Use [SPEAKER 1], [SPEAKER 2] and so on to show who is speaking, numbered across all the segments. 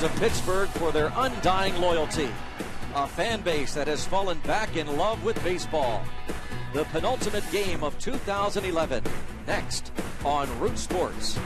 [SPEAKER 1] of Pittsburgh for their undying loyalty. A fan base that has fallen back in love with baseball. The penultimate game of 2011. Next on Root Sports.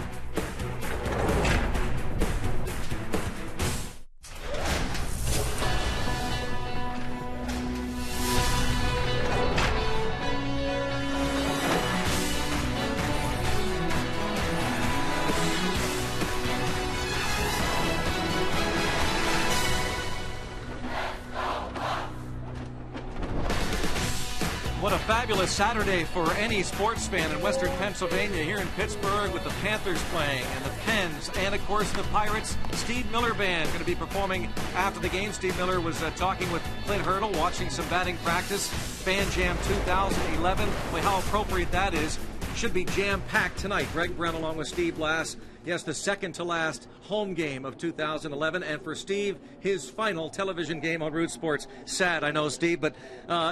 [SPEAKER 2] What a fabulous Saturday for any sports fan in Western Pennsylvania, here in Pittsburgh, with the Panthers playing and the Pens and, of course, the Pirates. Steve Miller Band going to be performing after the game. Steve Miller was talking with Clint Hurdle, watching some batting practice. Fan Jam 2011. Well, how appropriate that is. Should be jam-packed tonight. Greg Brown along with Steve Blass. Yes, the second to last home game of 2011, and for Steve, his final television game on Root Sports. Sad, I know, Steve, but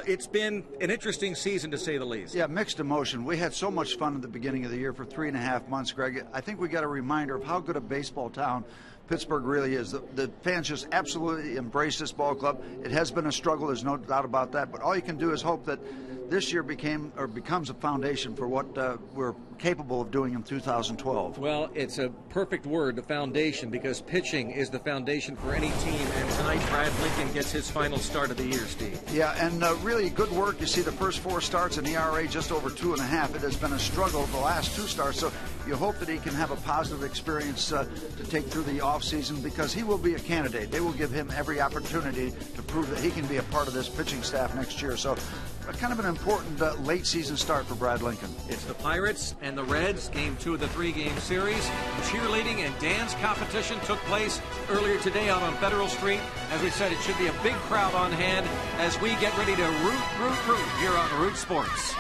[SPEAKER 2] it's been an interesting season to say the least.
[SPEAKER 3] Yeah, mixed emotion. We had so much fun at the beginning of the year for 3.5 months, Greg. I think we got a reminder of how good a baseball town Pittsburgh really is. The fans just absolutely embrace this ball club. It has been a struggle, there's no doubt about that, but all you can do is hope that this year becomes a foundation for what we're capable of doing in 2012.
[SPEAKER 2] Well, it's a perfect word, the foundation, because pitching is the foundation for any team, and tonight Brad Lincoln gets his final start of the year, Steve.
[SPEAKER 3] Yeah, and really good work. You see the first 4 starts, an ERA just over 2.5. It has been a struggle the last 2 starts, so you hope that he can have a positive experience to take through the offseason, because he will be a candidate. They will give him every opportunity to prove that he can be a part of this pitching staff next year. So kind of an important late season start for Brad Lincoln.
[SPEAKER 2] It's the Pirates and the Reds, game 2 of the 3-game series. Cheerleading and dance competition took place earlier today out on Federal Street. As we said, it should be a big crowd on hand as we get ready to root here on Root Sports.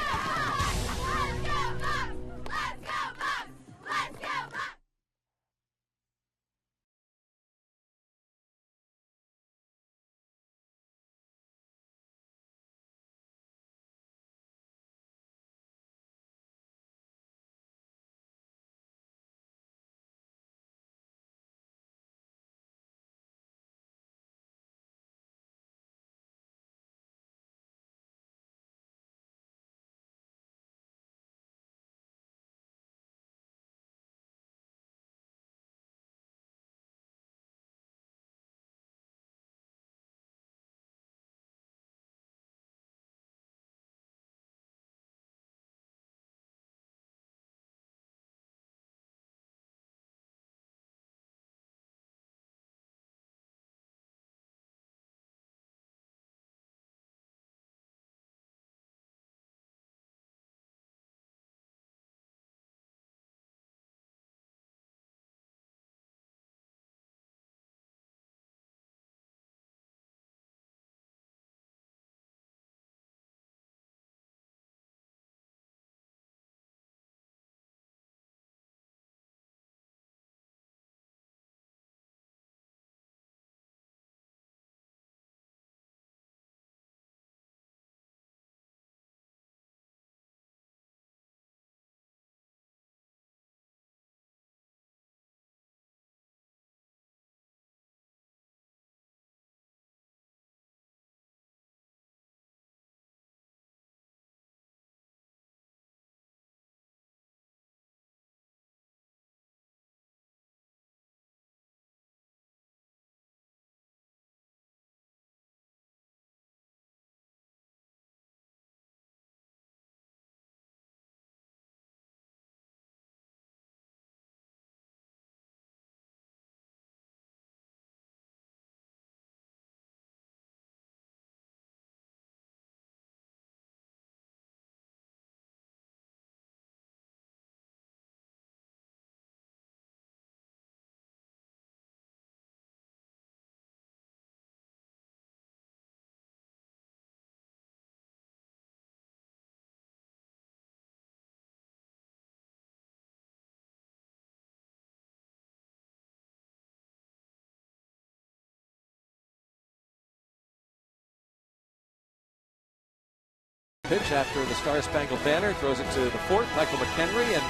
[SPEAKER 1] Pitch after the Star Spangled Banner, throws it to the fourth, Michael McHenry, and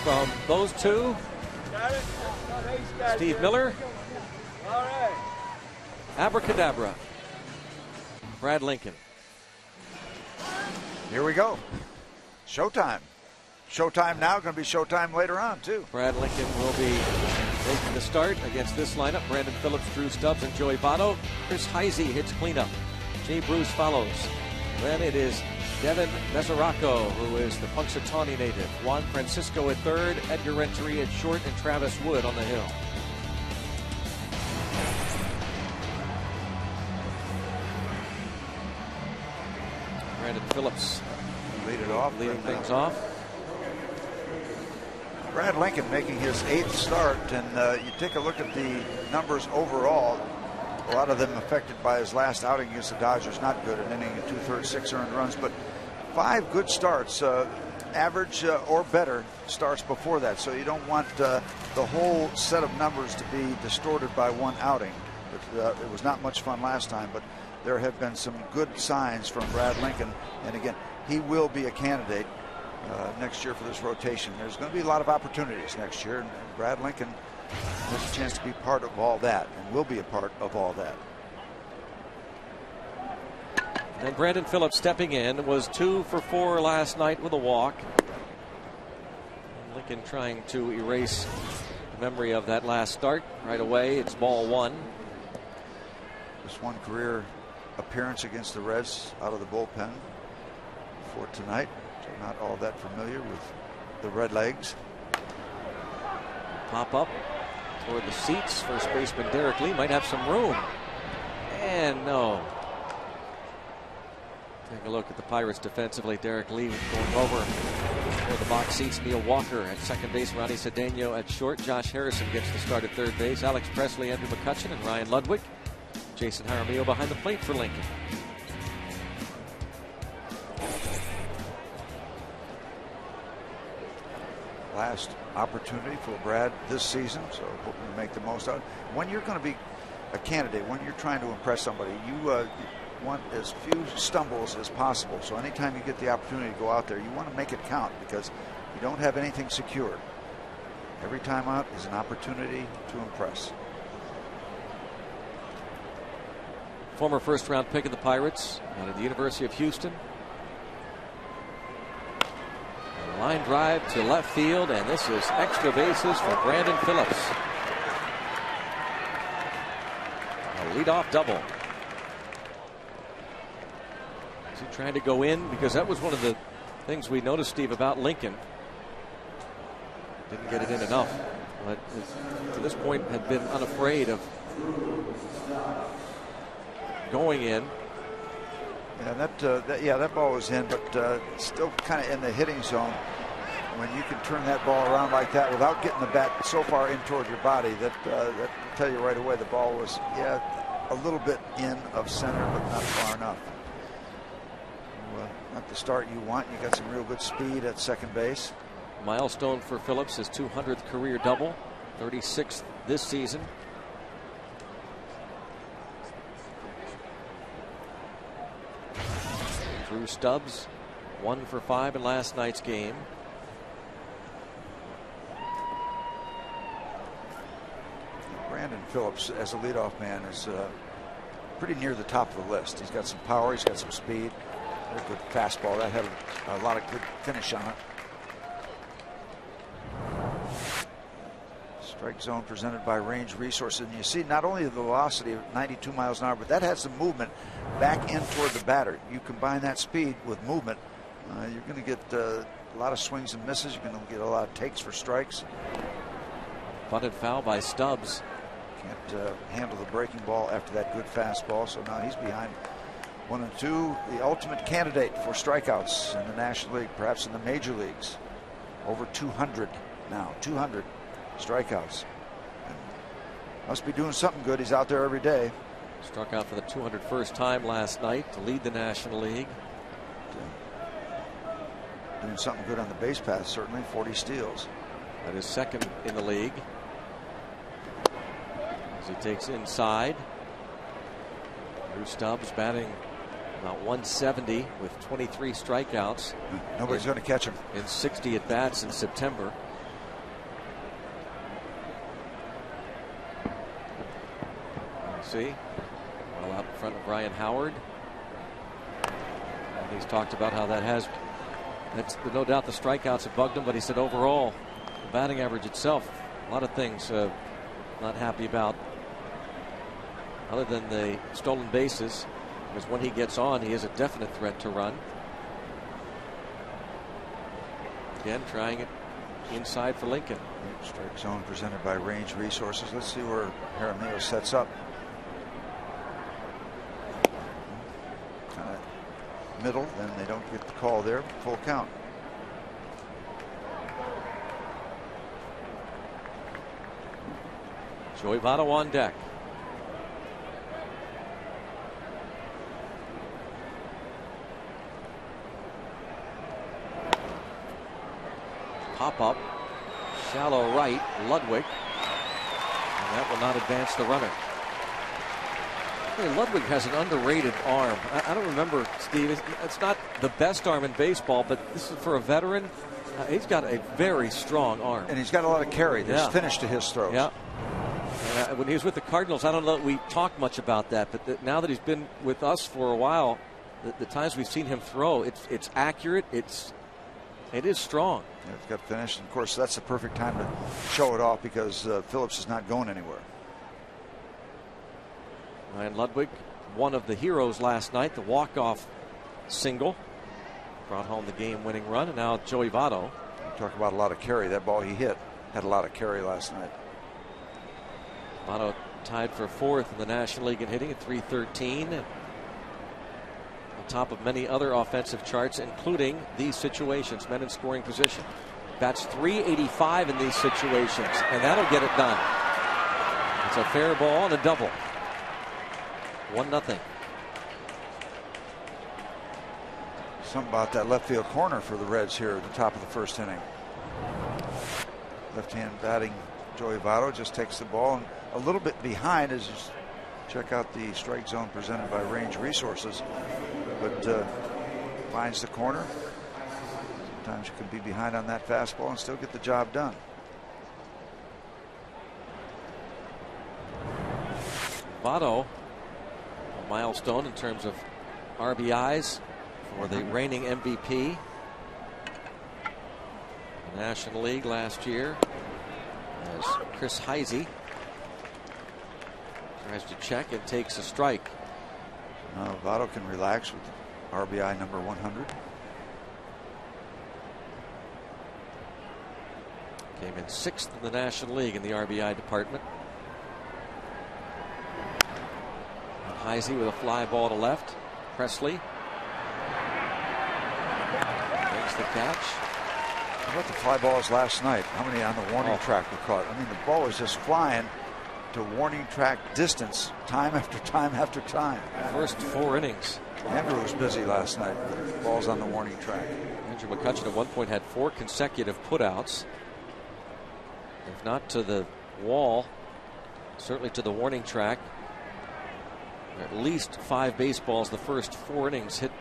[SPEAKER 1] from those two, Steve Miller Abracadabra. Brad Lincoln.
[SPEAKER 3] Here we go. Showtime. Showtime now, going to be showtime later on, too.
[SPEAKER 1] Brad Lincoln will be making the start against this lineup. Brandon Phillips, Drew Stubbs, and Joey Votto. Chris Heisey hits cleanup. Jay Bruce follows. Then it is Devin Mesoraco, who is the Punxsutawney native. Juan Francisco at third, Edgar Renteria at short, and Travis Wood on the hill. Brandon Phillips
[SPEAKER 3] lead it off,
[SPEAKER 1] leading things off.
[SPEAKER 3] Brad Lincoln making his 8th start, and you take a look at the numbers overall. A lot of them affected by his last outing against the Dodgers. Not good, an inning and 2/3, 6 earned runs, but 5 good starts, average or better starts before that. So you don't want the whole set of numbers to be distorted by one outing. But, it was not much fun last time, but there have been some good signs from Brad Lincoln, and again, he will be a candidate next year for this rotation. There's going to be a lot of opportunities next year, and Brad Lincoln has a chance to be part of all that, and will be a part of all that.
[SPEAKER 1] And Brandon Phillips stepping in was 2 for 4 last night with a walk. Lincoln trying to erase the memory of that last start right away. It's ball 1.
[SPEAKER 3] Just one career appearance against the Reds out of the bullpen for tonight. So not all that familiar with the Red Legs.
[SPEAKER 1] Pop up toward the seats. First baseman Derek Lee might have some room. And no. Take a look at the Pirates defensively. Derek Lee going over for the box seats. Neil Walker at second base. Ronnie Cedeno at short. Josh Harrison gets the start at third base. Alex Presley, Andrew McCutchen, and Ryan Ludwig. Jason Jaramillo behind the plate for Lincoln.
[SPEAKER 3] Last opportunity for Brad this season, so hoping to make the most of it. When you're going to be a candidate, when you're trying to impress somebody, you want as few stumbles as possible. So anytime you get the opportunity to go out there, you want to make it count, because you don't have anything secured. Every time out is an opportunity to impress.
[SPEAKER 1] Former first-round pick of the Pirates out of the University of Houston. A line drive to left field, and this is extra bases for Brandon Phillips. A leadoff double. Is he trying to go in? Because that was one of the things we noticed, Steve, about Lincoln. Didn't get it in enough, but to this point had been unafraid of going in.
[SPEAKER 3] Yeah, that ball was in, but still kind of in the hitting zone. When you can turn that ball around like that without getting the bat so far in toward your body, that will tell you right away the ball was, a little bit in of center, but not far enough. Not the start you want. You got some real good speed at second base.
[SPEAKER 1] Milestone for Phillips, his 200th career double, 36th this season. Drew Stubbs, 1 for 5 in last night's game.
[SPEAKER 3] Brandon Phillips, as a leadoff man, is pretty near the top of the list. He's got some power, he's got some speed. Very good fastball. That had a lot of good finish on it. Strike zone presented by Range Resources. And you see not only the velocity of 92 miles an hour, but that has some movement back in toward the batter. You combine that speed with movement, you're going to get a lot of swings and misses. You're going to get a lot of takes for strikes.
[SPEAKER 1] Bunted foul by Stubbs.
[SPEAKER 3] Can't handle the breaking ball after that good fastball, so now he's behind 1 and 2. The ultimate candidate for strikeouts in the National League, perhaps in the major leagues. Over 200 now, 200 strikeouts. And must be doing something good. He's out there every day.
[SPEAKER 1] Struck out for the 201st time last night to lead the National League.
[SPEAKER 3] Doing something good on the base path, certainly. 40 steals.
[SPEAKER 1] That is second in the league. As he takes inside. Drew Stubbs batting about 170 with 23 strikeouts.
[SPEAKER 3] Nobody's going to catch him.
[SPEAKER 1] In 60 at bats in September. see, well out in front of Ryan Howard. And he's talked about how that's no doubt the strikeouts have bugged him, but he said overall, the batting average itself, a lot of things not happy about, other than the stolen bases, because when he gets on, he is a definite threat to run. Again, trying it inside for Lincoln.
[SPEAKER 3] Strike zone presented by Range Resources. Let's see where Jaramillo sets up. Kind of middle, then they don't get the call there. Full count.
[SPEAKER 1] Joey Votto on deck. Pop up, shallow right, Ludwig, and that will not advance the runner. Hey, Ludwig has an underrated arm. I don't remember, Steve, it's not the best arm in baseball, but this is for a veteran. He's got a very strong arm.
[SPEAKER 3] And he's got a lot of carry. There's finish to his throws.
[SPEAKER 1] Yeah. When he was with the Cardinals, I don't know that we talked much about that, but now that he's been with us for a while, the times we've seen him throw, it's accurate, it is strong.
[SPEAKER 3] Yeah, it's got finished. And of course, that's the perfect time to show it off because Phillips is not going anywhere.
[SPEAKER 1] Ryan Ludwig, one of the heroes last night, the walk-off single, brought home the game-winning run, and now Joey Votto.
[SPEAKER 3] You talk about a lot of carry. That ball he hit had a lot of carry last night.
[SPEAKER 1] Votto tied for fourth in the National League in hitting at .313. On top of many other offensive charts, including these situations, men in scoring position. Bats .385 in these situations, and that'll get it done. It's a fair ball and a double. 1-0.
[SPEAKER 3] Something about that left field corner for the Reds here at the top of the first inning. Left-hand batting Joey Votto just takes the ball and a little bit behind as you check out the strike zone presented by Range Resources, but finds the corner. Sometimes you can be behind on that fastball and still get the job done.
[SPEAKER 1] Votto, a milestone in terms of RBIs for the reigning MVP. The National League last year, as Chris Heisey tries to check and takes a strike.
[SPEAKER 3] Now Votto can relax with RBI number 100.
[SPEAKER 1] Came in 6th in the National League in the RBI department. And Heisey with a fly ball to left. Presley makes the catch.
[SPEAKER 3] How about the fly balls last night? How many on the warning track were caught? I mean, the ball was just flying to warning track distance time after time after time.
[SPEAKER 1] First 4 innings.
[SPEAKER 3] Andrew was busy last night with balls on the warning track.
[SPEAKER 1] Andrew McCutchen at one point had 4 consecutive putouts. If not to the wall, certainly to the warning track. At least 5 baseballs the first 4 innings hit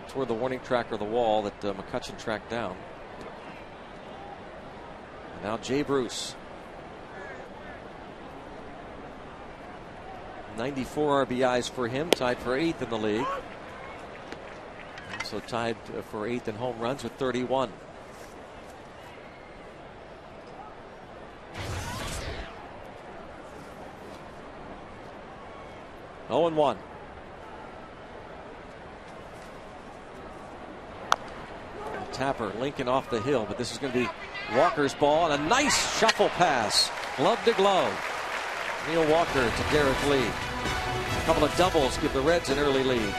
[SPEAKER 1] toward the warning track or the wall that McCutchen tracked down. And now Jay Bruce. 94 RBIs for him, tied for 8th in the league. Also tied for 8th in home runs with 31. Oh and 1. Tapper, Lincoln off the hill, but this is going to be Walker's ball and a nice shuffle pass, glove to glove. Neil Walker to Derek Lee. A couple of doubles give the Reds an early lead.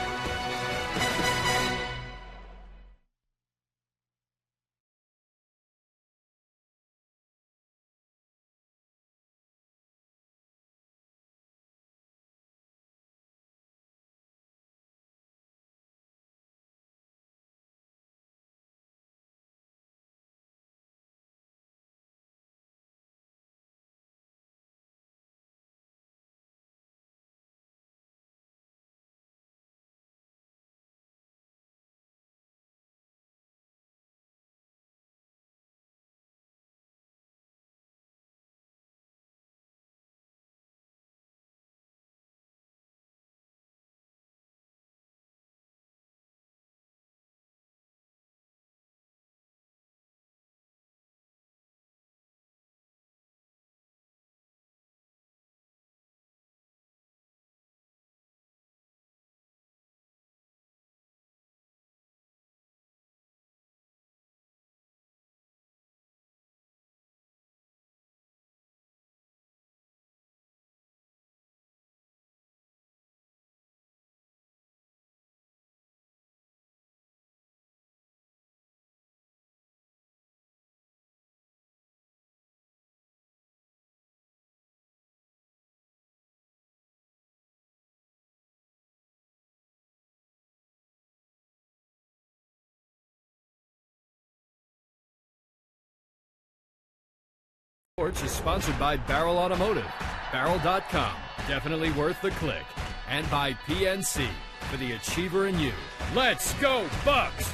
[SPEAKER 4] Sports is sponsored by Barrel Automotive, Barrel.com, definitely worth the click, and by PNC, for the achiever in you. Let's go, Bucks!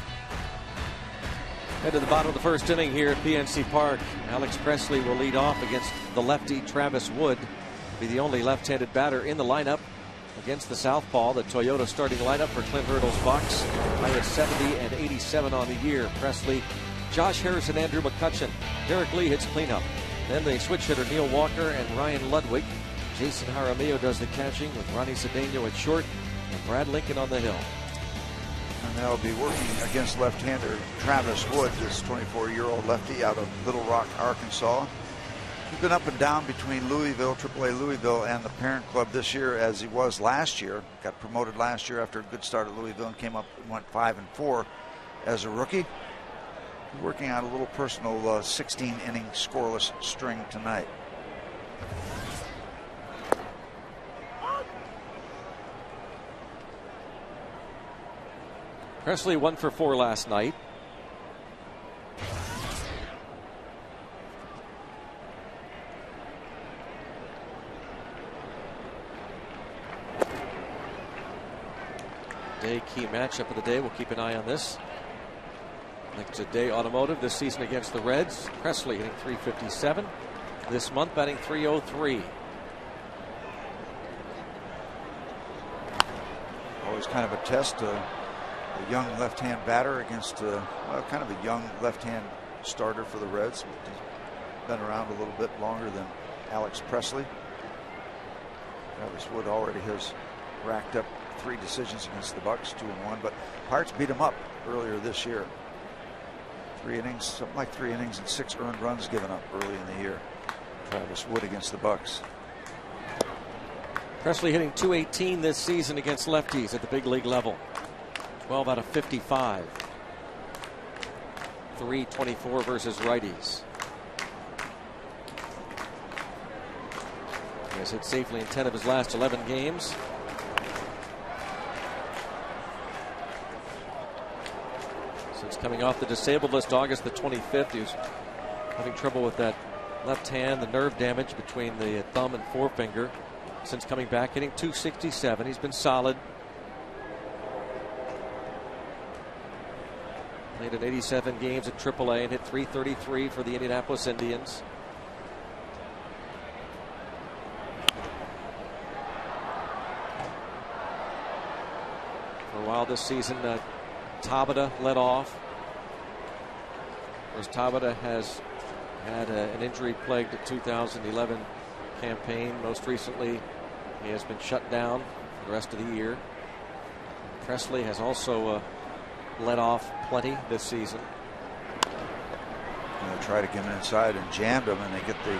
[SPEAKER 1] Head to the bottom of the first inning here at PNC Park. Alex Presley will lead off against the lefty Travis Wood. Be the only left-handed batter in the lineup against the southpaw. The Toyota starting lineup for Clint Hurdle's Bucks. Pirates 70 and 87 on the year. Presley, Josh Harrison, Andrew McCutchen. Derek Lee hits cleanup. Then the switch hitter Neil Walker and Ryan Ludwig. Jason Jaramillo does the catching with Ronnie Cedeno at short and Brad Lincoln on the hill.
[SPEAKER 3] And they'll be working against left-hander Travis Wood, this 24-year-old lefty out of Little Rock, Arkansas. He's been up and down between Louisville, AAA Louisville, and the parent club this year as he was last year. Got promoted last year after a good start at Louisville and came up and went 5-4 as a rookie. Working on a little personal 16-inning scoreless string tonight.
[SPEAKER 1] Presley 1 for 4 last night. Day key matchup of the day. We'll keep an eye on this. Next to Day Automotive this season against the Reds. Presley hitting .357. This month batting .303.
[SPEAKER 3] Always kind of a test. A young left-hand batter against well, kind of a young left-hand starter for the Reds. He's been around a little bit longer than Alex Presley. Travis Wood already has racked up 3 decisions against the Bucks, 2-1, but Pirates beat him up earlier this year. 3 innings, something like 3 innings and 6 earned runs given up early in the year. Travis Wood against the Bucks.
[SPEAKER 1] Presley hitting .218 this season against lefties at the big league level. 12 out of 55. .324 versus righties. He has hit safely in 10 of his last 11 games. Since coming off the disabled list August the 25th, he was having trouble with that left hand, the nerve damage between the thumb and forefinger. Since coming back, hitting .267. He's been solid. Played in 87 games at AAA and hit .333 for the Indianapolis Indians. For a while this season, Tabata led off. Whereas Tabata has had an injury-plagued 2011 campaign. Most recently, he has been shut down for the rest of the year. Presley has also led off plenty this season.
[SPEAKER 3] They tried to get him inside and jammed him, and they get the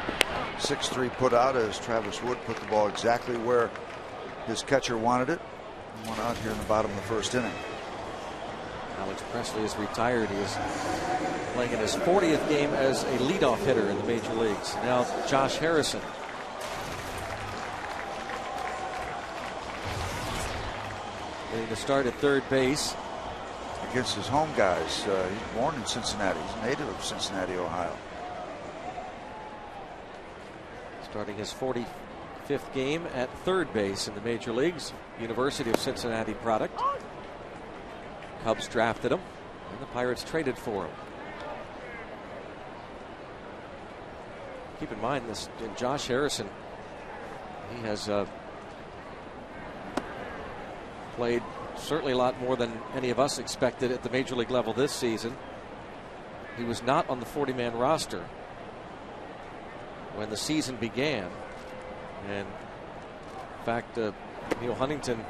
[SPEAKER 3] 6-3 put out as Travis Wood put the ball exactly where his catcher wanted it. And went out here in the bottom of the first inning.
[SPEAKER 1] Alex Presley is retired. He is playing in his 40th game as a leadoff hitter in the major leagues. Now Josh Harrison. Getting to start at third base.
[SPEAKER 3] Against his home guys. He's born in Cincinnati. He's a native of Cincinnati, Ohio.
[SPEAKER 1] Starting his 45th game at third base in the major leagues. University of Cincinnati product. Cubs drafted him, and the Pirates traded for him. Keep in mind this, Josh Harrison, he has played certainly a lot more than any of us expected at the major league level this season. He was not on the 40-man roster when the season began, and in fact Neil Huntington,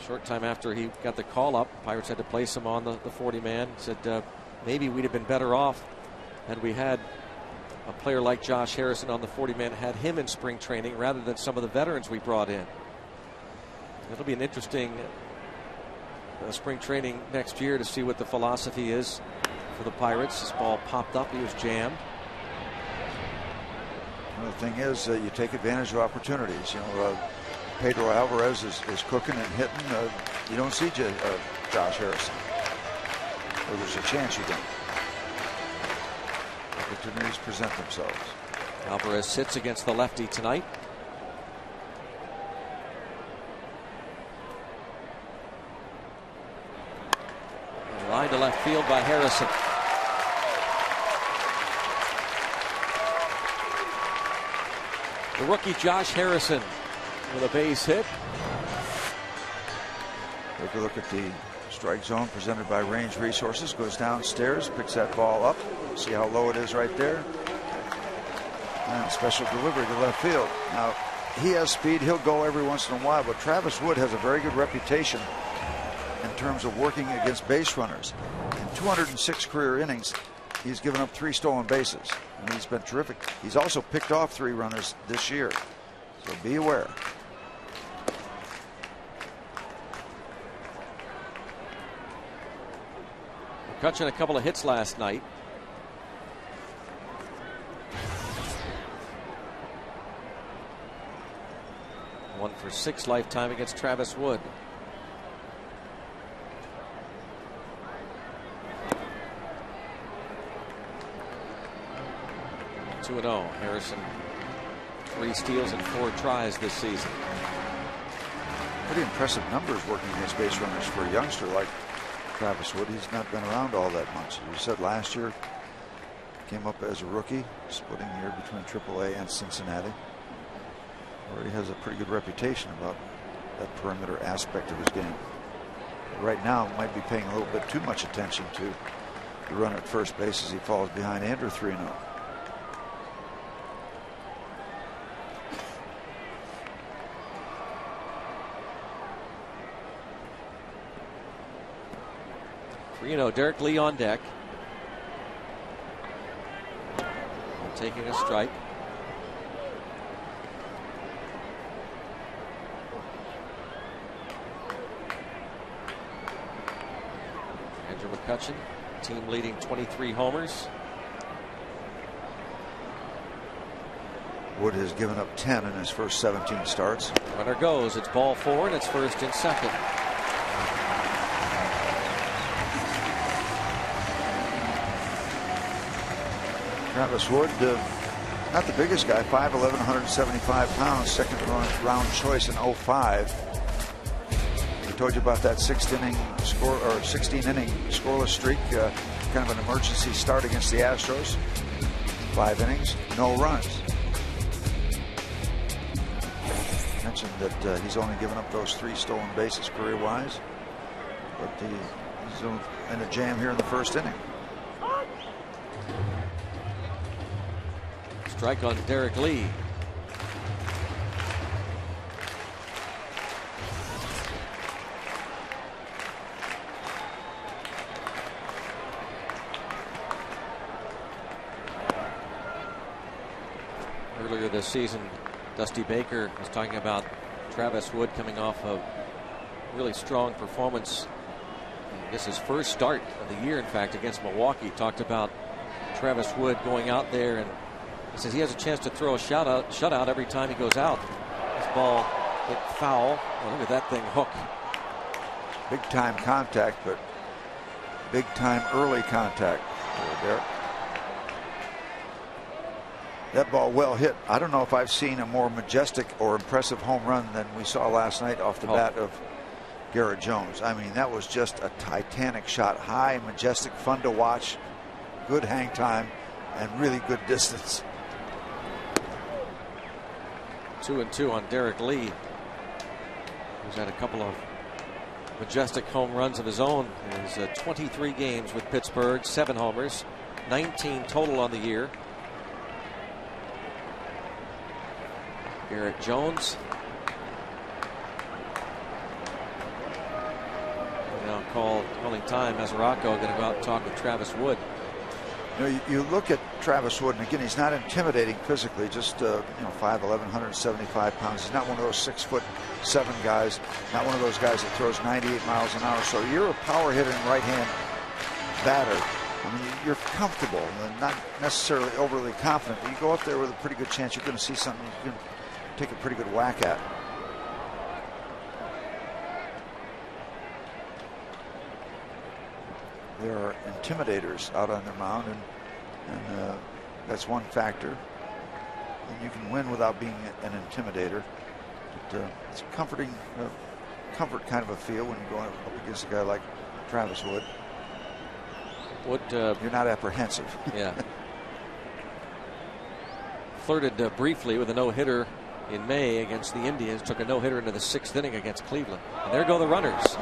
[SPEAKER 1] short time after he got the call up, Pirates had to place him on the 40-man. Said maybe we'd have been better off had we had a player like Josh Harrison on the 40-man, had him in spring training rather than some of the veterans we brought in. It'll be an interesting spring training next year to see what the philosophy is for the Pirates. This ball popped up. He was jammed.
[SPEAKER 3] Well, the thing is, you take advantage of opportunities. You know, Pedro Alvarez is cooking and hitting. You don't see Josh Harrison. Or there's a chance you don't. Opportunities present themselves.
[SPEAKER 1] Alvarez sits against the lefty tonight. Line to left field by Harrison. The rookie Josh Harrison with a base hit.
[SPEAKER 3] Take a look at the strike zone presented by Range Resources. Goes downstairs, picks that ball up. See how low it is right there. And special delivery to left field. Now, he has speed. He'll go every once in a while, but Travis Wood has a very good reputation in terms of working against base runners. In 206 career innings, he's given up 3 stolen bases. And he's been terrific. He's also picked off 3 runners this year. So be aware.
[SPEAKER 1] McCutchen a couple of hits last night. One for 6 lifetime against Travis Wood. 2-0. Harrison 3 steals and 4 tries this season.
[SPEAKER 3] Pretty impressive numbers working against base runners for a youngster like Travis Wood. He's not been around all that much. You said last year came up as a rookie, splitting here between AAA and Cincinnati. Already has a pretty good reputation about that perimeter aspect of his game. Right now might be paying a little bit too much attention to the run at first base as he falls behind Andrew 3-0.
[SPEAKER 1] Derek Lee on deck. Taking a strike. Andrew McCutchen, team leading 23 homers.
[SPEAKER 3] Wood has given up 10 in his first 17 starts.
[SPEAKER 1] Runner goes. It's ball 4 and it's first and second.
[SPEAKER 3] Travis Wood, not the biggest guy, 5'11", 175 pounds, second round choice in 05. I told you about that 16 inning scoreless streak, kind of an emergency start against the Astros. 5 innings, no runs. Mentioned that he's only given up those 3 stolen bases career-wise, but he's in a jam here in the first inning.
[SPEAKER 1] Strike on Derek Lee. Earlier this season, Dusty Baker was talking about Travis Wood coming off a really strong performance. I guess his first start of the year, in fact, against Milwaukee. Talked about Travis Wood going out there, and he says he has a chance to throw a shutout every time he goes out. This ball hit foul. Oh, look at that thing hook.
[SPEAKER 3] Big time contact, but big time early contact. There. That ball well hit. I don't know if I've seen a more majestic or impressive home run than we saw last night off the bat of Garrett Jones. I mean, that was just a titanic shot. High, majestic, fun to watch. Good hang time and really good distance.
[SPEAKER 1] 2-2 on Derek Lee, who's had a couple of majestic home runs of his own in his 23 games with Pittsburgh. 7 homers, 19 total on the year. Garrett Jones now calling time. Mazzaracco going to go out and talk with Travis Wood.
[SPEAKER 3] You know, you look at Travis Wood, and again, he's not intimidating physically, just 5'11", 175 pounds. He's not one of those 6'7" guys, not one of those guys that throws 98 miles an hour. So you're a power hitter and right-hand batter. I mean, you're comfortable and not necessarily overly confident, but you go up there with a pretty good chance you're going to see something you can take a pretty good whack at. There are intimidators out on their mound, and that's one factor. and you can win without being an intimidator. But, it's a comfort kind of a feel when you're going up against a guy like Travis Wood. You're not apprehensive.
[SPEAKER 1] Yeah. Flirted briefly with a no-hitter in May against the Indians. Took a no-hitter into the 6th inning against Cleveland. And there go the runners.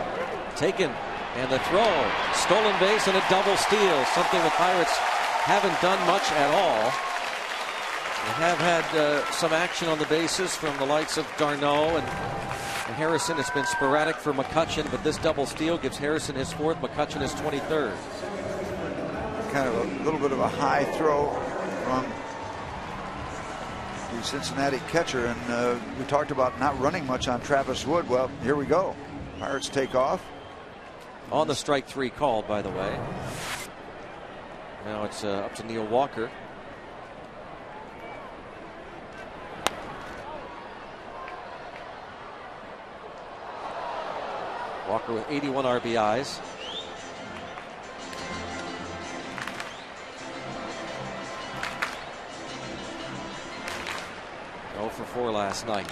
[SPEAKER 1] Taken, and the throw. Stolen base and a double steal. Something the Pirates haven't done much at all. They have had some action on the bases from the likes of Darno and Harrison. It's been sporadic for McCutchen, but this double steal gives Harrison his 4th, McCutchen his 23rd.
[SPEAKER 3] Kind of a little bit of a high throw from the Cincinnati catcher, and we talked about not running much on Travis Wood. Well, here we go. Pirates take off.
[SPEAKER 1] On the strike 3 called, by the way. Now it's up to Neil Walker. Walker with 81 RBIs. Oh for 4 last night.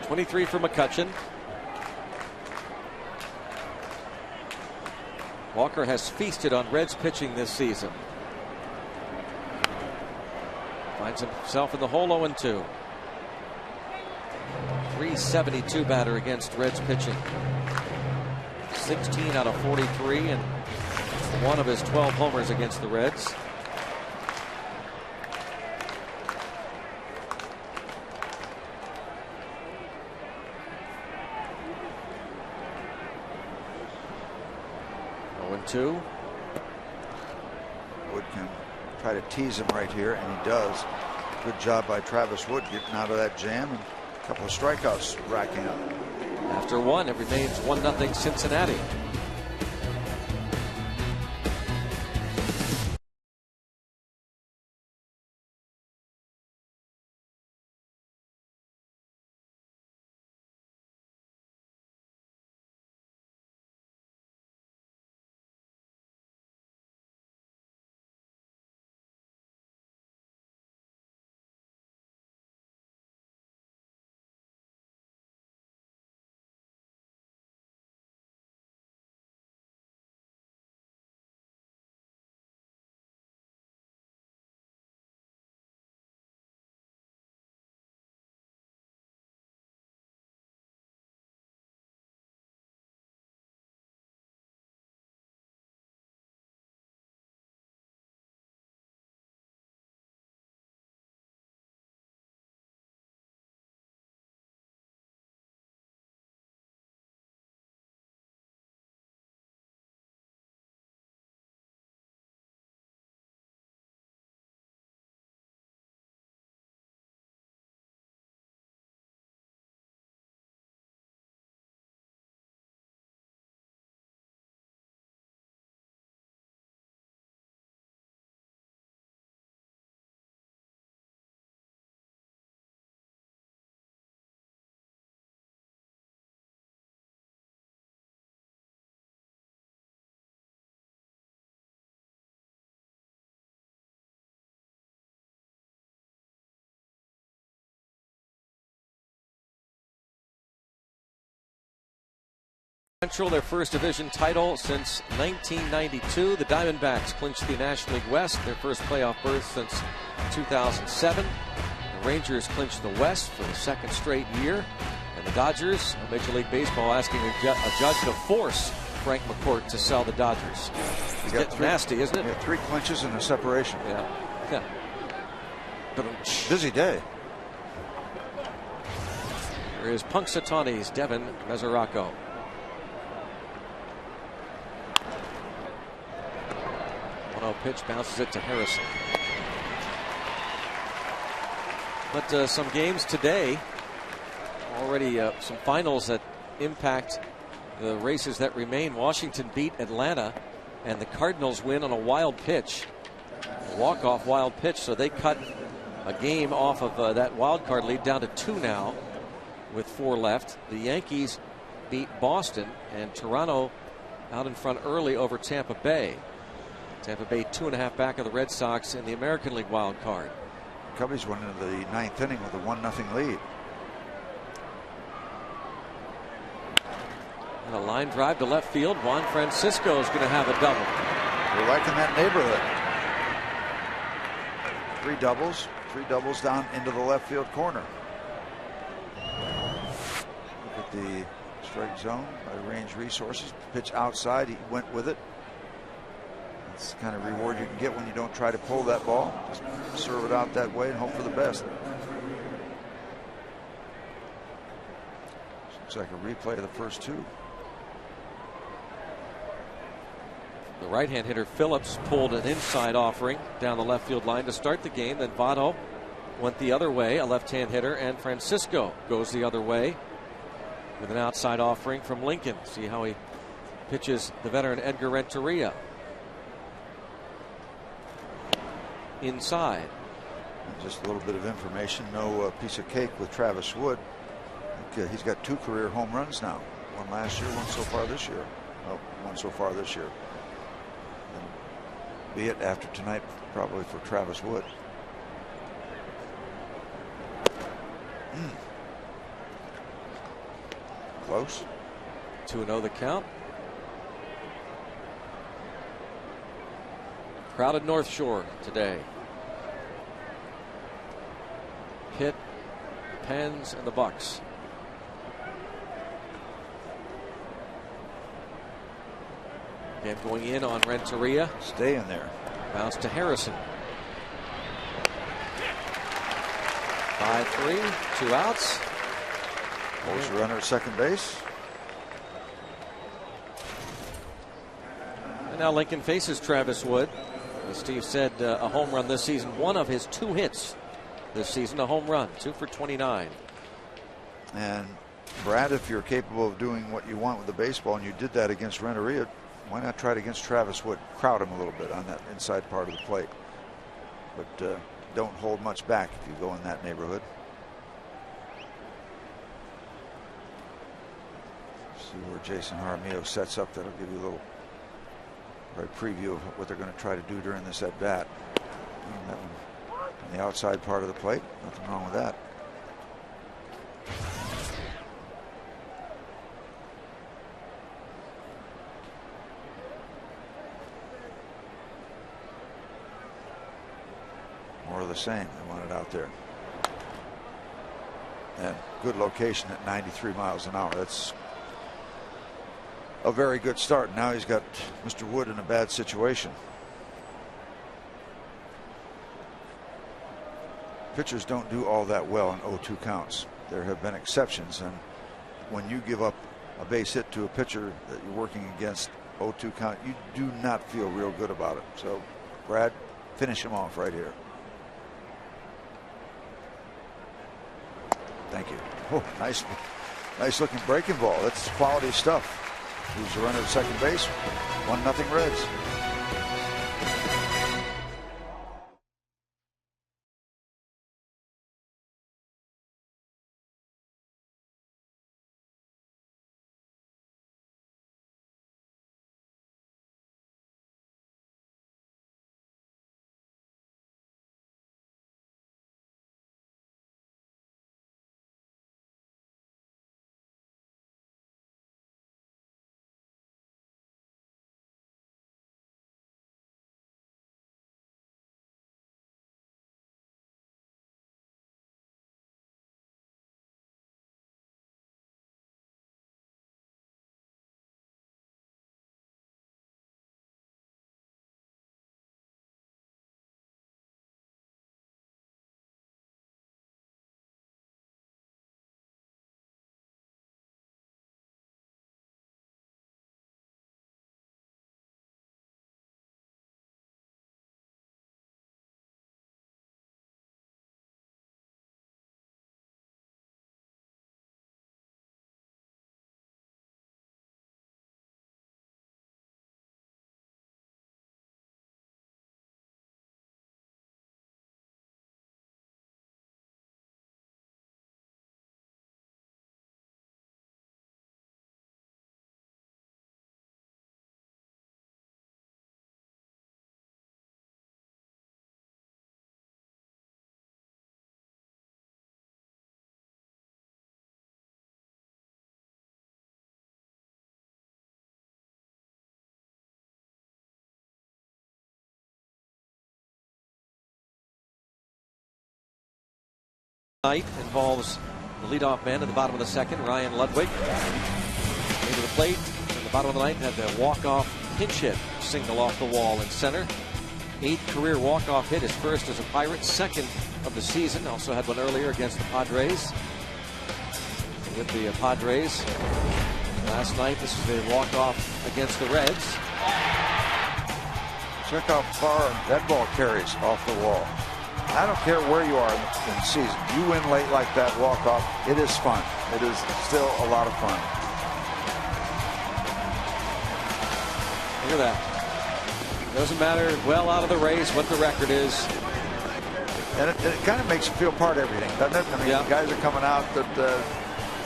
[SPEAKER 1] .23 for McCutchen. Walker has feasted on Reds pitching this season. Finds himself in the hole 0-2. .372 batter against Reds pitching. 16 out of 43 and 1 of his 12 homers against the Reds. Wood
[SPEAKER 3] can try to tease him right here, and he does. Good job by Travis Wood getting out of that jam, and a couple of strikeouts racking up.
[SPEAKER 1] After 1, it remains 1-0 Cincinnati. Central, their first division title since 1992. The Diamondbacks clinched the National League West, their first playoff berth since 2007. The Rangers clinched the West for the 2nd straight year. And the Dodgers, Major League Baseball asking a judge to force Frank McCourt to sell the Dodgers. It's getting nasty, isn't it?
[SPEAKER 3] Yeah, 3 clinches and a separation.
[SPEAKER 1] Yeah.
[SPEAKER 3] Busy day.
[SPEAKER 1] Here is Punxsutawney's Devin Mesoraco. Pitch bounces it to Harrison. But some games today, already some finals that impact the races that remain. Washington beat Atlanta, and the Cardinals win on a wild pitch, a walk-off wild pitch. So they cut a game off of that wild card lead down to 2 now with 4 left. The Yankees beat Boston, and Toronto out in front early over Tampa Bay. Tampa Bay 2.5 back of the Red Sox in the American League wild card.
[SPEAKER 3] Cubbies went into the 9th inning with a 1-0 lead.
[SPEAKER 1] And a line drive to left field. Juan Francisco is going to have a double.
[SPEAKER 3] We're liking that neighborhood. 3 doubles down into the left field corner. Look at the strike zone by Range Resources. Pitch outside, he went with it. It's the kind of reward you can get when you don't try to pull that ball. Just serve it out that way and hope for the best. Looks like a replay of the first 2.
[SPEAKER 1] The right-hand hitter Phillips pulled an inside offering down the left field line to start the game. Then Votto went the other way, a left-hand hitter, and Francisco goes the other way with an outside offering from Lincoln. See how he pitches the veteran Edgar Renteria. Inside.
[SPEAKER 3] Just a little bit of information. No piece of cake with Travis Wood. He's got 2 career home runs now. One last year, one so far this year. Oh, one so far this year. And be it after tonight, probably for Travis Wood. Close.
[SPEAKER 1] 2-0 the count. Crowded North Shore today. Pitt, Pens, and the Bucks. Again going in on Renteria.
[SPEAKER 3] Stay in there.
[SPEAKER 1] Bounce to Harrison. 5-3, 2 outs.
[SPEAKER 3] Holds the runner at second base.
[SPEAKER 1] And now Lincoln faces Travis Wood. As Steve said, a home run this season. One of his 2 hits this season, a home run, 2 for 29.
[SPEAKER 3] And Brad, if you're capable of doing what you want with the baseball and you did that against Renteria, why not try it against Travis Wood? Crowd him a little bit on that inside part of the plate. But don't hold much back if you go in that neighborhood. See where Jason Jaramillo sets up. That'll give you a little preview of what they're going to try to do during this at bat. That one on the outside part of the plate. Nothing wrong with that. More of the same. They want it out there. And good location at 93 miles an hour. That's a very good start. Now he's got Mr. Wood in a bad situation. Pitchers don't do all that well in 0-2 counts. There have been exceptions, and when you give up a base hit to a pitcher that you're working against 0-2 count, you do not feel real good about it. So Brad, finish him off right here. Thank you. Oh, nice looking breaking ball. That's quality stuff. Who's the runner at second base? 1-0 Reds.
[SPEAKER 1] Tonight involves the leadoff man at the bottom of the second, Ryan Ludwig. Into the plate in the bottom of the ninth, had the walk-off pinch hit single off the wall in center. 8th career walk-off hit, his first as a Pirate, 2nd of the season. Also had one earlier against the Padres. With the Padres last night, this is the walk-off against the Reds.
[SPEAKER 5] Check how far that ball carries off the wall. I don't care where you are in the season. You win late like that walk-off, it is fun. It is still a lot of fun.
[SPEAKER 1] Look at that. Doesn't matter well out of the race what the record is.
[SPEAKER 5] And it kind of makes you feel part of everything, doesn't it? I mean,
[SPEAKER 1] yeah.
[SPEAKER 5] The guys are coming out that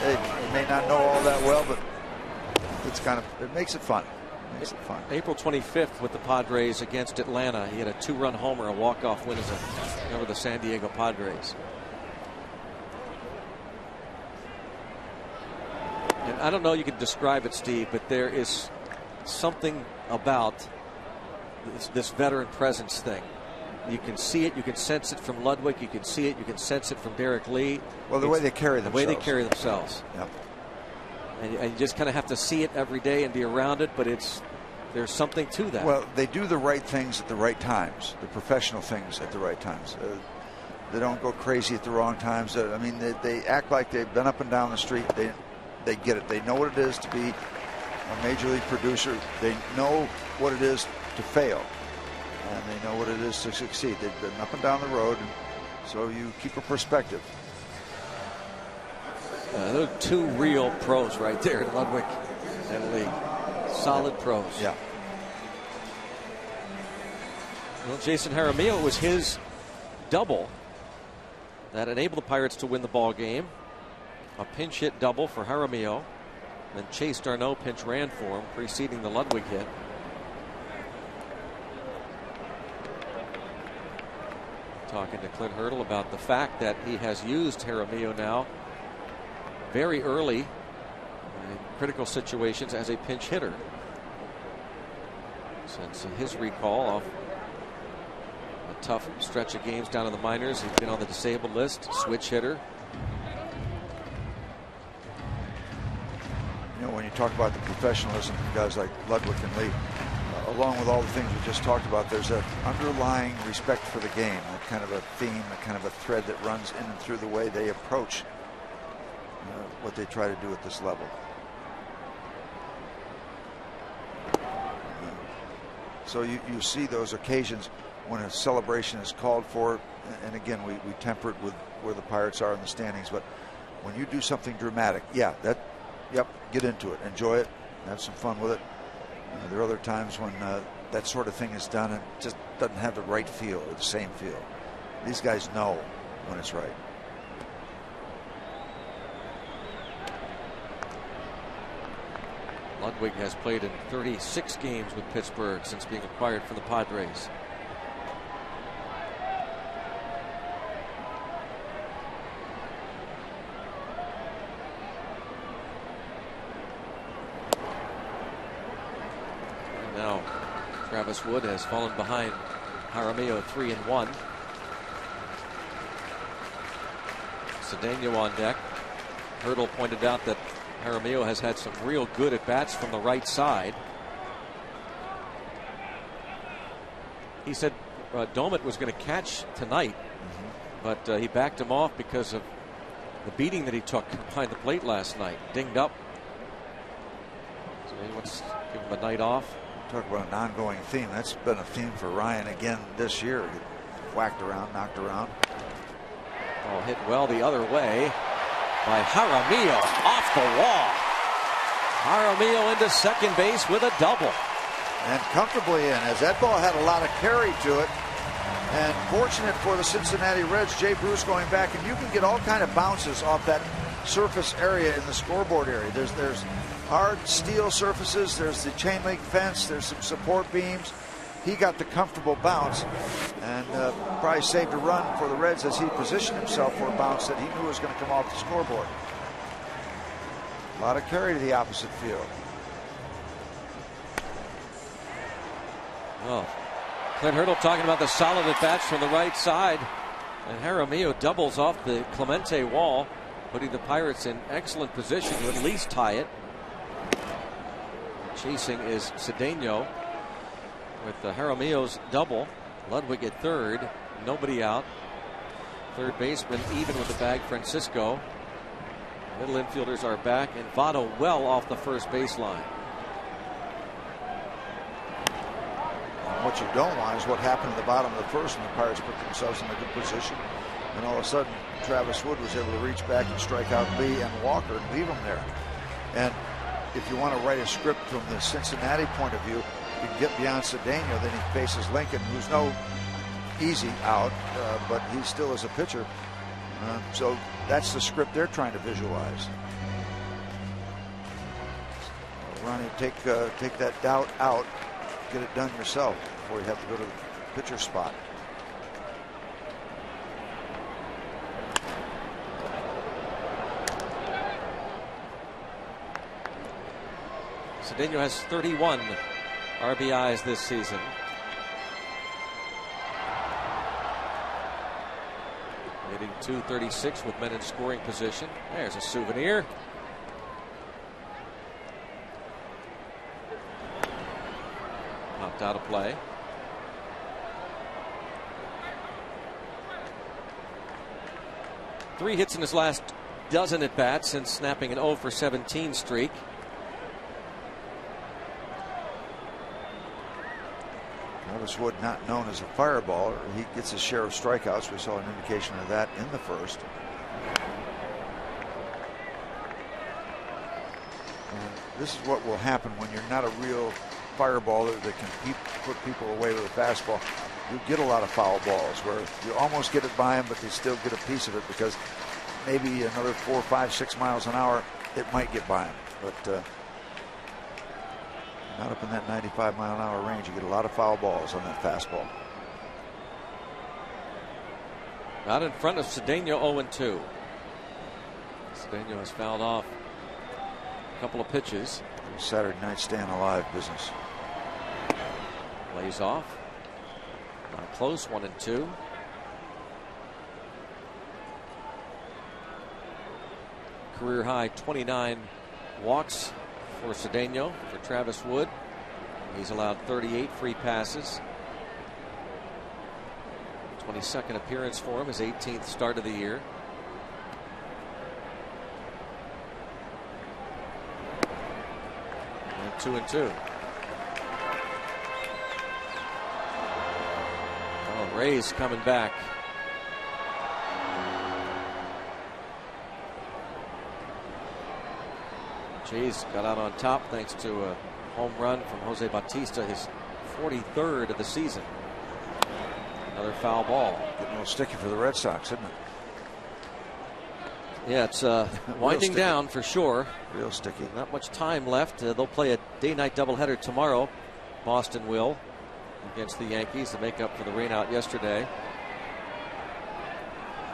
[SPEAKER 5] they may not know all that well, but it's it makes it fun.
[SPEAKER 1] April 25th with the Padres against Atlanta. He had a 2-run homer, a walk-off win over the San Diego Padres. And I don't know you can describe it, Steve, but there is something about this veteran presence thing. You can see it, you can sense it from Ludwig, you can see it, you can sense it from Derek Lee.
[SPEAKER 5] Well, the way they carry themselves.
[SPEAKER 1] The way they carry themselves.
[SPEAKER 5] Yep.
[SPEAKER 1] And you just kind of have to see it every day and be around it, but there's something to that.
[SPEAKER 5] Well, they do the right things at the right times, the professional things at the right times. They don't go crazy at the wrong times. I mean, they act like they've been up and down the street. They get it. They know what it is to be a major league producer. They know what it is to fail, and they know what it is to succeed. They've been up and down the road, and so you keep a perspective.
[SPEAKER 1] Those are 2 real pros right there, Ludwig and Lee. Solid pros.
[SPEAKER 5] Yeah.
[SPEAKER 1] Well, Jason Jaramillo, was his double that enabled the Pirates to win the ball game. A pinch hit double for Jaramillo. Then Chase Darno pinch ran for him, preceding the Ludwig hit. Talking to Clint Hurdle about the fact that he has used Jaramillo now very early in critical situations as a pinch hitter. Since his recall off a tough stretch of games down in the minors, he's been on the disabled list, switch hitter.
[SPEAKER 5] You know, when you talk about the professionalism of guys like Ludwig and Lee, along with all the things we just talked about, there's an underlying respect for the game, a kind of a theme, a kind of a thread that runs in and through the way they approach what they try to do at this level. So you see those occasions when a celebration is called for, and again we temper it with where the Pirates are in the standings, but when you do something dramatic, yeah, get into it, enjoy it, have some fun with it. There are other times when that sort of thing is done and just doesn't have the right feel or the same feel. These guys know when it's right.
[SPEAKER 1] Ludwig has played in 36 games with Pittsburgh since being acquired from the Padres. And now Travis Wood has fallen behind Jaramillo 3-1. Cedeno on deck. Hurdle pointed out that Jaramillo has had some real good at-bats from the right side. He said Domet was going to catch tonight, but he backed him off because of the beating that he took behind the plate last night. Dinged up. So he wants to give him a night off.
[SPEAKER 5] Talk about an ongoing theme. That's been a theme for Ryan again this year. Whacked around, knocked around.
[SPEAKER 1] Ball hit well the other way by Jaramillo, off the wall. Jaramillo into second base with a double.
[SPEAKER 5] And comfortably in, as that ball had a lot of carry to it. And fortunate for the Cincinnati Reds, Jay Bruce going back, and you can get all kind of bounces off that surface area in the scoreboard area. There's hard steel surfaces, there's the chain link fence, there's some support beams. He got the comfortable bounce and probably saved a run for the Reds as he positioned himself for a bounce that he knew was going to come off the scoreboard. A lot of carry to the opposite field.
[SPEAKER 1] Oh, Clint Hurdle talking about the solid at-bats from the right side. And Jaramillo doubles off the Clemente wall, putting the Pirates in excellent position to at least tie it. Chasing is Cedeno with Jaramillo's double. Ludwig at third, nobody out. Third baseman even with the bag, Francisco. Middle infielders are back, and Votto well off the first baseline.
[SPEAKER 5] What you don't want is what happened at the bottom of the first, and the Pirates put themselves in a good position. And all of a sudden, Travis Wood was able to reach back and strike out Lee and Walker and leave them there. And if you want to write a script from the Cincinnati point of view, you can get beyond Cedeno, then he faces Lincoln, who's no easy out, but he still is a pitcher. So that's the script they're trying to visualize. Ronnie, take that doubt out. Get it done yourself before you have to go to the pitcher spot.
[SPEAKER 1] Cedeno has 31 RBIs this season. Hitting .236 with men in scoring position. There's a souvenir. Popped out of play. Three hits in his last dozen at bats since snapping an 0 for 17 streak.
[SPEAKER 5] Travis Wood, not known as a fireballer, he gets his share of strikeouts. We saw an indication of that in the first. And this is what will happen when you're not a real fireballer that can put people away with a fastball. You get a lot of foul balls where you almost get it by them, but they still get a piece of it because maybe another 4, 5, 6 miles an hour, it might get by them. But not up in that 95-mile-an-hour range. You get a lot of foul balls on that fastball.
[SPEAKER 1] Out in front of Cedeno, 0-2. Cedeno has fouled off a couple of pitches.
[SPEAKER 5] Saturday night staying alive business.
[SPEAKER 1] Lays off. Not close, 1-2. Career high 29 walks for Cedeno. For Travis Wood, he's allowed 38 free passes. 22nd appearance for him, his 18th start of the year. And 2-2. Oh, Ray's coming back. Jays got out on top thanks to a home run from Jose Bautista, his 43rd of the season. Another foul ball.
[SPEAKER 5] Getting a little sticky for the Red Sox, isn't it?
[SPEAKER 1] Yeah, it's winding down for sure.
[SPEAKER 5] Real sticky.
[SPEAKER 1] Not much time left. They'll play a day-night doubleheader tomorrow. Boston will, against the Yankees to make up for the rainout yesterday.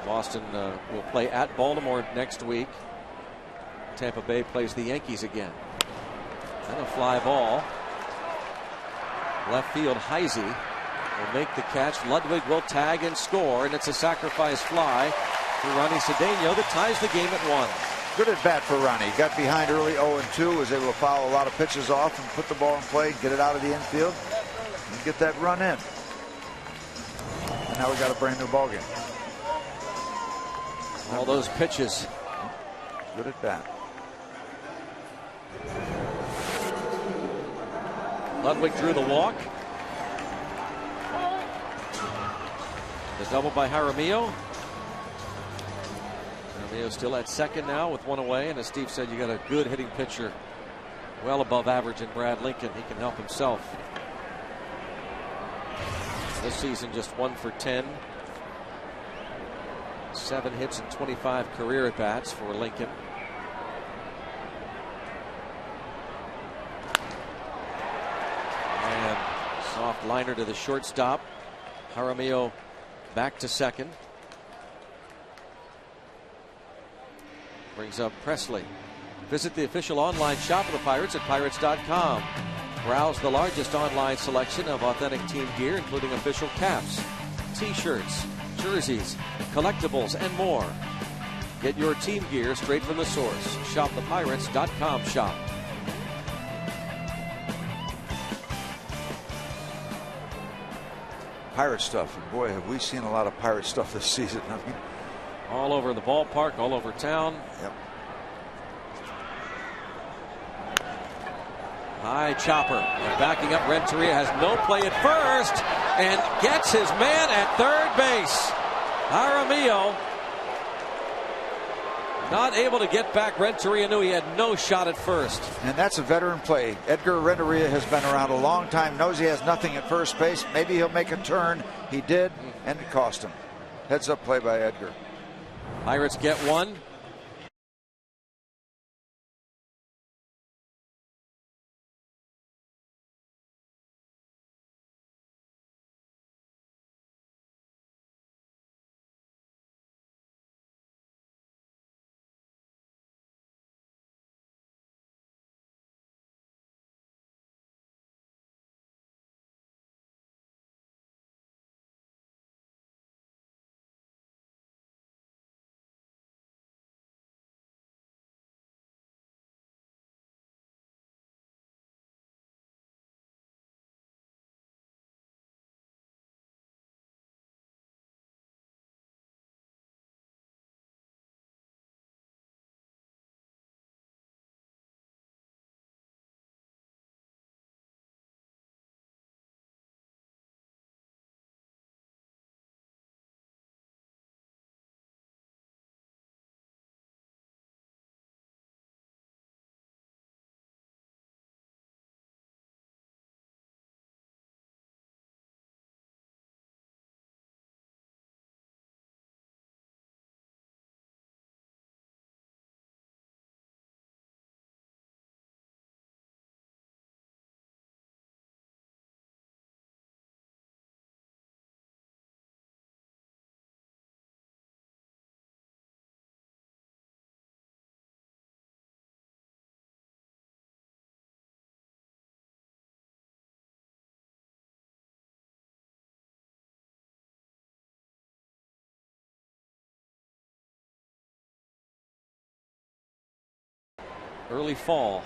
[SPEAKER 1] Boston will play at Baltimore next week. Tampa Bay plays the Yankees again. And a fly ball. Left field, Heisey will make the catch. Ludwig will tag and score, and it's a sacrifice fly for Ronnie Cedeno that ties the game at 1.
[SPEAKER 5] Good at bat for Ronnie. Got behind early 0-2, was able to foul a lot of pitches off and put the ball in play, get it out of the infield, and get that run in. And now we got a brand new ball game.
[SPEAKER 1] All those pitches.
[SPEAKER 5] Good at bat.
[SPEAKER 1] Ludwig drew the walk. The double by Jaramillo. Jaramillo still at second now with one away, and as Steve said, you got a good hitting pitcher, well above average in Brad Lincoln. He can help himself. This season just 1 for 10. 7 hits and 25 career at bats for Lincoln. And soft liner to the shortstop. Jaramillo back to second. Brings up Presley. Visit the official online shop of the Pirates at pirates.com. Browse the largest online selection of authentic team gear, including official caps, t-shirts, jerseys, collectibles, and more. Get your team gear straight from the source. ShopThePirates.com shop.
[SPEAKER 5] Pirate stuff, and boy, have we seen a lot of Pirate stuff this season. I mean,
[SPEAKER 1] all over the ballpark, all over town.
[SPEAKER 5] Yep.
[SPEAKER 1] High chopper. And backing up, Renteria has no play at first and gets his man at third base. Jaramillo not able to get back. Renteria knew he had no shot at first.
[SPEAKER 5] And that's a veteran play. Edgar Renteria has been around a long time, knows he has nothing at first base. Maybe he'll make a turn. He did, and it cost him. Heads up play by Edgar.
[SPEAKER 1] Pirates get one. Early fall.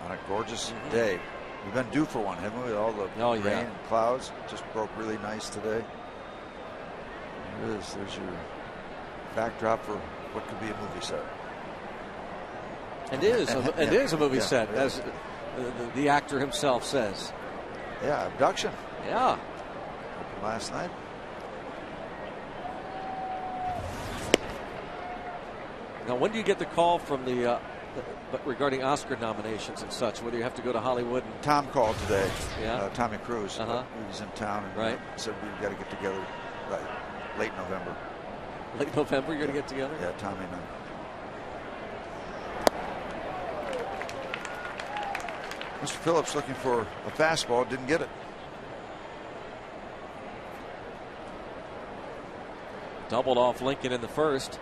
[SPEAKER 5] On a gorgeous day. We've been due for one, haven't we? With all the rain and clouds. Just broke really nice today. There it is. There's your backdrop for what could be a movie set.
[SPEAKER 1] It is a movie set, as the actor himself says.
[SPEAKER 5] Yeah, abduction.
[SPEAKER 1] Yeah.
[SPEAKER 5] Last night.
[SPEAKER 1] Now, when do you get the call from but regarding Oscar nominations and such, whether you have to go to Hollywood? And
[SPEAKER 5] Tom called today.
[SPEAKER 1] Yeah.
[SPEAKER 5] Tommy Cruise. He was in town and said we've got to get together late November.
[SPEAKER 1] Late November, you're going to get together?
[SPEAKER 5] Yeah, Tommy and I. Mr. Phillips looking for a fastball, didn't get it.
[SPEAKER 1] Doubled off Lincoln in the first.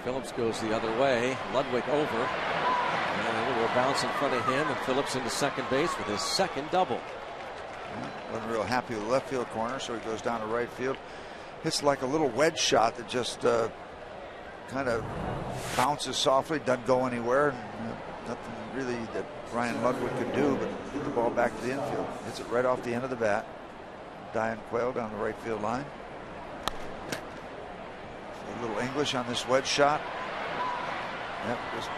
[SPEAKER 1] Phillips goes the other way. Ludwig over. And a little bounce in front of him, and Phillips into second base with his second double.
[SPEAKER 5] Wasn't real happy with the left field corner, so he goes down to right field. Hits like a little wedge shot that just kind of bounces softly, doesn't go anywhere. And, nothing really that Brian Ludwig could do but get the ball back to the infield. Hits it right off the end of the bat. Diane Quayle down the right field line. A little English on this wedge shot. Yep, just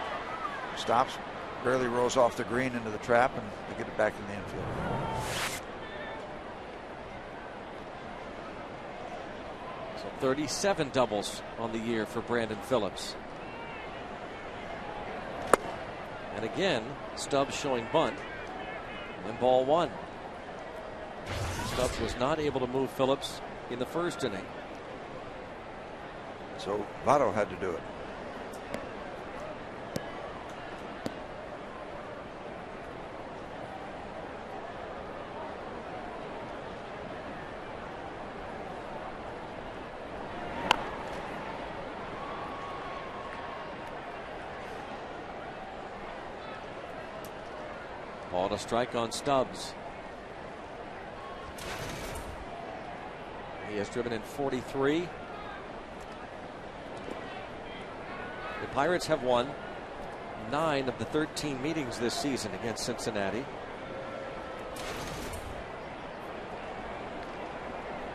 [SPEAKER 5] stops, barely rolls off the green into the trap, and they get it back in the infield.
[SPEAKER 1] So 37 doubles on the year for Brandon Phillips. And again, Stubbs showing bunt. And then ball one. Stubbs was not able to move Phillips in the first inning.
[SPEAKER 5] So Votto had to do it.
[SPEAKER 1] Ball and a strike on Stubbs. He has driven in 43. The Pirates have won 9 of the 13 meetings this season against Cincinnati.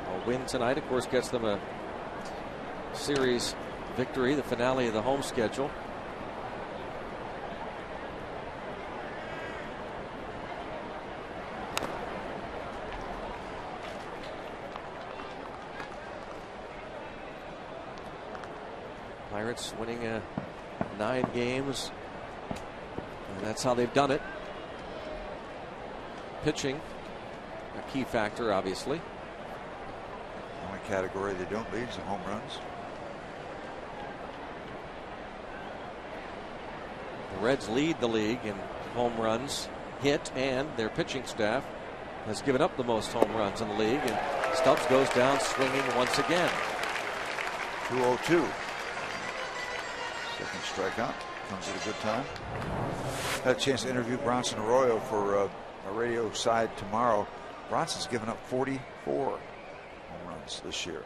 [SPEAKER 1] A win tonight, of course, gets them a series victory, the finale of the home schedule. Pirates winning 9 games, and that's how they've done it. Pitching, a key factor, obviously.
[SPEAKER 5] The only category they don't lead is the home runs.
[SPEAKER 1] The Reds lead the league in home runs hit, and their pitching staff has given up the most home runs in the league. And Stubbs goes down swinging once again.
[SPEAKER 5] 2-0-2. Second strikeout. Comes at a good time. Had a chance to interview Bronson Arroyo for a radio side tomorrow. Bronson's given up 44 home runs this year.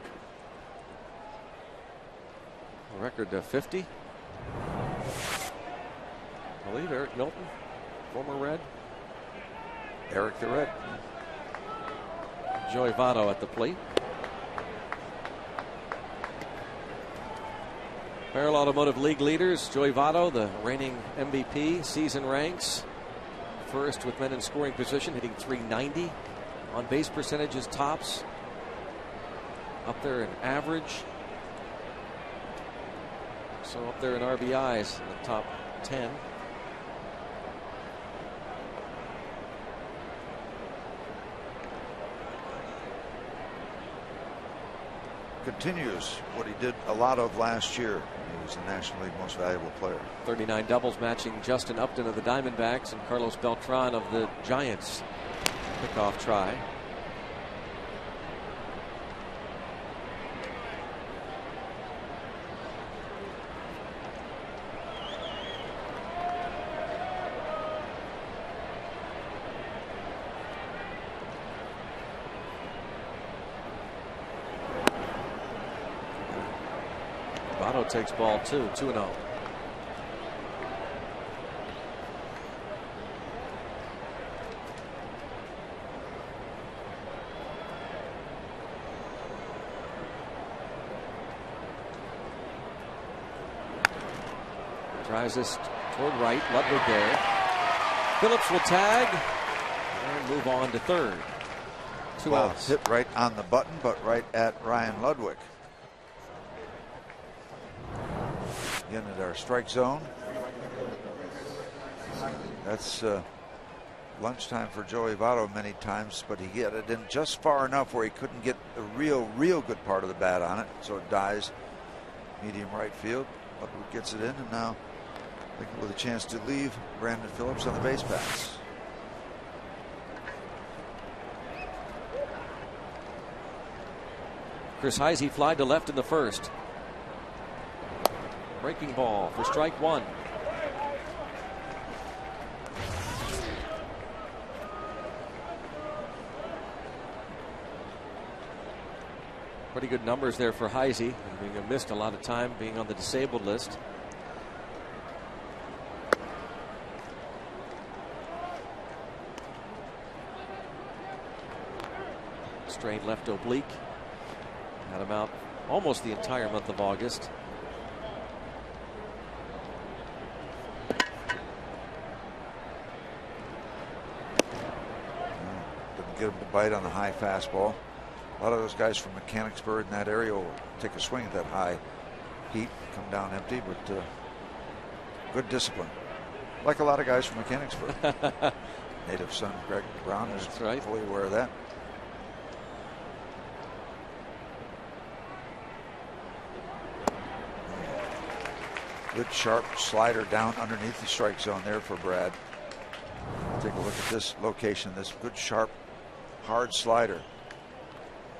[SPEAKER 1] A record 50. I believe Eric Milton, former Red.
[SPEAKER 5] Eric the Red.
[SPEAKER 1] Joey Votto at the plate. Barrel Automotive League leaders, Joey Votto, the reigning MVP, season ranks. First with men in scoring position, hitting .390. On base percentages, tops. Up there in average. So up there in RBIs, in the top 10.
[SPEAKER 5] Continues what he did a lot of last year. He was the National League most valuable player.
[SPEAKER 1] 39 doubles, matching Justin Upton of the Diamondbacks and Carlos Beltran of the Giants. Pickoff try. Votto takes ball 2, 2-0. Drives this toward right. Ludwig there. Phillips will tag and move on to third. 2 outs.
[SPEAKER 5] Hit right on the button, but right at Ryan Ludwig. Again at our strike zone. That's lunchtime for Joey Votto many times, but he got it in just far enough where he couldn't get the real good part of the bat on it, so it dies medium right field. Ludwig gets it in, and now with a chance to leave Brandon Phillips on the base pass.
[SPEAKER 1] Chris Heisey flied to left in the first. Breaking ball for strike 1. Pretty good numbers there for Heisey. Being missed a lot of time being on the disabled list. Strained left oblique. Had him out almost the entire month of August.
[SPEAKER 5] Get him to bite on the high fastball. A lot of those guys from Mechanicsburg in that area will take a swing at that high heat, come down empty, but good discipline. Like a lot of guys from Mechanicsburg. Native son Greg Brown is fully aware of that. Good sharp slider down underneath the strike zone there for Brad. Take a look at this location, this good sharp hard slider.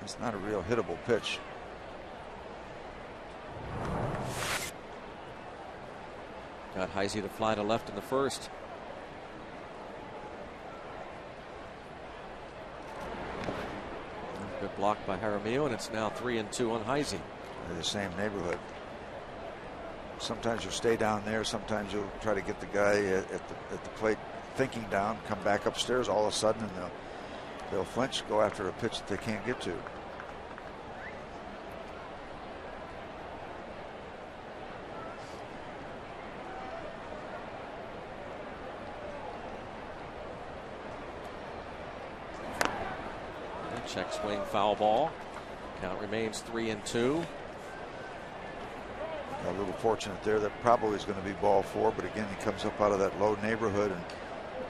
[SPEAKER 5] It's not a real hittable pitch.
[SPEAKER 1] Got Heisey to fly to left in the first. blocked by Jaramillo, and it's now 3-2 on Heisey.
[SPEAKER 5] In the same neighborhood. Sometimes you'll stay down there. Sometimes you'll try to get the guy at the plate thinking down, come back upstairs all of a sudden, and they'll flinch, go after a pitch that they can't get to.
[SPEAKER 1] Check swing, foul ball. Count remains 3-2.
[SPEAKER 5] A little fortunate there. That probably is going to be ball 4, but again, he comes up out of that low neighborhood and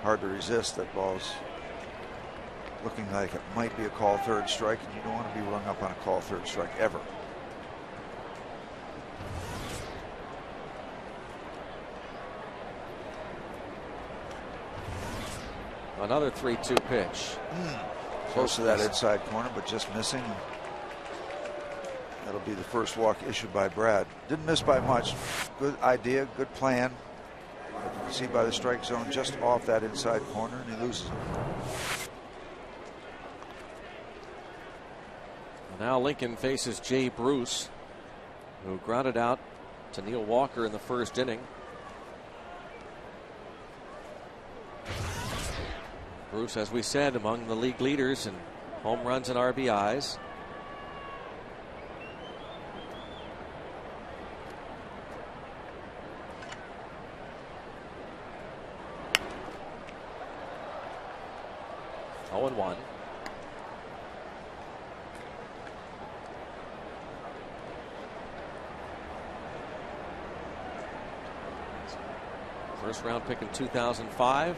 [SPEAKER 5] hard to resist. That ball's looking like it might be a call third strike, and you don't want to be rung up on a call third strike ever.
[SPEAKER 1] Another 3-2 pitch.
[SPEAKER 5] Close to that inside corner, but just missing. That'll be the first walk issued by Brad. Didn't miss by much. Good idea, good plan. But you can see by the strike zone just off that inside corner, and he loses it.
[SPEAKER 1] Now Lincoln faces Jay Bruce, who grounded out to Neil Walker in the first inning. Bruce, as we said, among the league leaders in home runs and RBIs. Oh, and 1. First round pick in 2005.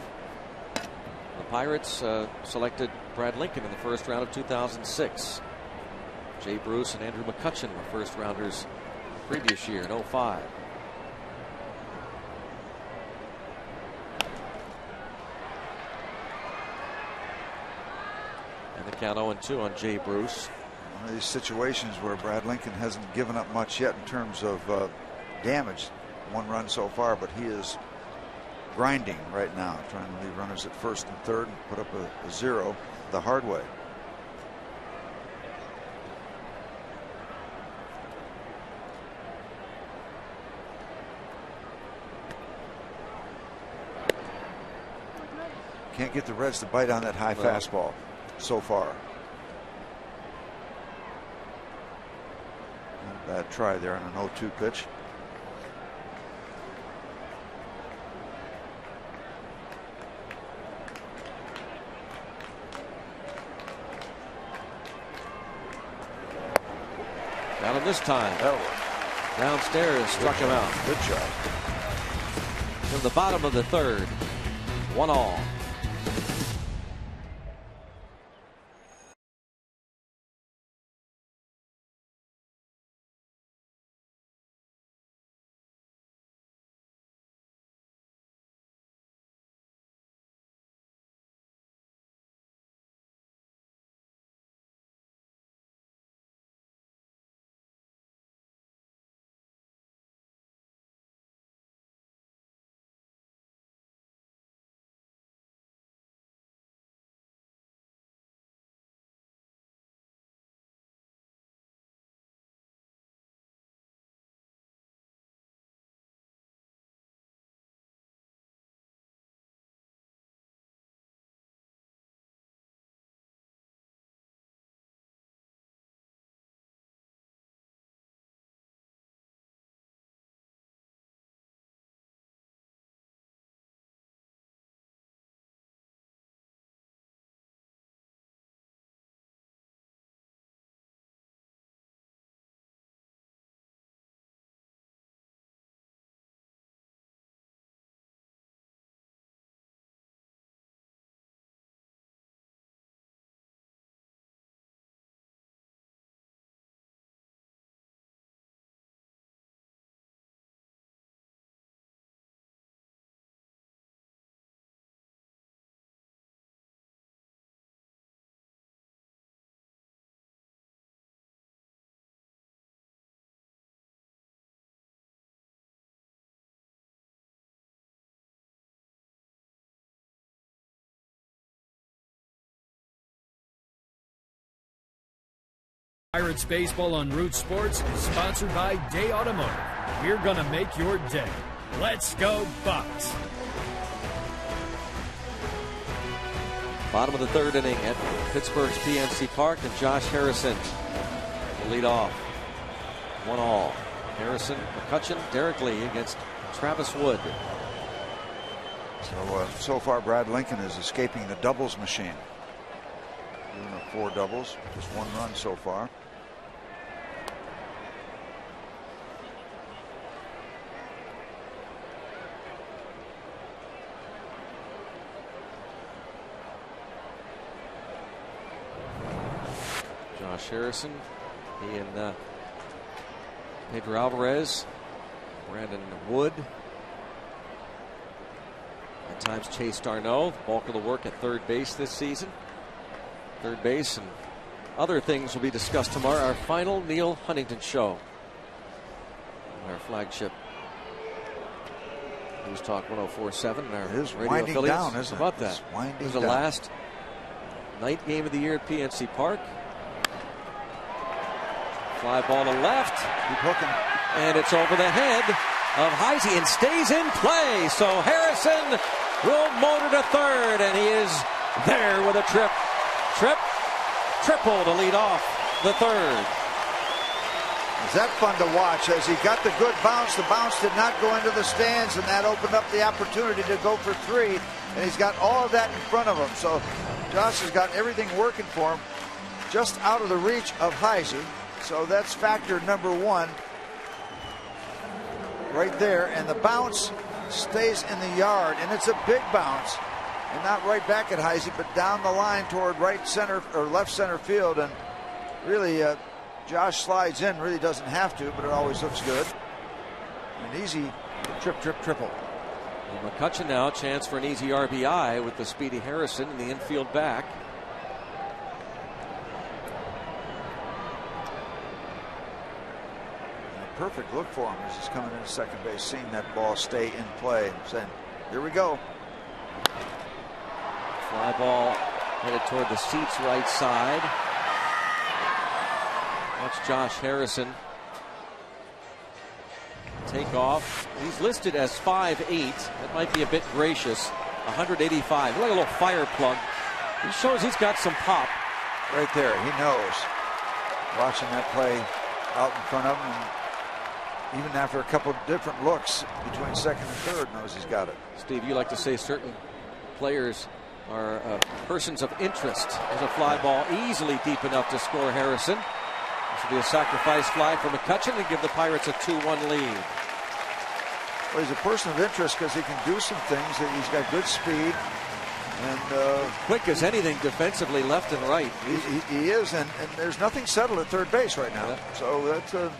[SPEAKER 1] The Pirates selected Brad Lincoln in the first round of 2006. Jay Bruce and Andrew McCutchen were first rounders the previous year in 05. And the count 0-2 on Jay Bruce.
[SPEAKER 5] One of these situations where Brad Lincoln hasn't given up much yet in terms of damage. 1 run so far, but he is grinding right now, trying to leave runners at first and third and put up a 0 the hard way. Can't get the Reds to bite on that high fastball so far. Bad try there on an 0-2 pitch.
[SPEAKER 1] Got him this time. Downstairs, struck him out.
[SPEAKER 5] Good job.
[SPEAKER 1] From the bottom of the third, 1-all.
[SPEAKER 4] Pirates Baseball on Root Sports is sponsored by Day Automotive. We're going to make your day. Let's go Bucks!
[SPEAKER 1] Bottom of the third inning at Pittsburgh's PNC Park, and Josh Harrison will lead off. 1-all. Harrison, McCutchen, Derek Lee against Travis Wood.
[SPEAKER 5] So far, Brad Lincoln is escaping the doubles machine. Doing 4 doubles, just 1 run so far.
[SPEAKER 1] Josh Harrison, he and Pedro Alvarez, Brandon Wood, at times Chase Darno, bulk of the work at third base this season. Third base and other things will be discussed tomorrow. Our final Neil Huntington show. Our flagship News Talk 104.7. Our radio affiliates.
[SPEAKER 5] Down, isn't
[SPEAKER 1] How about
[SPEAKER 5] it?
[SPEAKER 1] that?
[SPEAKER 5] It
[SPEAKER 1] was the last night game of the year at PNC Park. Fly ball to left.
[SPEAKER 5] Keep hooking.
[SPEAKER 1] And it's over the head of Heisey and stays in play. So Harrison will motor to third, and he is there with a triple to lead off the third.
[SPEAKER 5] Is that fun to watch as he got the good bounce? The bounce did not go into the stands, and that opened up the opportunity to go for 3, and he's got all of that in front of him. So Josh has got everything working for him just out of the reach of Heisey. So that's factor number 1 right there, and the bounce stays in the yard, and it's a big bounce, and not right back at Heisey, but down the line toward right center or left center field. And really Josh slides in, really doesn't have to, but it always looks good. An easy triple.
[SPEAKER 1] Well, McCutchen now, chance for an easy RBI with the speedy Harrison in the infield back.
[SPEAKER 5] Perfect look for him as he's coming into second base, seeing that ball stay in play, and saying, here we go.
[SPEAKER 1] Fly ball headed toward the seats right side. Watch Josh Harrison take off. He's listed as 5'8". That might be a bit gracious. 185, like a little fire plug. He shows he's got some pop.
[SPEAKER 5] Right there, he knows. Watching that play out in front of him, and even after a couple of different looks between second and third, knows he's got it.
[SPEAKER 1] Steve, you like to say certain players are persons of interest. There's a fly ball easily deep enough to score Harrison. This will be a sacrifice fly for McCutchen and give the Pirates a 2-1 lead.
[SPEAKER 5] Well, he's a person of interest because he can do some things. He's got good speed. And
[SPEAKER 1] quick as anything defensively, left and right.
[SPEAKER 5] He is, and there's nothing settled at third base right now.
[SPEAKER 1] Yeah.
[SPEAKER 5] So that's a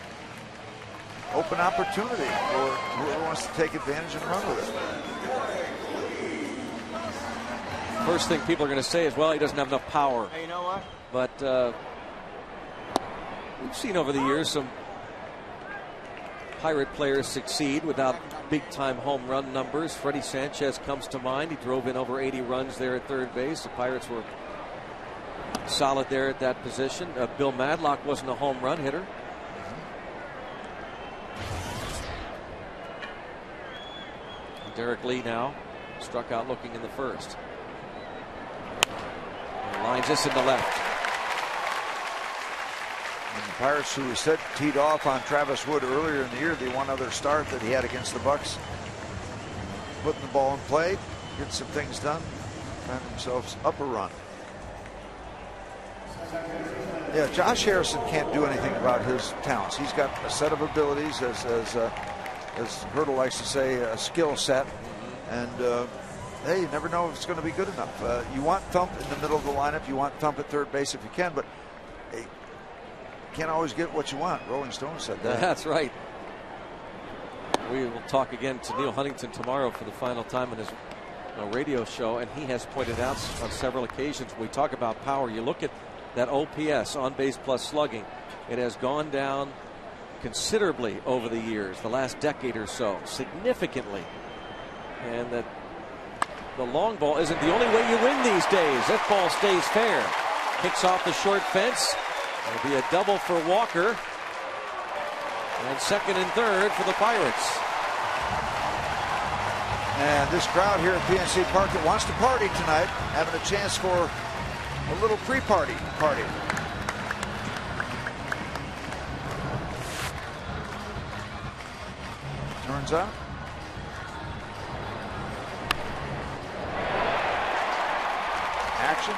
[SPEAKER 5] open opportunity for whoever wants to take advantage and run with it.
[SPEAKER 1] First thing people are going to say is, well, he doesn't have enough power.
[SPEAKER 6] Hey, you know what?
[SPEAKER 1] But we've seen over the years some Pirate players succeed without big-time home run numbers. Freddie Sanchez comes to mind. He drove in over 80 runs there at third base. The Pirates were solid there at that position. Bill Madlock wasn't a home run hitter. Derek Lee now struck out looking in the first. And lines this in the left.
[SPEAKER 5] And the Pirates, who we said teed off on Travis Wood earlier in the year, the one other start that he had against the Bucks, putting the ball in play, getting some things done, found themselves up a run. Yeah, Josh Harrison can't do anything about his talents. He's got a set of abilities, as Hurdle likes to say, a skill set. And hey, you never know if it's going to be good enough. You want Thump in the middle of the lineup. You want Thump at third base if you can, but hey, you can't always get what you want. Rolling Stone said that.
[SPEAKER 1] That's right. We will talk again to Neil Huntington tomorrow for the final time on his radio show, and he has pointed out on several occasions when we talk about power, you look at that OPS, on base plus slugging, it has gone down considerably over the years, the last decade or so, significantly. And that the long ball isn't the only way you win these days. That ball stays fair. Kicks off the short fence. It'll be a double for Walker. And second and third for the Pirates.
[SPEAKER 5] And this crowd here at PNC Park that wants to party tonight, having a chance for a little pre-party. Turns out. Action.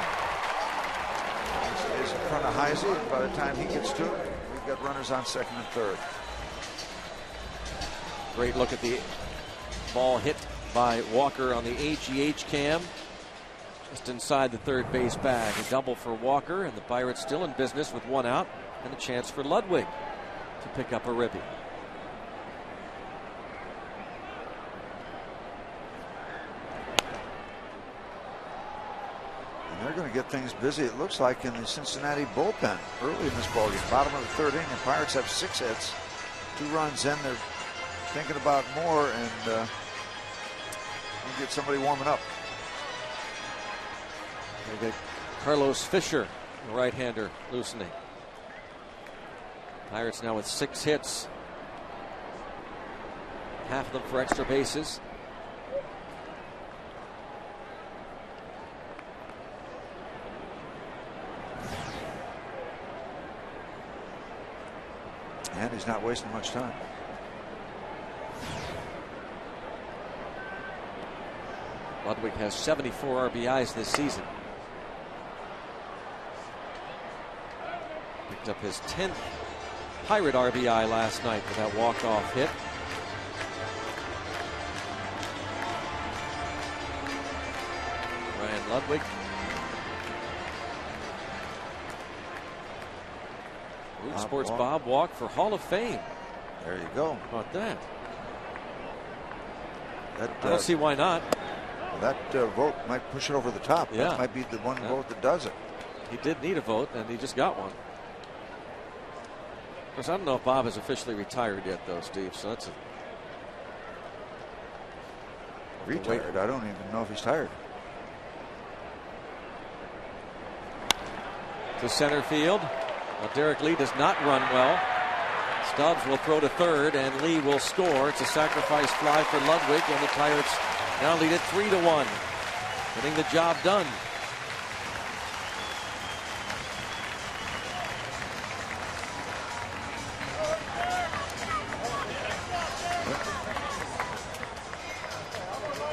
[SPEAKER 5] Stays in front of Heisey, and by the time he gets to it, we've got runners on second and third.
[SPEAKER 1] Great look at the ball hit by Walker on the AGH cam. Just inside the third base bag. A double for Walker, and the Pirates still in business with one out, and a chance for Ludwig to pick up a ribby.
[SPEAKER 5] And they're going to get things busy, it looks like, in the Cincinnati bullpen early in this ballgame. Bottom of the third inning, the Pirates have 6 hits, 2 runs in. They're thinking about more, and get somebody warming up.
[SPEAKER 1] They get Carlos Fisher, the right-hander, loosening. Pirates now with 6 hits. Half of them for extra bases.
[SPEAKER 5] And he's not wasting much time.
[SPEAKER 1] Ludwig has 74 RBIs this season. Picked up his 10th Pirate RBI last night with that walk-off hit. Ryan Ludwig. Root Sports Bob walk for Hall of Fame.
[SPEAKER 5] There you go.
[SPEAKER 1] How about that? I don't see why not.
[SPEAKER 5] That vote might push it over the top.
[SPEAKER 1] Yeah.
[SPEAKER 5] That might be the one vote that does it.
[SPEAKER 1] He did need a vote, and he just got one. Of course, I don't know if Bob is officially retired yet, though, Steve. So that's a
[SPEAKER 5] retired. I don't even know if he's tired.
[SPEAKER 1] To center field. Well, Derek Lee does not run well. Stubbs will throw to third, and Lee will score. It's a sacrifice fly for Ludwig, and the Pirates now lead it 3-1. Getting the job done.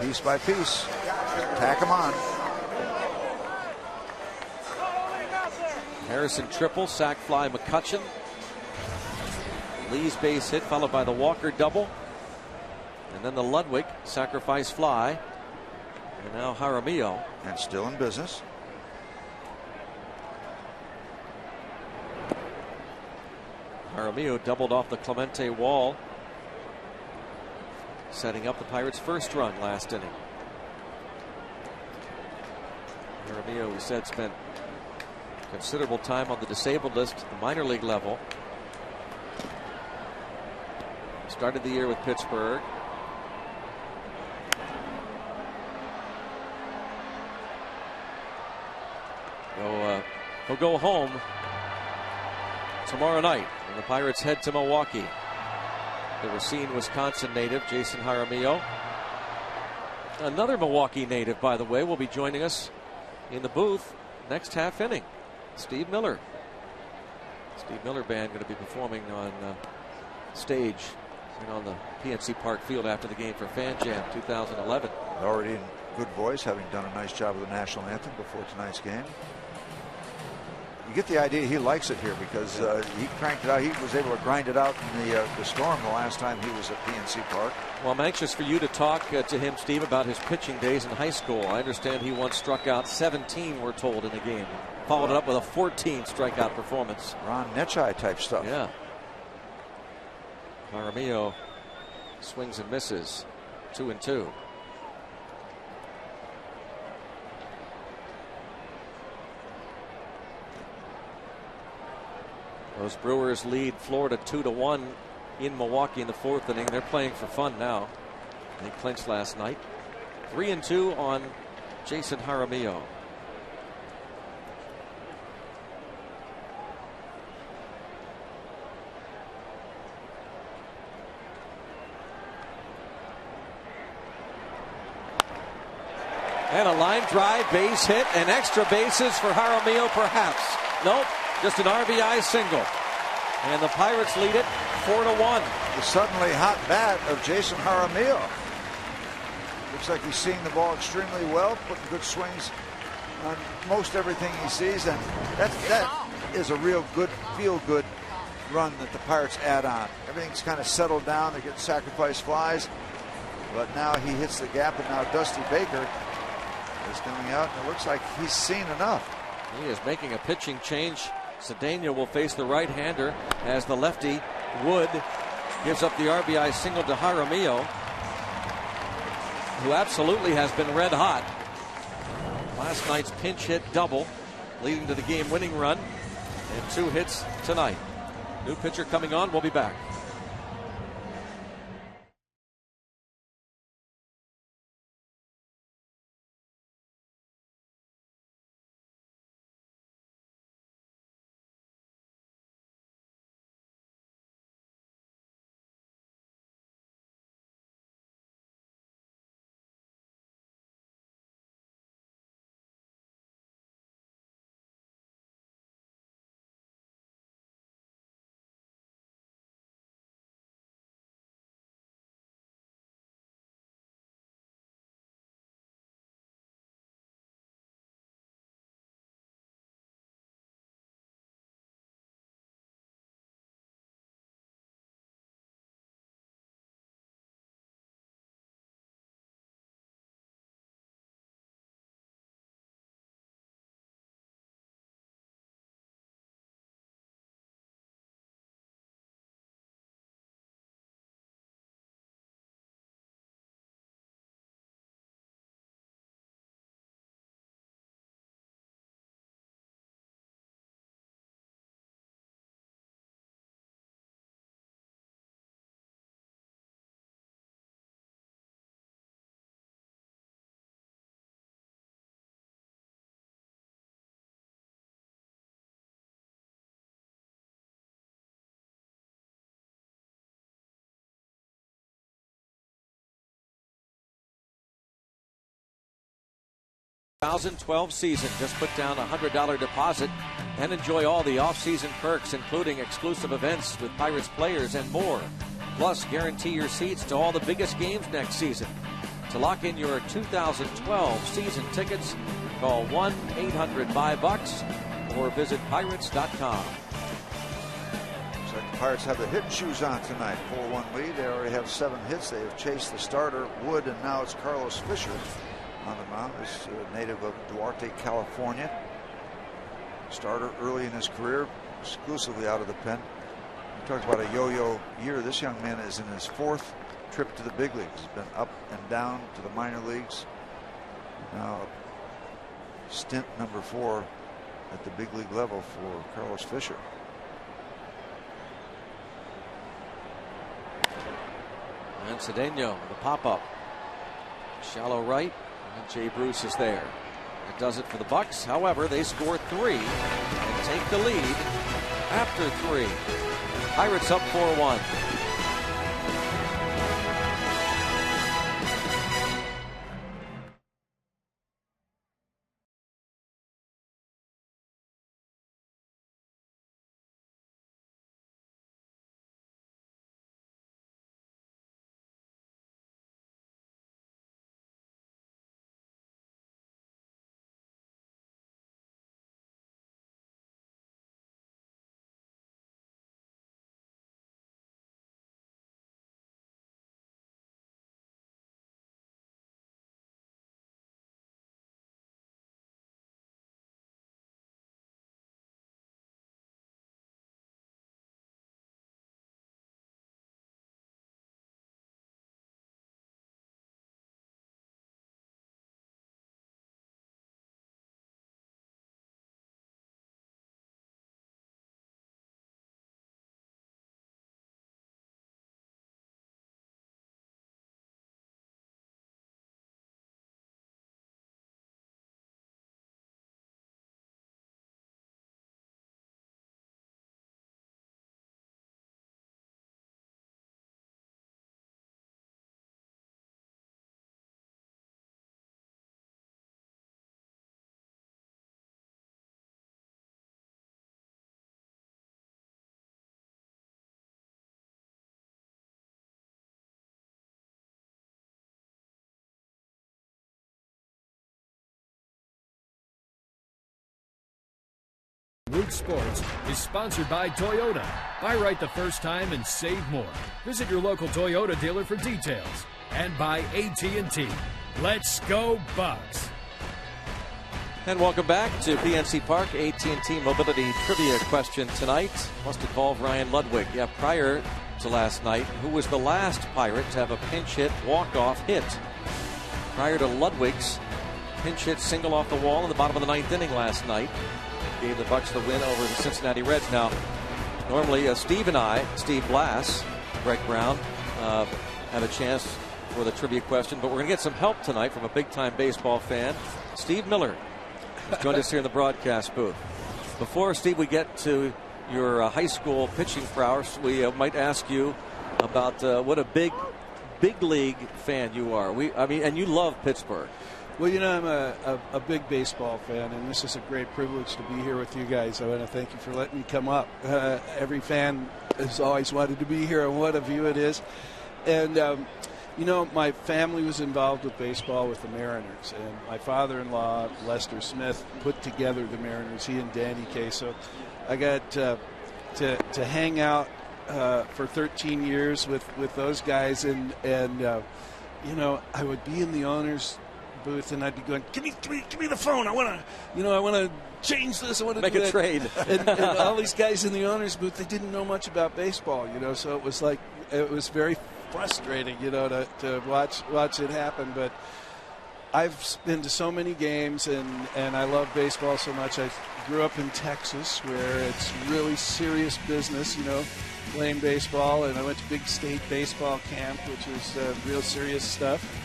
[SPEAKER 5] Piece by piece. Tack him on.
[SPEAKER 1] Harrison triple, sac fly McCutcheon. Lee's base hit followed by the Walker double. And then the Ludwig sacrifice fly. And now Jaramillo.
[SPEAKER 5] And still in business.
[SPEAKER 1] Jaramillo doubled off the Clemente wall, setting up the Pirates' first run last inning. Jaramillo, we said, spent considerable time on the disabled list at the minor league level. Started the year with Pittsburgh. He'll go home tomorrow night when the Pirates head to Milwaukee. The Racine, Wisconsin native, Jason Jaramillo. Another Milwaukee native, by the way, will be joining us in the booth next half inning. Steve Miller. Steve Miller Band going to be performing on stage and on the PNC Park field after the game for Fan Jam 2011.
[SPEAKER 5] Already in good voice, having done a nice job of the national anthem before tonight's game. You get the idea he likes it here because he cranked it out. He was able to grind it out in the storm the last time he was at PNC Park.
[SPEAKER 1] Well, I'm anxious for you to talk to him, Steve, about his pitching days in high school. I understand he once struck out 17, we're told, in a game. Followed it up with a 14 strikeout performance.
[SPEAKER 5] Ron Nechai type stuff.
[SPEAKER 1] Yeah. Jaramillo swings and misses. 2-2. Those Brewers lead Florida 2-1 in Milwaukee in the fourth inning. They're playing for fun now. They clinched last night. 3-2 on Jason Jaramillo. And a line drive, base hit, and extra bases for Jaramillo, perhaps. Nope, just an RBI single. And the Pirates lead it 4-1.
[SPEAKER 5] The suddenly hot bat of Jason Jaramillo. Looks like he's seeing the ball extremely well, putting good swings on most everything he sees, and that is a real good, feel-good run that the Pirates add on. Everything's kind of settled down. They're getting sacrifice flies, but now he hits the gap, and now Dusty Baker is coming out, and it looks like he's seen enough.
[SPEAKER 1] He is making a pitching change. Cedeno will face the right-hander as the lefty Wood gives up the RBI single to Jaramillo, who absolutely has been red hot. Last night's pinch hit double leading to the game-winning run, and 2 hits tonight. New pitcher coming on. We'll be back. The 2012 season. Just put down a $100 deposit and enjoy all the off-season perks, including exclusive events with Pirates players and more. Plus, guarantee your seats to all the biggest games next season. To lock in your 2012 season tickets, call 1-800-BUY-BUCKS or visit Pirates.com.
[SPEAKER 5] Looks like the Pirates have the hitting shoes on tonight. 4-1 lead. They already have 7 hits. They have chased the starter, Wood, and now it's Carlos Fisher on the mound. This native of Duarte, California. Starter early in his career, exclusively out of the pen. We talked about a yo-yo year. This young man is in his 4th trip to the big leagues. He's been up and down to the minor leagues. Now, stint number 4 at the big league level for Carlos Fisher.
[SPEAKER 1] And Cedeno, the pop-up. Shallow right, and Jay Bruce is there. That does it for the Bucks. However, they score 3 and take the lead after 3. Pirates up 4-1.
[SPEAKER 4] Root Sports is sponsored by Toyota. Buy right the first time and save more. Visit your local Toyota dealer for details. And by AT&T. Let's go Bucks.
[SPEAKER 1] And welcome back to PNC Park. AT&T Mobility Trivia question tonight must involve Ryan Ludwig. Yeah, prior to last night, who was the last Pirate to have a pinch hit walk-off hit? Prior to Ludwig's pinch hit single off the wall in the bottom of the ninth inning last night, gave the Bucks the win over the Cincinnati Reds. Now, normally Steve and I, Steve Blass, Greg Brown, have a chance for the trivia question, but we're going to get some help tonight from a big-time baseball fan, Steve Miller, who's joined us here in the broadcast booth. Before, Steve, we get to your high school pitching prowess, we might ask you about what a big league fan you are. And you love Pittsburgh.
[SPEAKER 6] Well, you know, I'm a big baseball fan, and this is a great privilege to be here with you guys. I want to thank you for letting me come up. Every fan has always wanted to be here, and what a view it is. And, you know, my family was involved with baseball with the Mariners, and my father-in-law, Lester Smith, put together the Mariners, he and Danny Kaye. So I got to hang out for 13 years with those guys, and you know, I would be in the owner's booth and I'd be going, give me the phone. I want to change this. I want to
[SPEAKER 1] make a trade.
[SPEAKER 6] and all these guys in the owner's booth, they didn't know much about baseball, you know, so it was very frustrating, you know, to watch it happen. But I've been to so many games, and I love baseball so much. I grew up in Texas, where it's really serious business, you know, playing baseball, and I went to Big State Baseball Camp, which is real serious stuff.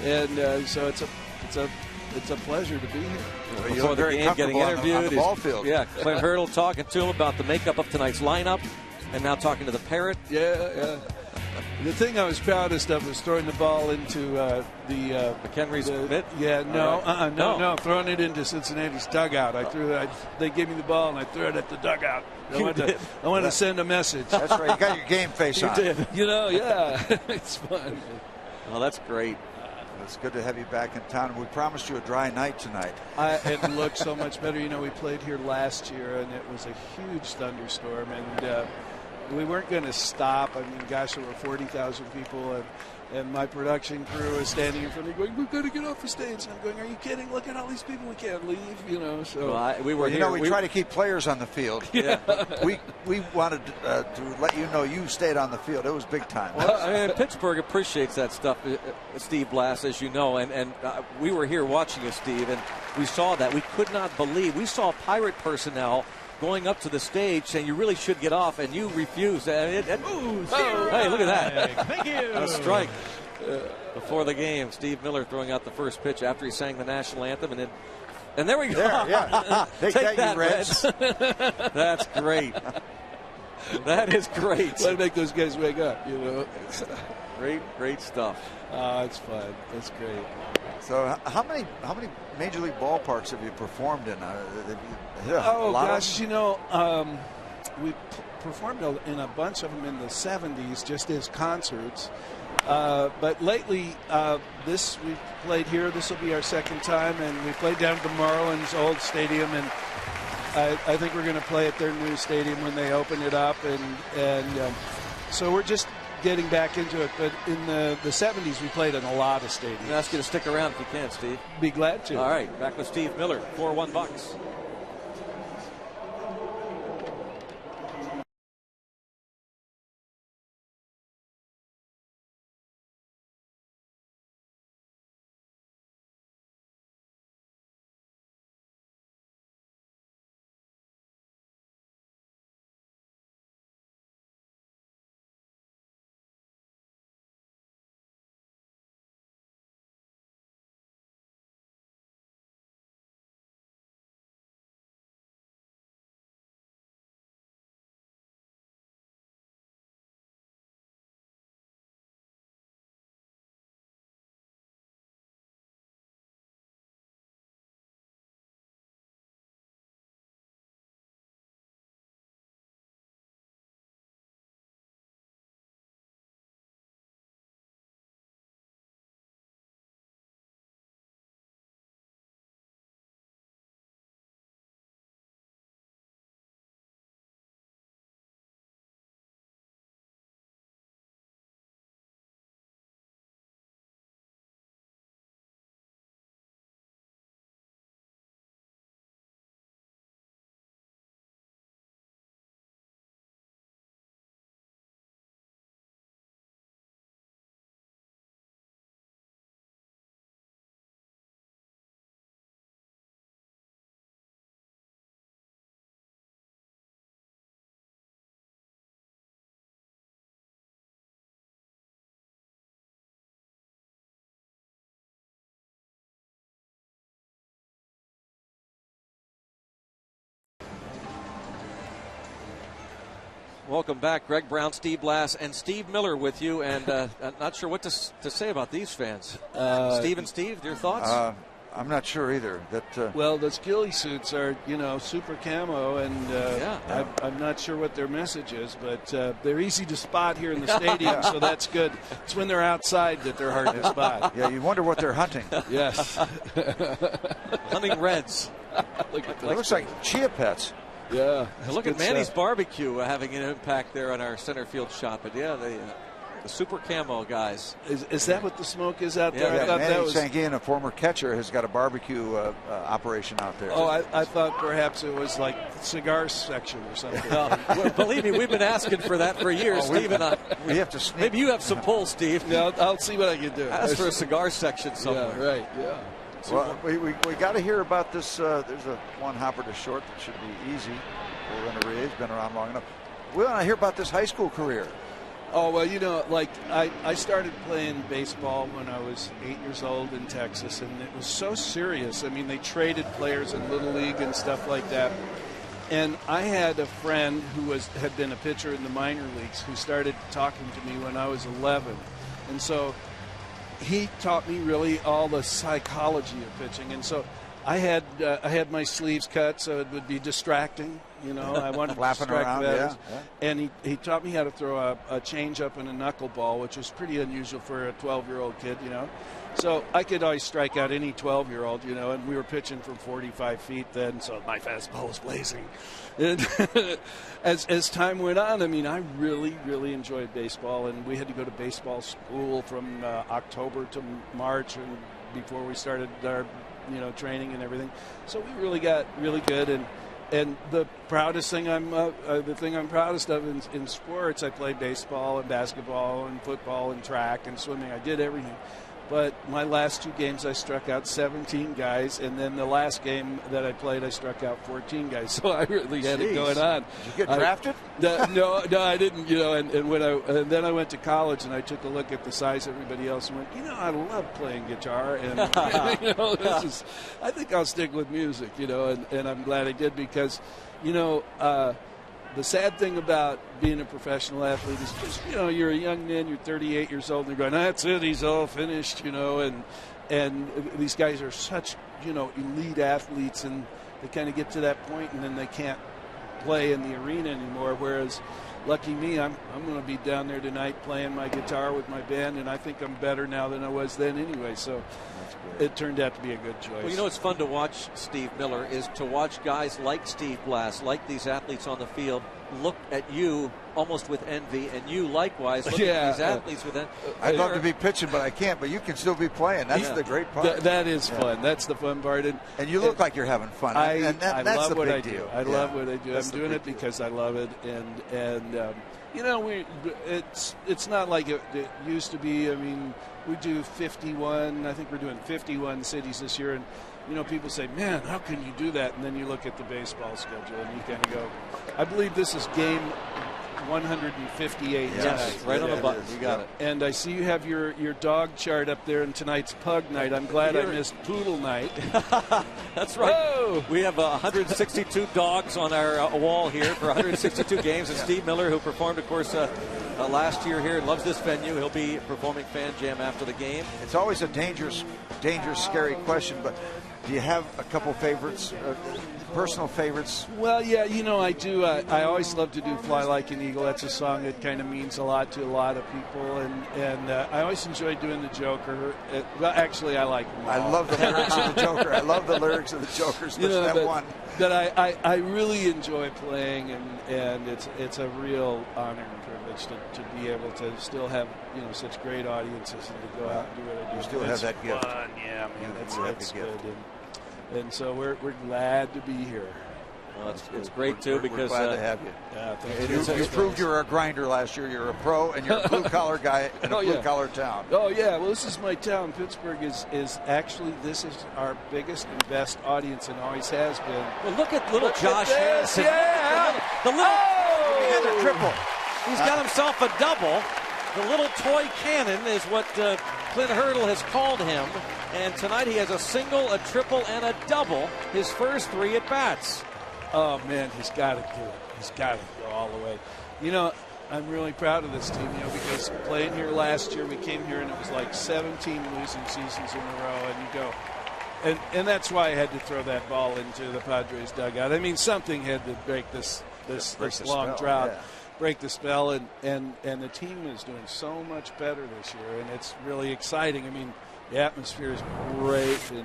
[SPEAKER 6] And so it's a pleasure to be here.
[SPEAKER 5] Well, you're very
[SPEAKER 1] game, getting interviewed
[SPEAKER 5] on the ball field.
[SPEAKER 1] Yeah, Clint Hurdle talking to him about the makeup of tonight's lineup, and now talking to the Parrot.
[SPEAKER 6] Yeah. The thing I was proudest of was throwing the ball into
[SPEAKER 1] McHenry's mitt?
[SPEAKER 6] Yeah, no, throwing it into Cincinnati's dugout. They gave me the ball, and I threw it at the dugout. I wanted to send a message.
[SPEAKER 5] That's right. You got your game face on.
[SPEAKER 1] You did.
[SPEAKER 6] You know, yeah. It's fun.
[SPEAKER 1] Well, that's great.
[SPEAKER 5] It's good to have you back in town. We promised you a dry night tonight.
[SPEAKER 6] It looked so much better. You know, we played here last year, and it was a huge thunderstorm, and we weren't going to stop. I mean, gosh, there were 40,000 people, and my production crew was standing in front of me going, we've got to get off the stage. And I'm going, are you kidding? Look at all these people. We can't leave, you know. So
[SPEAKER 1] we were here.
[SPEAKER 5] You know, we try to keep players on the field.
[SPEAKER 1] Yeah.
[SPEAKER 5] we wanted to let you know you stayed on the field. It was big time.
[SPEAKER 1] Well, I mean, Pittsburgh appreciates that stuff, Steve Blass, as you know. And we were here watching you, Steve, and we saw that. We could not believe. We saw Pirate personnel going up to the stage saying you really should get off, and you refused. Hey, look at that.
[SPEAKER 7] Thank you.
[SPEAKER 1] A strike before the game. Steve Miller throwing out the first pitch after he sang the national anthem, and there we go.
[SPEAKER 5] Yeah.
[SPEAKER 1] Take that, you Reds. That's great. That is great.
[SPEAKER 6] Let make those guys wake up, you know.
[SPEAKER 1] Great stuff.
[SPEAKER 6] It's fun. It's great.
[SPEAKER 5] So how many major league ballparks have you performed in?
[SPEAKER 6] Gosh, you know, we performed in a bunch of them in the 70s just as concerts. But lately, we played here. This will be our second time, and we played down at the Marlins old stadium, and I think we're going to play at their new stadium when they open it up, and so we're just getting back into it. But in the 70s, we played in a lot of stadiums.
[SPEAKER 1] I'll ask you to stick around if you can, Steve.
[SPEAKER 6] Be glad to.
[SPEAKER 1] All right, back with Steve Miller, 4-1 Bucks. Welcome back. Greg Brown, Steve Blass, and Steve Miller with you. And I'm not sure what to say about these fans. Steve, your thoughts?
[SPEAKER 5] I'm not sure either.
[SPEAKER 6] Well, those ghillie suits are, super camo, and I'm not sure what their message is, but they're easy to spot here in the stadium, so that's good. It's when they're outside that they're hard to spot.
[SPEAKER 5] Yeah, you wonder what they're hunting.
[SPEAKER 6] Yes.
[SPEAKER 1] Hunting reds.
[SPEAKER 5] It looks like chia pets.
[SPEAKER 6] Yeah.
[SPEAKER 1] Look at Manny's Barbecue having an impact there on our center field shot. But, yeah, the super camo guys.
[SPEAKER 6] Is that what the smoke is out there?
[SPEAKER 5] Yeah,
[SPEAKER 6] I thought
[SPEAKER 5] Manny
[SPEAKER 6] that was
[SPEAKER 5] Sanguin, a former catcher, has got a barbecue operation out there.
[SPEAKER 6] Oh, I thought perhaps it was like cigar section or something.
[SPEAKER 1] Well, believe me, we've been asking for that for years, Steve and I.
[SPEAKER 5] We have to sneak.
[SPEAKER 1] Maybe you have some pull, Steve.
[SPEAKER 6] Yeah, I'll see what I can do.
[SPEAKER 1] Ask for a cigar section somewhere.
[SPEAKER 6] Yeah, right, yeah.
[SPEAKER 5] Well, we got to hear about this. There's a one hopper to short that should be easy. He's been around long enough. We want to hear about this high school career.
[SPEAKER 6] Oh, well, I started playing baseball when I was 8 years old in Texas, and it was so serious. I mean, they traded players in Little League and stuff like that. And I had a friend who had been a pitcher in the minor leagues who started talking to me when I was 11. And so he taught me really all the psychology of pitching. And so I had my sleeves cut so it would be distracting. I wanted to distract
[SPEAKER 5] around,
[SPEAKER 6] batters.
[SPEAKER 5] yeah.
[SPEAKER 6] And he taught me how to throw a change-up and a knuckleball, which was pretty unusual for a 12-year-old kid, So I could always strike out any 12-year-old, and we were pitching from 45 feet then, so my fastball was blazing. And as time went on, I really, really enjoyed baseball, and we had to go to baseball school from October to March and before we started our training and everything. So we really got really good. And the proudest thing I'm proudest of in sports, I played baseball and basketball and football and track and swimming. I did everything. But my last 2 games, I struck out 17 guys, and then the last game that I played, I struck out 14 guys. So I really had it going on.
[SPEAKER 5] Did you get drafted?
[SPEAKER 6] No, I didn't. And then I went to college, and I took a look at the size of everybody else, and went, I love playing guitar, and I think I'll stick with music, and I'm glad I did because, the sad thing about being a professional athlete is just, you're a young man, you're 38 years old, and you're going, that's it, he's all finished, and these guys are such, elite athletes, and they kind of get to that point, and then they can't play in the arena anymore, whereas lucky me, I'm going to be down there tonight playing my guitar with my band, and I think I'm better now than I was then anyway, so it turned out to be a good choice.
[SPEAKER 1] Well, it's fun to watch, Steve Miller, is to watch guys like Steve Blass, like these athletes on the field, look at you almost with envy, and you likewise look at these athletes with envy.
[SPEAKER 5] I'd love to be pitching, but I can't, but you can still be playing. That's the great part.
[SPEAKER 6] That is fun. That's the fun part. And
[SPEAKER 5] you look like you're having fun.
[SPEAKER 6] I
[SPEAKER 5] that's
[SPEAKER 6] love
[SPEAKER 5] the
[SPEAKER 6] what
[SPEAKER 5] big
[SPEAKER 6] I
[SPEAKER 5] deal.
[SPEAKER 6] do. I love what I do. I'm doing it because I love it, and it's not like it used to be. I mean, we do 51. I think we're doing 51 cities this year, and people say, man, how can you do that? And then you look at the baseball schedule, and you kind of go, I believe this is game 158
[SPEAKER 1] yes,
[SPEAKER 6] tonight.
[SPEAKER 1] right on the button. You got it.
[SPEAKER 6] And I see you have your dog chart up there in tonight's pug night. I'm glad I missed poodle night.
[SPEAKER 1] That's right.
[SPEAKER 6] Whoa!
[SPEAKER 1] We have 162 dogs on our wall here for 162 games. And Steve Miller, who performed, of course, last year here and loves this venue, he'll be performing Fan Jam after the game.
[SPEAKER 5] It's always a dangerous, scary question, but do you have a couple favorites, personal favorites?
[SPEAKER 6] Well, yeah, I do. I always love to do Fly Like an Eagle. That's a song that kind of means a lot to a lot of people. And I always enjoy doing the Joker. Well, actually, I like them all.
[SPEAKER 5] I love the lyrics of the Joker. I love the lyrics of the Joker, especially that one.
[SPEAKER 6] That I really enjoy playing, and it's a real honor and privilege to be able to still have such great audiences and to go out and do what I do.
[SPEAKER 5] You still have that gift.
[SPEAKER 6] Fun. Yeah, man, that's good. And so we're glad to be here.
[SPEAKER 1] Well, it's great too because
[SPEAKER 5] we're glad to have you.
[SPEAKER 6] Yeah, thank you.
[SPEAKER 5] You proved you were a grinder last year. You're a pro, and you're a blue collar guy in a blue collar town.
[SPEAKER 6] Oh yeah, well this is my town. Pittsburgh is actually this is our biggest and best audience and always has been.
[SPEAKER 1] Well, look at little Josh Harrison.
[SPEAKER 6] Yeah,
[SPEAKER 1] the little
[SPEAKER 5] He had a triple.
[SPEAKER 1] He's got himself a double. The little toy cannon is what Clint Hurdle has called him. And tonight he has a single, a triple, and a double. His first 3 at-bats.
[SPEAKER 6] Oh, man, he's got to do it. He's got to go ball away. You know, I'm really proud of this team, you know, because playing here last year, we came here and it was like 17 losing seasons in a row, and you go. And that's why I had to throw that ball into the Padres dugout. I mean, something had to break this long drought, break the spell, and the team is doing so much better this year, and it's really exciting. I mean, the atmosphere is great, and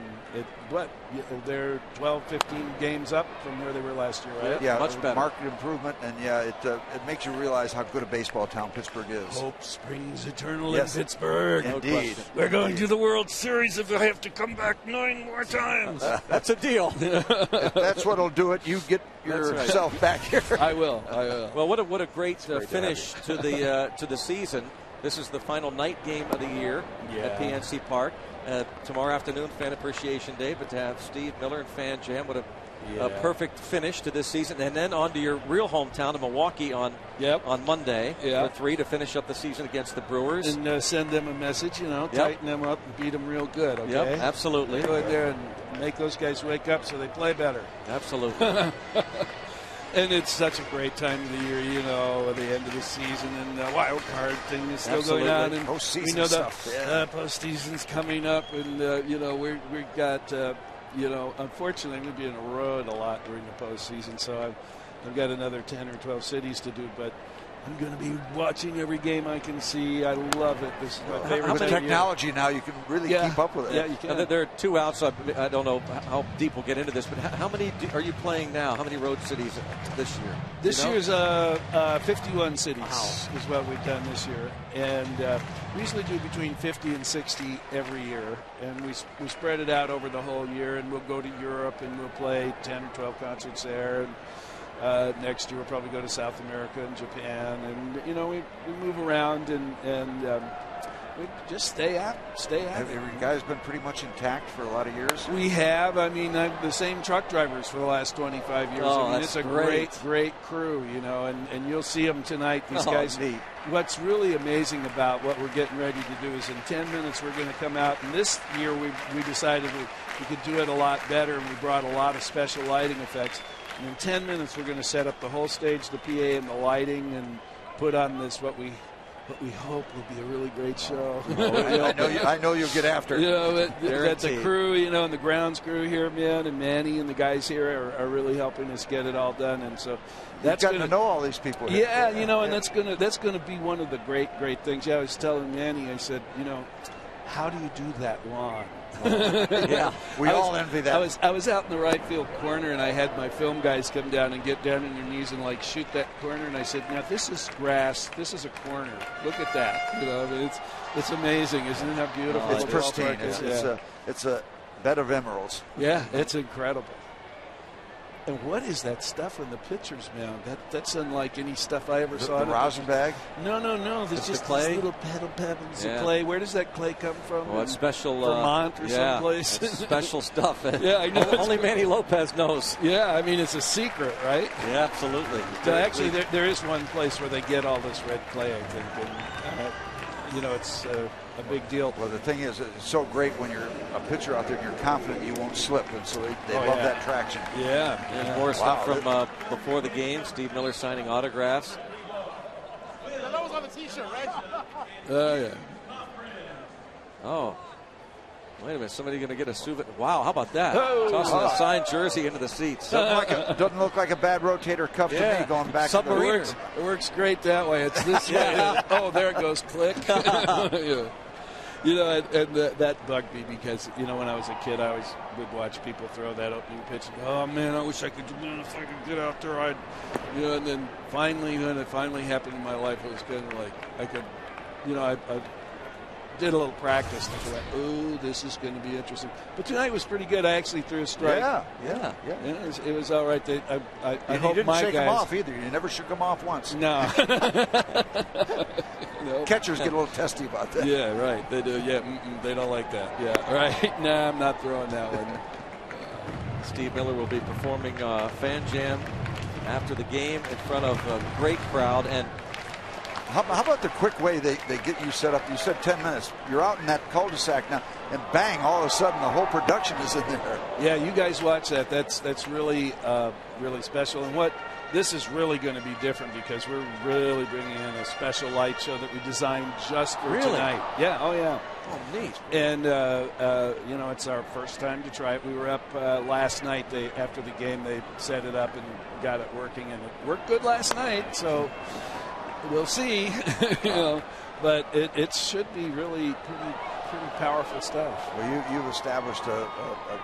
[SPEAKER 6] they're 12, 15 games up from where they were last year, right?
[SPEAKER 3] Yeah,
[SPEAKER 1] much better.
[SPEAKER 3] Market improvement, and it makes you realize how good a baseball town Pittsburgh is.
[SPEAKER 6] Hope springs eternal in Pittsburgh.
[SPEAKER 3] Indeed.
[SPEAKER 6] We're going to the World Series if I have to come back 9 more times.
[SPEAKER 1] That's a deal.
[SPEAKER 3] If that's what'll do it, you get yourself back here.
[SPEAKER 6] I will.
[SPEAKER 1] Well, what a great finish to the season. This is the final night game of the year at PNC Park. Tomorrow afternoon, Fan Appreciation Day, but to have Steve Miller and Fan Jam, what a perfect finish to this season. And then on to your real hometown of Milwaukee on Monday for 3 to finish up the season against the Brewers.
[SPEAKER 6] And send them a message, you know, tighten them up and beat them real good, okay?
[SPEAKER 1] Yep, absolutely.
[SPEAKER 6] Go in there and make those guys wake up so they play better.
[SPEAKER 1] Absolutely.
[SPEAKER 6] And it's such a great time of the year, you know, at the end of the season, and the wild card thing is still going on. And
[SPEAKER 3] postseason
[SPEAKER 6] we know
[SPEAKER 3] stuff.
[SPEAKER 6] Postseason's coming up, and you know, we've got you know, unfortunately, I'm going to be on the road a lot during the postseason, so I've got another 10 or 12 cities to do, but I'm going to be watching every game I can see. I love it. This is my favorite.
[SPEAKER 3] With technology now, you can really keep up with it.
[SPEAKER 6] Yeah, you can.
[SPEAKER 1] There are 2 outs. I don't know how deep we'll get into this, but how many are you playing now? How many road cities this year?
[SPEAKER 6] This year's 51 cities is what we've done this year. And we usually do between 50 and 60 every year. And we spread it out over the whole year. And we'll go to Europe and we'll play 10 or 12 concerts there. And next year we'll probably go to South America and Japan, and you know we move around and we just stay at
[SPEAKER 3] Have you guys been pretty much intact for a lot of years?
[SPEAKER 6] We have. I mean, I'm the same truck drivers for the last 25 years.
[SPEAKER 1] Oh,
[SPEAKER 6] I mean, it's a great crew, you know, and you'll see them tonight. These guys.
[SPEAKER 3] Neat.
[SPEAKER 6] What's really amazing about what we're getting ready to do is in 10 minutes we're going to come out, and this year we decided we could do it a lot better, and we brought a lot of special lighting effects. And in 10 minutes, we're going to set up the whole stage, the PA and the lighting, and put on this what we hope will be a really great show.
[SPEAKER 3] I know you'll get after it.
[SPEAKER 6] You know, that the crew, you know, and the grounds crew here, man, and Manny and the guys here are really helping us get it all done. And so that's
[SPEAKER 3] gotten to know all these people here.
[SPEAKER 6] Yeah, you know, and that's gonna be one of the great things. Yeah, I was telling Manny, I said, you know, how do you do that lawn?
[SPEAKER 3] We all envy that.
[SPEAKER 6] I was out in the right field corner, and I had my film guys come down and get down on your knees and like shoot that corner. And I said, "Now this is grass. This is a corner. Look at that. You know, I mean, it's amazing, isn't it? How beautiful
[SPEAKER 3] it's pristine. It's a bed of emeralds.
[SPEAKER 6] Yeah, it's incredible. And what is that stuff in the pitcher's mound? That's unlike any stuff I ever saw.
[SPEAKER 3] The rosin bag?
[SPEAKER 6] No. There's just
[SPEAKER 1] clay?
[SPEAKER 6] these little pebbles of clay. Where does that clay come from?
[SPEAKER 1] Well, it's special.
[SPEAKER 6] Vermont or someplace.
[SPEAKER 1] It's special stuff.
[SPEAKER 6] Yeah, I know.
[SPEAKER 1] Only Manny Lopez knows.
[SPEAKER 6] Yeah, I mean, it's a secret, right?
[SPEAKER 1] Yeah, absolutely.
[SPEAKER 6] So actually, there is one place where they get all this red clay, I think. And, you know, it's a big deal.
[SPEAKER 3] Well, the thing is, it's so great when you're a pitcher out there and you're confident you won't slip, and so they love that traction.
[SPEAKER 6] Yeah.
[SPEAKER 1] There's more stuff from before the game. Steve Miller signing autographs.
[SPEAKER 7] That was on the T-shirt, right?
[SPEAKER 6] Yeah.
[SPEAKER 1] Oh. Wait a minute, somebody going to get a souvenir? Wow, how about that?
[SPEAKER 6] Oh.
[SPEAKER 1] Tossing a signed jersey into the seats.
[SPEAKER 3] Doesn't look like a bad rotator cuff to me going back to the
[SPEAKER 6] It works great that way. It's this way. Oh, there it goes. Click. Yeah. You know, and that bugged me because, you know, when I was a kid, I always would watch people throw that opening pitch and go, oh, man, I wish I could, if I could get out there, I'd, you know, and then finally, when it finally happened in my life, it was kind of like I could, you know, I did a little practice and I thought, oh, this is going to be interesting. But tonight was pretty good. I actually threw a strike.
[SPEAKER 3] Yeah.
[SPEAKER 6] It was all right. I hope
[SPEAKER 3] you didn't shake
[SPEAKER 6] guys
[SPEAKER 3] them off either. You never shook them off once.
[SPEAKER 6] No. No.
[SPEAKER 3] Catchers get a little testy about that.
[SPEAKER 6] Yeah, right. They do. Yeah, they don't like that. Yeah, right. Nah, I'm not throwing that one.
[SPEAKER 1] Steve Miller will be performing Fan Jam after the game in front of a great crowd. And
[SPEAKER 3] how about the quick way they get you set up? You said 10 minutes. You're out in that cul-de-sac now, and bang, all of a sudden the whole production is in there.
[SPEAKER 6] Yeah, you guys watch that. That's really really special. And what this is really going to be different because we're really bringing in a special light show that we designed just for tonight. Yeah, oh yeah.
[SPEAKER 1] Oh, neat.
[SPEAKER 6] And, you know, it's our first time to try it. We were up last night. After the game, they set it up and got it working, and it worked good last night. So we'll see, you know. But it should be really pretty powerful stuff.
[SPEAKER 3] Well, you've established a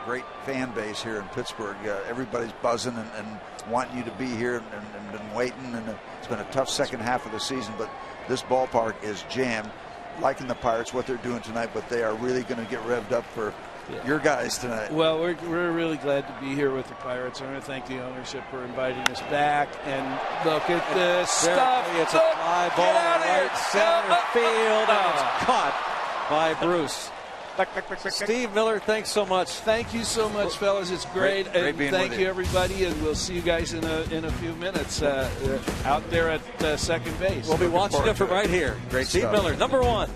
[SPEAKER 3] great fan base here in Pittsburgh. Everybody's buzzing and wanting you to be here and been waiting. And it's been a tough second half of the season, but this ballpark is jammed. Liking the Pirates, what they're doing tonight, but they are really going to get revved up for your guys tonight.
[SPEAKER 6] Well, we're really glad to be here with the Pirates. I want to thank the ownership for inviting us back. And look at this stuff.
[SPEAKER 1] It's a fly ball right center field, and it's caught by Bruce. Steve Miller, thanks so much.
[SPEAKER 6] Thank you so much, fellas. It's great.
[SPEAKER 3] Great being
[SPEAKER 6] thank
[SPEAKER 3] with
[SPEAKER 6] you, everybody, and we'll see you guys in a few minutes out there at second base.
[SPEAKER 1] We'll be watching it from right here.
[SPEAKER 3] Great
[SPEAKER 1] Steve
[SPEAKER 3] stuff.
[SPEAKER 1] Miller, number 1.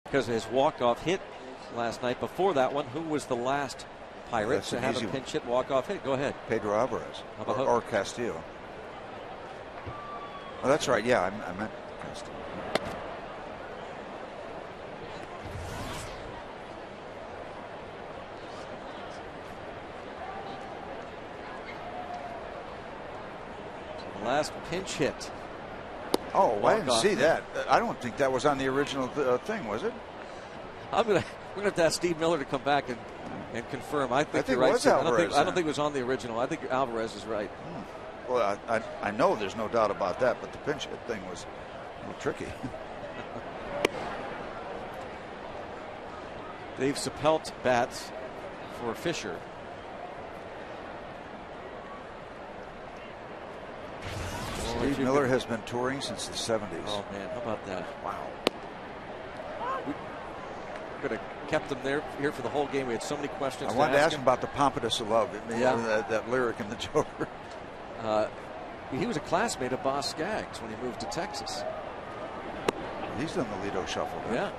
[SPEAKER 1] Because of his walk-off hit last night. Before that one, who was the last Pirate to have a pinch hit walk-off hit? Go ahead.
[SPEAKER 3] Pedro Alvarez or Castillo. Oh, that's right. Yeah, I meant Castillo.
[SPEAKER 1] Last pinch hit.
[SPEAKER 3] Oh, I didn't see that. I don't think that was on the original thing, was it?
[SPEAKER 1] We're gonna have to ask Steve Miller to come back and confirm. I think you're
[SPEAKER 3] it
[SPEAKER 1] right.
[SPEAKER 3] Was Alvarez,
[SPEAKER 1] I don't think it was on the original. I think Alvarez is right.
[SPEAKER 3] Well, I know there's no doubt about that, but the pinch hit thing was a little tricky.
[SPEAKER 1] Dave Sapelt bats for Fisher.
[SPEAKER 3] Steve Miller has been touring since the 70s.
[SPEAKER 1] Oh, man, how about that? Wow. We could have kept him here for the whole game. We had so many questions.
[SPEAKER 3] I wanted to ask him about the Pompadour of Love. That lyric in the Joker.
[SPEAKER 1] He was a classmate of Boss Skaggs when he moved to Texas.
[SPEAKER 3] He's done the Lido Shuffle. Right?
[SPEAKER 1] Yeah.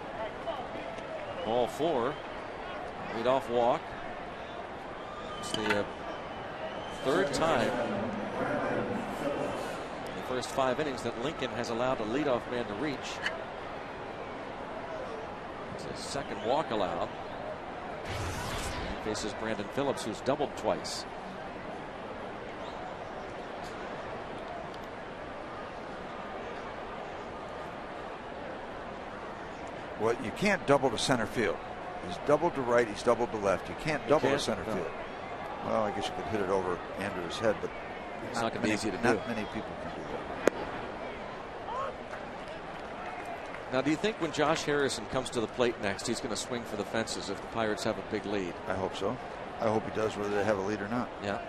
[SPEAKER 1] Ball 4. Leadoff walk. It's the third time in the first 5 innings that Lincoln has allowed a leadoff man to reach. It's his second walk allowed. He faces Brandon Phillips, who's doubled twice.
[SPEAKER 3] Well, you can't double to center field. He's doubled to right, he's doubled to left. You can't double to center field. Well, I guess you could hit it over Andrew's head, but
[SPEAKER 1] it's not going to be easy to do.
[SPEAKER 3] Not many people can do that.
[SPEAKER 1] Now, do you think when Josh Harrison comes to the plate next, he's going to swing for the fences if the Pirates have a big lead?
[SPEAKER 3] I hope so. I hope he does, whether they have a lead or not.
[SPEAKER 1] Yeah.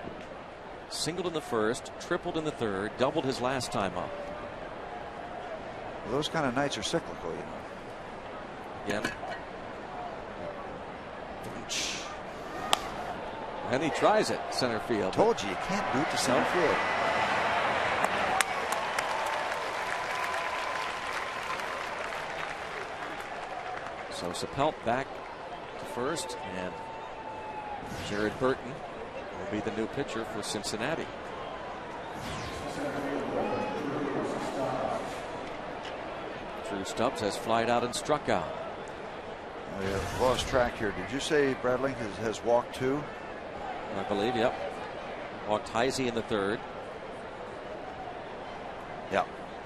[SPEAKER 1] Singled in the first, tripled in the third, doubled his last time up.
[SPEAKER 5] Well, those kind of nights are cyclical, you know.
[SPEAKER 1] Again. And he tries it center field.
[SPEAKER 5] Told you can't do it to center field.
[SPEAKER 1] So Sapelt back to first, and Jared Burton will be the new pitcher for Cincinnati. Drew Stubbs has flied out and struck out.
[SPEAKER 5] I lost track here. Did you say Brad Lincoln has walked 2?
[SPEAKER 1] I believe, yep. Walked Heisey in the third.
[SPEAKER 5] Yeah.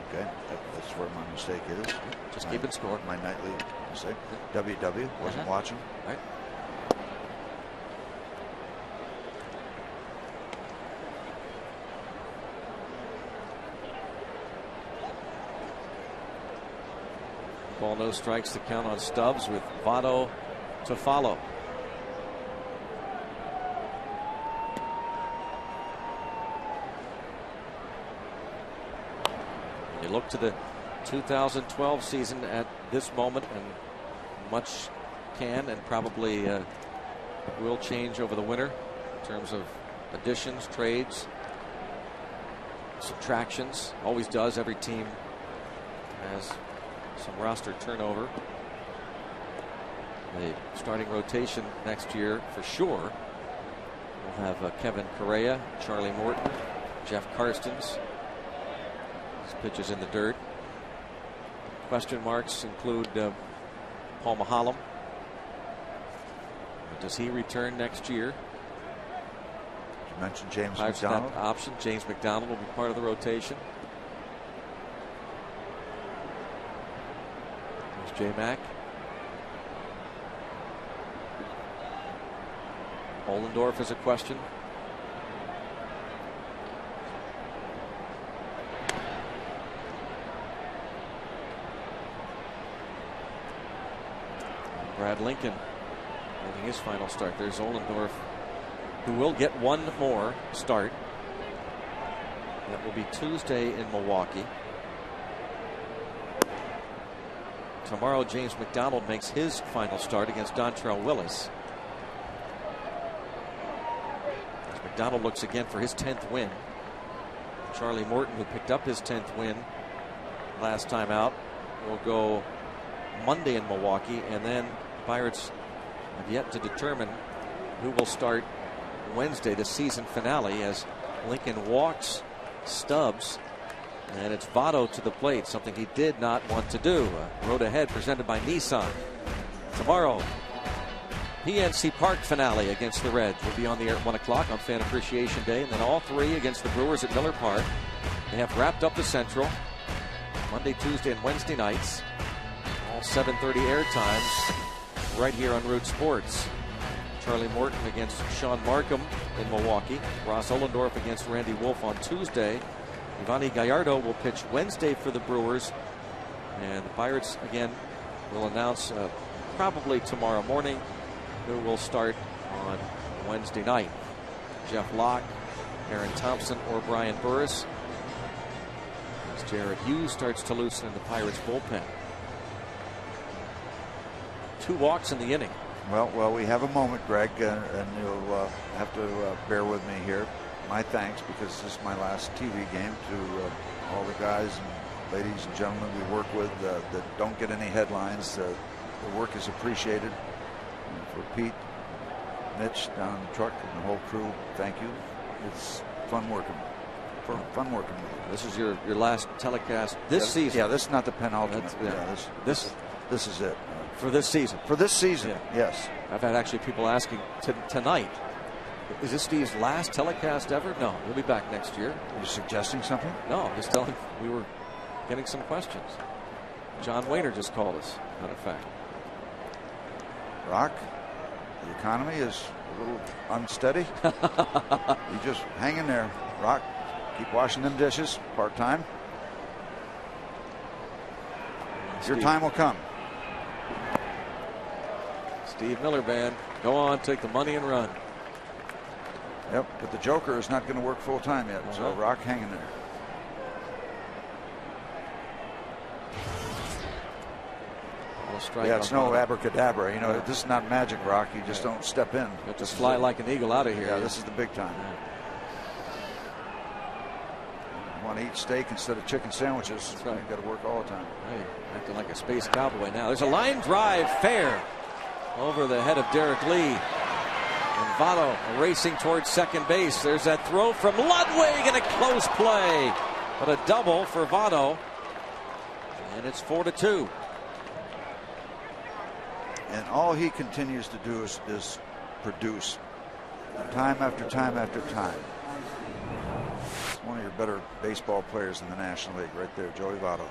[SPEAKER 5] Okay. That's where my mistake is.
[SPEAKER 1] Just keep it score.
[SPEAKER 5] My nightly mistake. WW. Wasn't watching.
[SPEAKER 1] Right. Ball, no strikes to count on Stubbs with Votto to follow. You look to the 2012 season at this moment, and much can and probably will change over the winter in terms of additions, trades, subtractions. Always does. Every team has some roster turnover. The starting rotation next year for sure. We'll have Kevin Correa, Charlie Morton, Jeff Karstens. His pitches in the dirt. Question marks include Paul Mahalem. Does he return next year?
[SPEAKER 5] You mentioned James McDonald.
[SPEAKER 1] That option. James McDonald will be part of the rotation. There's J-Mac. Ollendorf is a question. Brad Lincoln making his final start. There's Ollendorf, who will get one more start. That will be Tuesday in Milwaukee. Tomorrow, James McDonald makes his final start against Dontrell Willis. As McDonald looks again for his 10th win. Charlie Morton, who picked up his 10th win last time out, will go Monday in Milwaukee, and then Pirates have yet to determine who will start Wednesday, the season finale, as Lincoln walks Stubbs, and it's Votto to the plate, something he did not want to do. Road ahead presented by Nissan. Tomorrow, PNC Park finale against the Reds will be on the air at 1 o'clock on Fan Appreciation Day, and then all three against the Brewers at Miller Park. They have wrapped up the Central Monday, Tuesday, and Wednesday nights. All 7:30 air times right here on Root Sports. Charlie Morton against Sean Markham in Milwaukee. Ross Ollendorf against Randy Wolf on Tuesday. Ivani Gallardo will pitch Wednesday for the Brewers. And the Pirates, again, will announce probably tomorrow morning who will start on Wednesday night. Jeff Locke, Aaron Thompson, or Brian Burris. As Jared Hughes starts to loosen in the Pirates bullpen. 2 walks in the inning.
[SPEAKER 5] Well, we have a moment, Greg, and you'll have to bear with me here. My thanks, because this is my last TV game, to all the guys and ladies and gentlemen we work with that don't get any headlines. The work is appreciated. And for Pete, Mitch down in the truck, and the whole crew, thank you. It's fun working. Fun working with you.
[SPEAKER 1] This is your last telecast this season.
[SPEAKER 5] Yeah, this is not the penultimate. This is it.
[SPEAKER 1] For this season.
[SPEAKER 5] For this season,
[SPEAKER 1] yeah.
[SPEAKER 5] Yes.
[SPEAKER 1] I've had actually people asking tonight, is this Steve's last telecast ever? No, he'll be back next year.
[SPEAKER 5] Are you suggesting something?
[SPEAKER 1] No, I'm just telling. We were getting some questions. John Wayner just called us, matter of fact.
[SPEAKER 5] Rock, the economy is a little unsteady. You just hang in there, Rock. Keep washing them dishes part-time. Your time will come.
[SPEAKER 1] Steve Miller Band, go on, take the money and run.
[SPEAKER 5] Yep, but the Joker is not going to work full time yet. So Rock hanging there. Yeah, it's no abracadabra. You know, this is not magic, Rock. You just don't step in. You
[SPEAKER 1] have to fly like an eagle out of here.
[SPEAKER 5] Yeah, this is the big time. You want to eat steak instead of chicken sandwiches. That's right. You've got to work all the time.
[SPEAKER 1] Hey, acting like a space cowboy now. There's a line drive fair over the head of Derek Lee. And Votto racing towards second base. There's that throw from Ludwig and a close play. But a double for Votto. And it's 4-2.
[SPEAKER 5] And all he continues to do is produce time after time after time. He's one of your better baseball players in the National League right there, Joey Votto.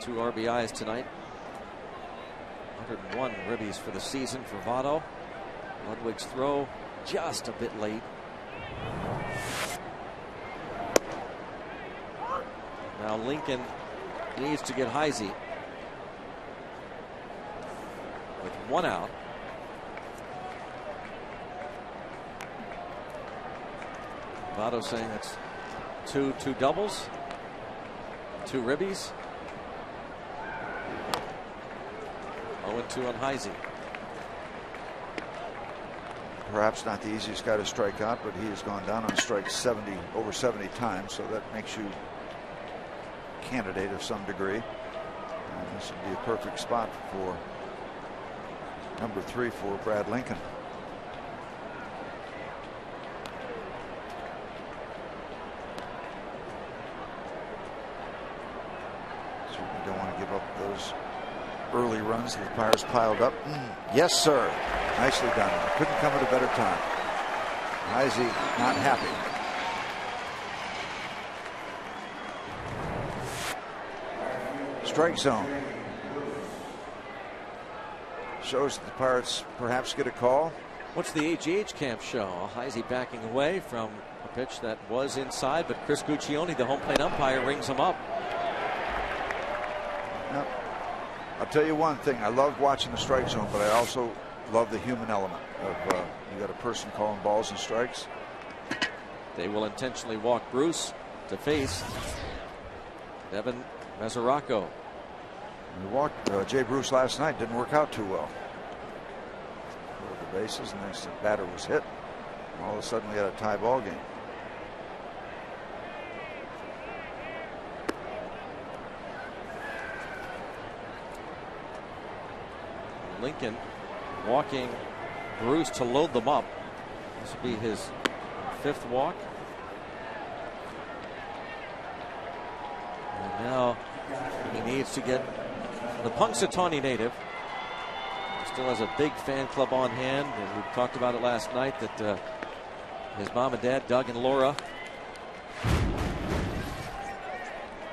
[SPEAKER 1] Two RBIs tonight. 101 ribbies for the season for Votto. Ludwig's throw just a bit late. Now Lincoln needs to get Heisey with one out. Votto saying that's two doubles, two ribbies. 0-2 on Heisey.
[SPEAKER 5] Perhaps not the easiest guy to strike out, but he has gone down on strikes over 70 times, so that makes you a candidate of some degree. And this would be a perfect spot for number 3 for Brad Lincoln. Certainly don't want to give up those early runs. The Pirates piled up. Yes, sir. Nicely done. Couldn't come at a better time. Heisey not happy. Strike zone. Shows that the Pirates perhaps get a call.
[SPEAKER 1] What's the HGH camp show? Heisey backing away from a pitch that was inside, but Chris Guccione, the home plate umpire, rings him up.
[SPEAKER 5] Now, I'll tell you one thing. I love watching the strike zone, but I also love the human element of you got a person calling balls and strikes.
[SPEAKER 1] They will intentionally walk Bruce to face Devin Mesoraco.
[SPEAKER 5] We walked Jay Bruce last night. Didn't work out too well. The bases, and next the batter was hit. All of a sudden, we had a tie ball game.
[SPEAKER 1] Lincoln walking Bruce to load them up. This will be his 5th walk. And now he needs to get the Punxsutawney native. Still has a big fan club on hand, and we talked about it last night that his mom and dad, Doug and Laura,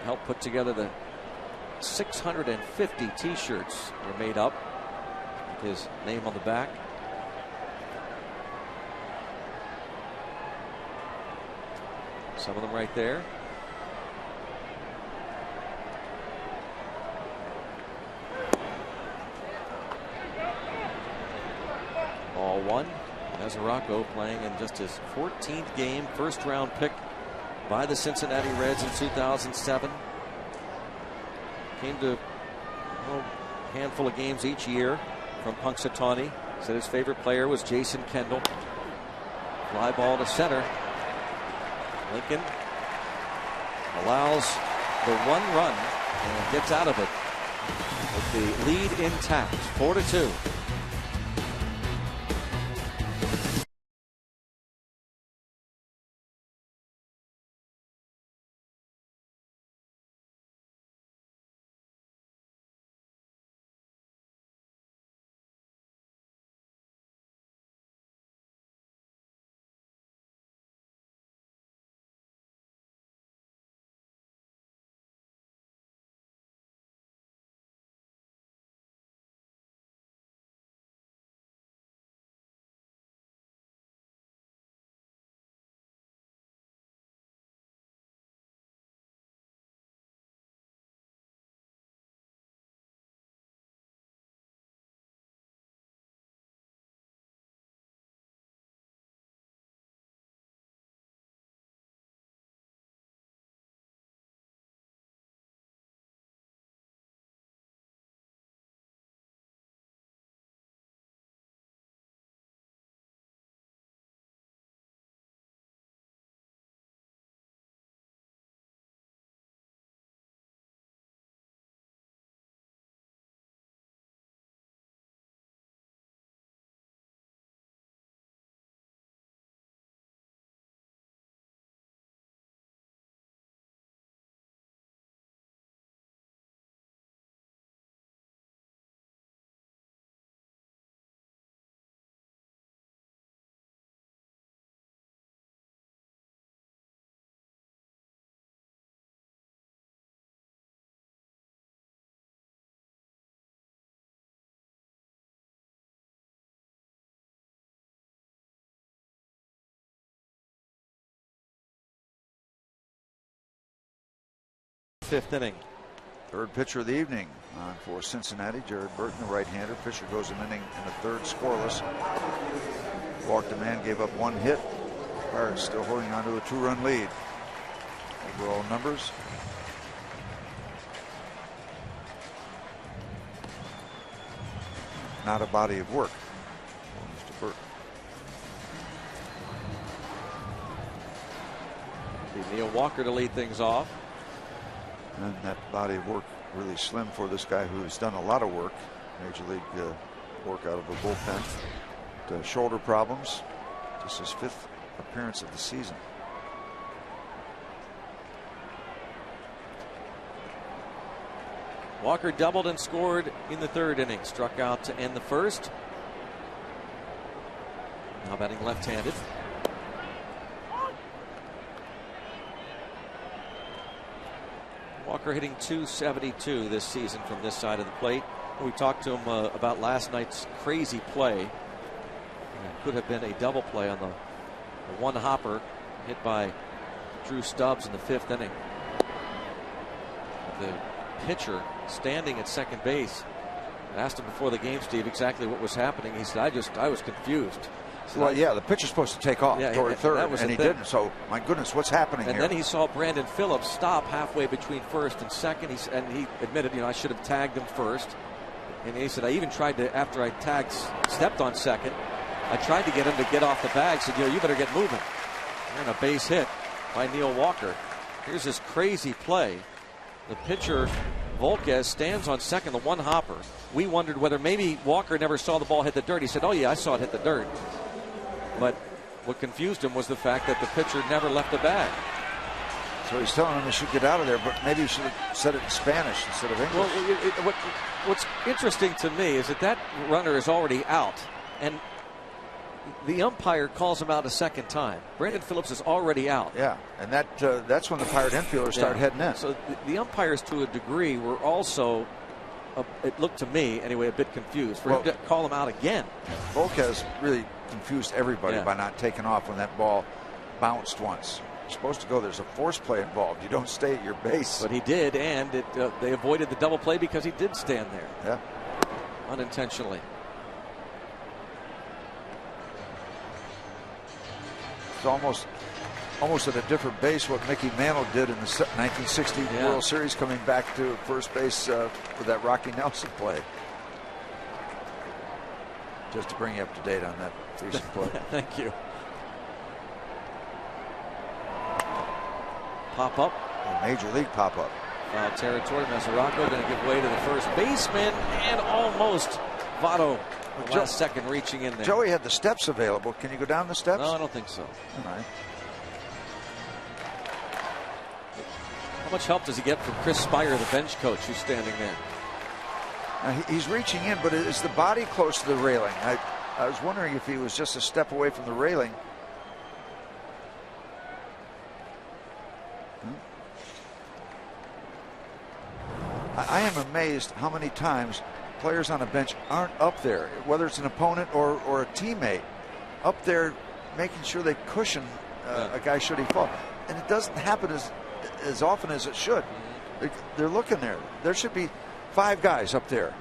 [SPEAKER 1] helped put together the 650 t-shirts were made up. His name on the back. Some of them right there. Ball 1. Mesoraco playing in just his 14th game, first round pick by the Cincinnati Reds in 2007. Came to a handful of games each year from Punxsutawney. Said his favorite player was Jason Kendall. Fly ball to center. Lincoln allows the 1 run and gets out of it with the lead intact, 4-2. fifth inning.
[SPEAKER 5] Third pitcher of the evening on for Cincinnati. Jared Burton, the right-hander. Fisher goes an inning in the third scoreless. Walked a man, gave up one hit. Pirates still holding on to a 2-run lead. Overall numbers. Not a body of work for Mr. Burton.
[SPEAKER 1] Neil Walker to lead things off.
[SPEAKER 5] And that body of work really slim for this guy who's done a lot of work. Major League work out of the bullpen. Shoulder problems. This is his 5th appearance of the season.
[SPEAKER 1] Walker doubled and scored in the third inning. Struck out to end the first. Now batting left-handed. Walker hitting .272 this season from this side of the plate. We talked to him about last night's crazy play. It could have been a double play on the one hopper hit by Drew Stubbs in the 5th inning. The pitcher standing at second base. I asked him before the game, Steve, exactly what was happening. He said, I was confused.
[SPEAKER 5] Well, yeah, the pitcher's supposed to take off toward third, and he didn't. So, my goodness, what's happening here?
[SPEAKER 1] And then he saw Brandon Phillips stop halfway between first and second. He admitted, I should have tagged him first. And he said, I even tried to, after I stepped on second, I tried to get him to get off the bag. Said, you better get moving. And a base hit by Neil Walker. Here's this crazy play. The pitcher, Volquez, stands on second, the one hopper. We wondered whether maybe Walker never saw the ball hit the dirt. He said, oh yeah, I saw it hit the dirt. But what confused him was the fact that the pitcher never left the bag.
[SPEAKER 5] So he's telling him he should get out of there, but maybe he should have said it in Spanish instead of English.
[SPEAKER 1] Well, what's interesting to me is that runner is already out, and the umpire calls him out a second time. Brandon Phillips is already out.
[SPEAKER 5] Yeah, and that's when the Pirate infielders start heading in.
[SPEAKER 1] So the umpires, to a degree, were also, it looked to me anyway, a bit confused for him to call him out again.
[SPEAKER 5] Volquez really confused everybody by not taking off when that ball bounced once. You're supposed to go. There's a force play involved. You don't stay at your base.
[SPEAKER 1] But he did, and they avoided the double play because he did stand there.
[SPEAKER 5] Yeah.
[SPEAKER 1] Unintentionally.
[SPEAKER 5] It's almost at a different base what Mickey Mantle did in the 1960 World Series, coming back to first base with that Rocky Nelson play. Just to bring you up to date on that recent play.
[SPEAKER 1] Thank you. Pop up.
[SPEAKER 5] A major league pop up.
[SPEAKER 1] Foul territory. Mesoraco going to give way to the first baseman, and almost Votto last second reaching in there.
[SPEAKER 5] Joey had the steps available. Can you go down the steps?
[SPEAKER 1] No, I don't think so.
[SPEAKER 5] All right.
[SPEAKER 1] How much help does he get from Chris Spire, the bench coach, who's standing there?
[SPEAKER 5] Now, he's reaching in, but is the body close to the railing? I was wondering if he was just a step away from the railing. I am amazed how many times players on a bench aren't up there, whether it's an opponent or a teammate, up there making sure they cushion a guy should he fall. And it doesn't happen as often as it should. They're looking there. There should be 5 guys up there.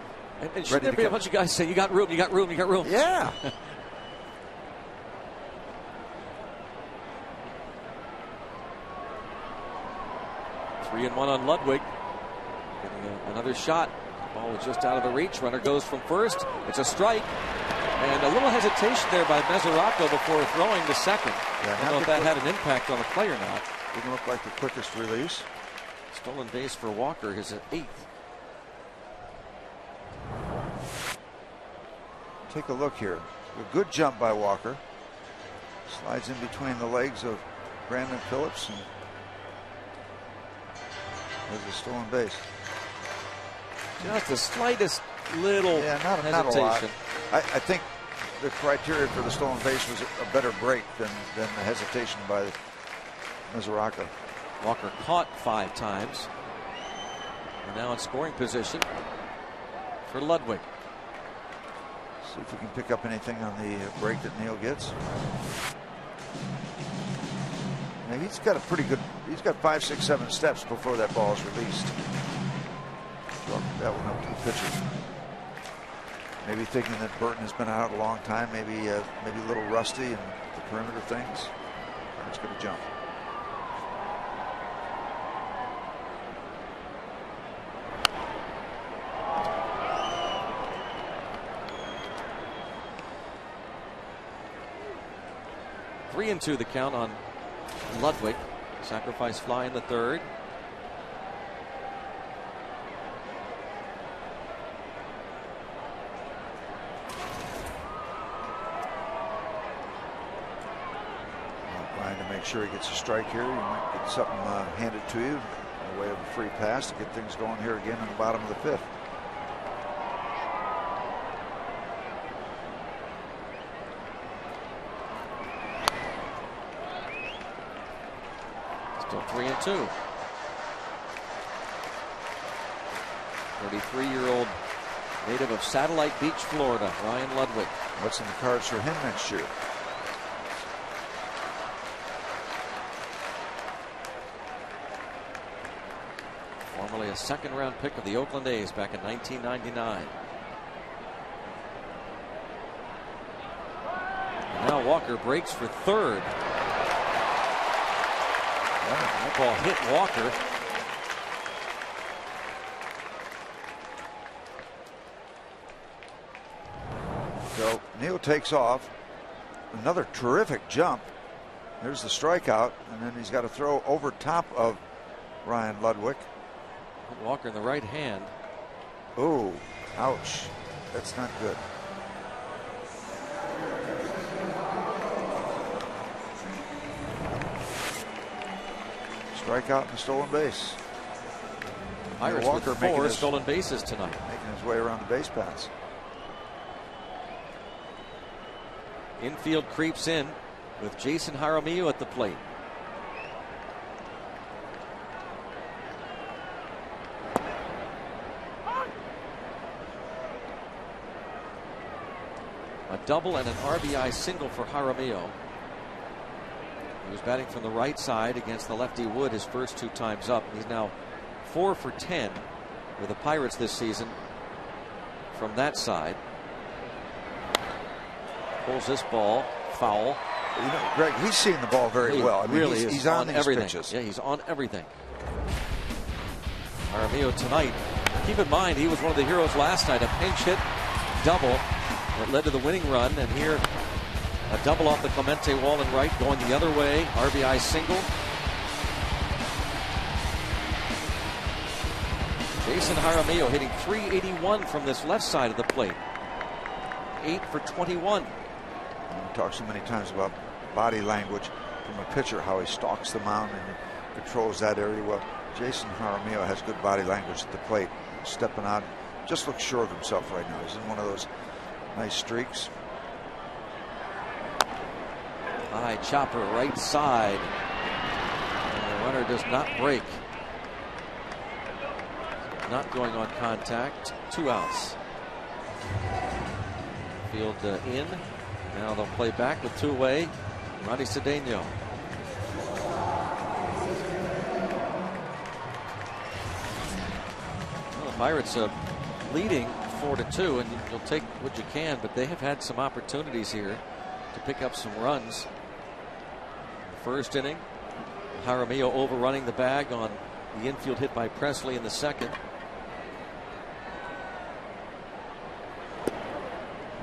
[SPEAKER 1] And should there be a bunch of guys saying, you got room, you got room, you got room?
[SPEAKER 5] Yeah.
[SPEAKER 1] 3-1 on Ludwig. Getting another shot. The ball was just out of the reach. Runner goes from first. It's a strike. And a little hesitation there by Mesoraco before throwing to second. I don't know if that had an impact on the play or not.
[SPEAKER 5] Didn't look like the quickest release.
[SPEAKER 1] Stolen base for Walker, his 8th.
[SPEAKER 5] Take a look here. A good jump by Walker. Slides in between the legs of Brandon Phillips, and there's a stolen base.
[SPEAKER 1] Just the slightest little hesitation.
[SPEAKER 5] Not a lot. I think the criteria for the stolen base was a better break than the hesitation by Mesoraco.
[SPEAKER 1] Walker caught 5 times. And now in scoring position for Ludwig.
[SPEAKER 5] See if we can pick up anything on the break that Neil gets. Now he's got a pretty good. He's got 5, 6, 7 steps before that ball is released. Well, that one up to the pitcher. Maybe thinking that Burton has been out a long time. Maybe a little rusty in the perimeter things. It's going to jump.
[SPEAKER 1] Three and 2 the count on Ludwig. Sacrifice fly in the third.
[SPEAKER 5] Trying to make sure he gets a strike here. You might get something handed to you in the way of a free pass to get things going here again in the bottom of the 5th.
[SPEAKER 1] Still 3 and 2. 33-year-old native of Satellite Beach, Florida, Ryan Ludwig.
[SPEAKER 5] What's in the cards for him next year?
[SPEAKER 1] Formerly a second-round pick of the Oakland A's back in 1999. And now Walker breaks for third. That ball hit Walker.
[SPEAKER 5] So Neal takes off. Another terrific jump. There's the strikeout, and then he's got to throw over top of Ryan Ludwig.
[SPEAKER 1] Walker in the right hand.
[SPEAKER 5] Oh, ouch. That's not good. Strikeout and a stolen base.
[SPEAKER 1] Pirates
[SPEAKER 5] Walker
[SPEAKER 1] with
[SPEAKER 5] making
[SPEAKER 1] 4
[SPEAKER 5] his,
[SPEAKER 1] stolen bases tonight.
[SPEAKER 5] making his way around the base paths.
[SPEAKER 1] Infield creeps in with Jason Jaramillo at the plate. A double and an RBI single for Jaramillo. He was batting from the right side against the lefty Wood his first 2 times up. He's now 4 for 10 with the Pirates this season from that side. Pulls this ball foul.
[SPEAKER 5] You know, Greg, he's seeing the ball very well. I mean,
[SPEAKER 1] really
[SPEAKER 5] he's on these
[SPEAKER 1] everything.
[SPEAKER 5] pitches.
[SPEAKER 1] Yeah, he's on everything. Jaramillo tonight. Keep in mind, he was one of the heroes last night. A pinch hit double that led to the winning run, and here a double off the Clemente wall and right, going the other way. RBI single. Jason Jaramillo hitting .381 from this left side of the plate. 8 for 21.
[SPEAKER 5] We talk so many times about body language from a pitcher, how he stalks the mound and controls that area. Well, Jason Jaramillo has good body language at the plate, stepping out, just looks sure of himself right now. He's in one of those nice streaks.
[SPEAKER 1] High chopper right side. And the runner does not break. Not going on contact. 2 outs. Field in. Now they'll play back with 2 away. Ronnie Cedeno. Well, the Pirates leading 4-2, and you'll take what you can, but they have had some opportunities here to pick up some runs. First inning, Jaramillo overrunning the bag on the infield hit by Presley in the second.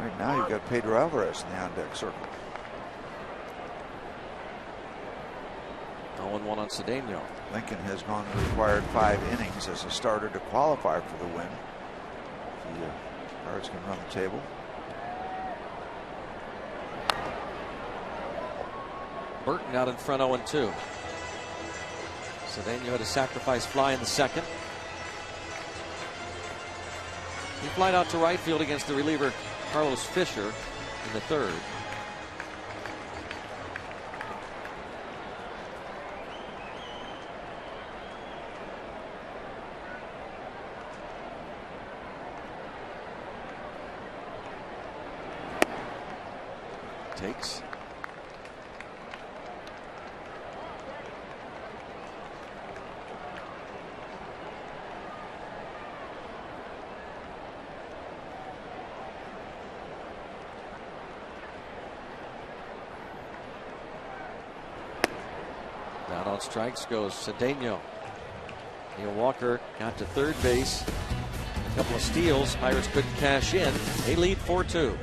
[SPEAKER 5] Right now you've got Pedro Alvarez in the on-deck circle.
[SPEAKER 1] 0-1 on Cedeno.
[SPEAKER 5] Lincoln has gone the required 5 innings as a starter to qualify for the win. The Pirates can run the table.
[SPEAKER 1] Burton out in front 0-2. Cedeno had a sacrifice fly in the second. He flied out to right field against the reliever Carlos Fisher in the third. Takes. Down on strikes goes Cedeno. Neil Walker got to third base. A couple of steals. Pirates couldn't cash in. They lead 4-2.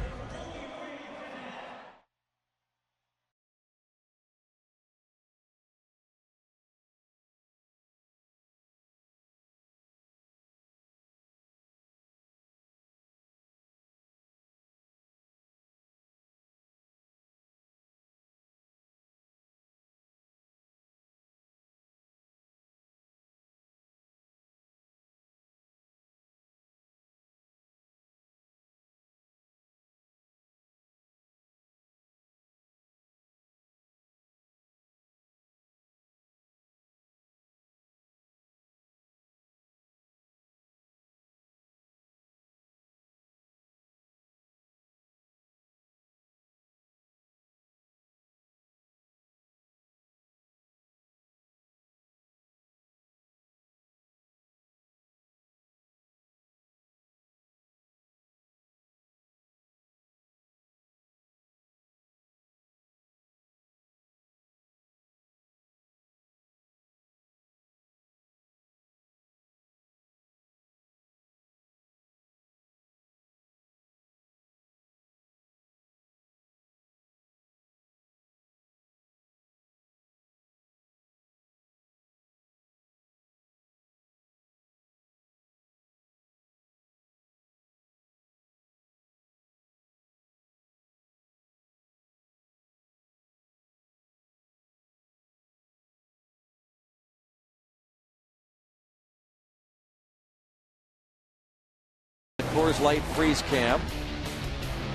[SPEAKER 1] Coors Light freeze cam.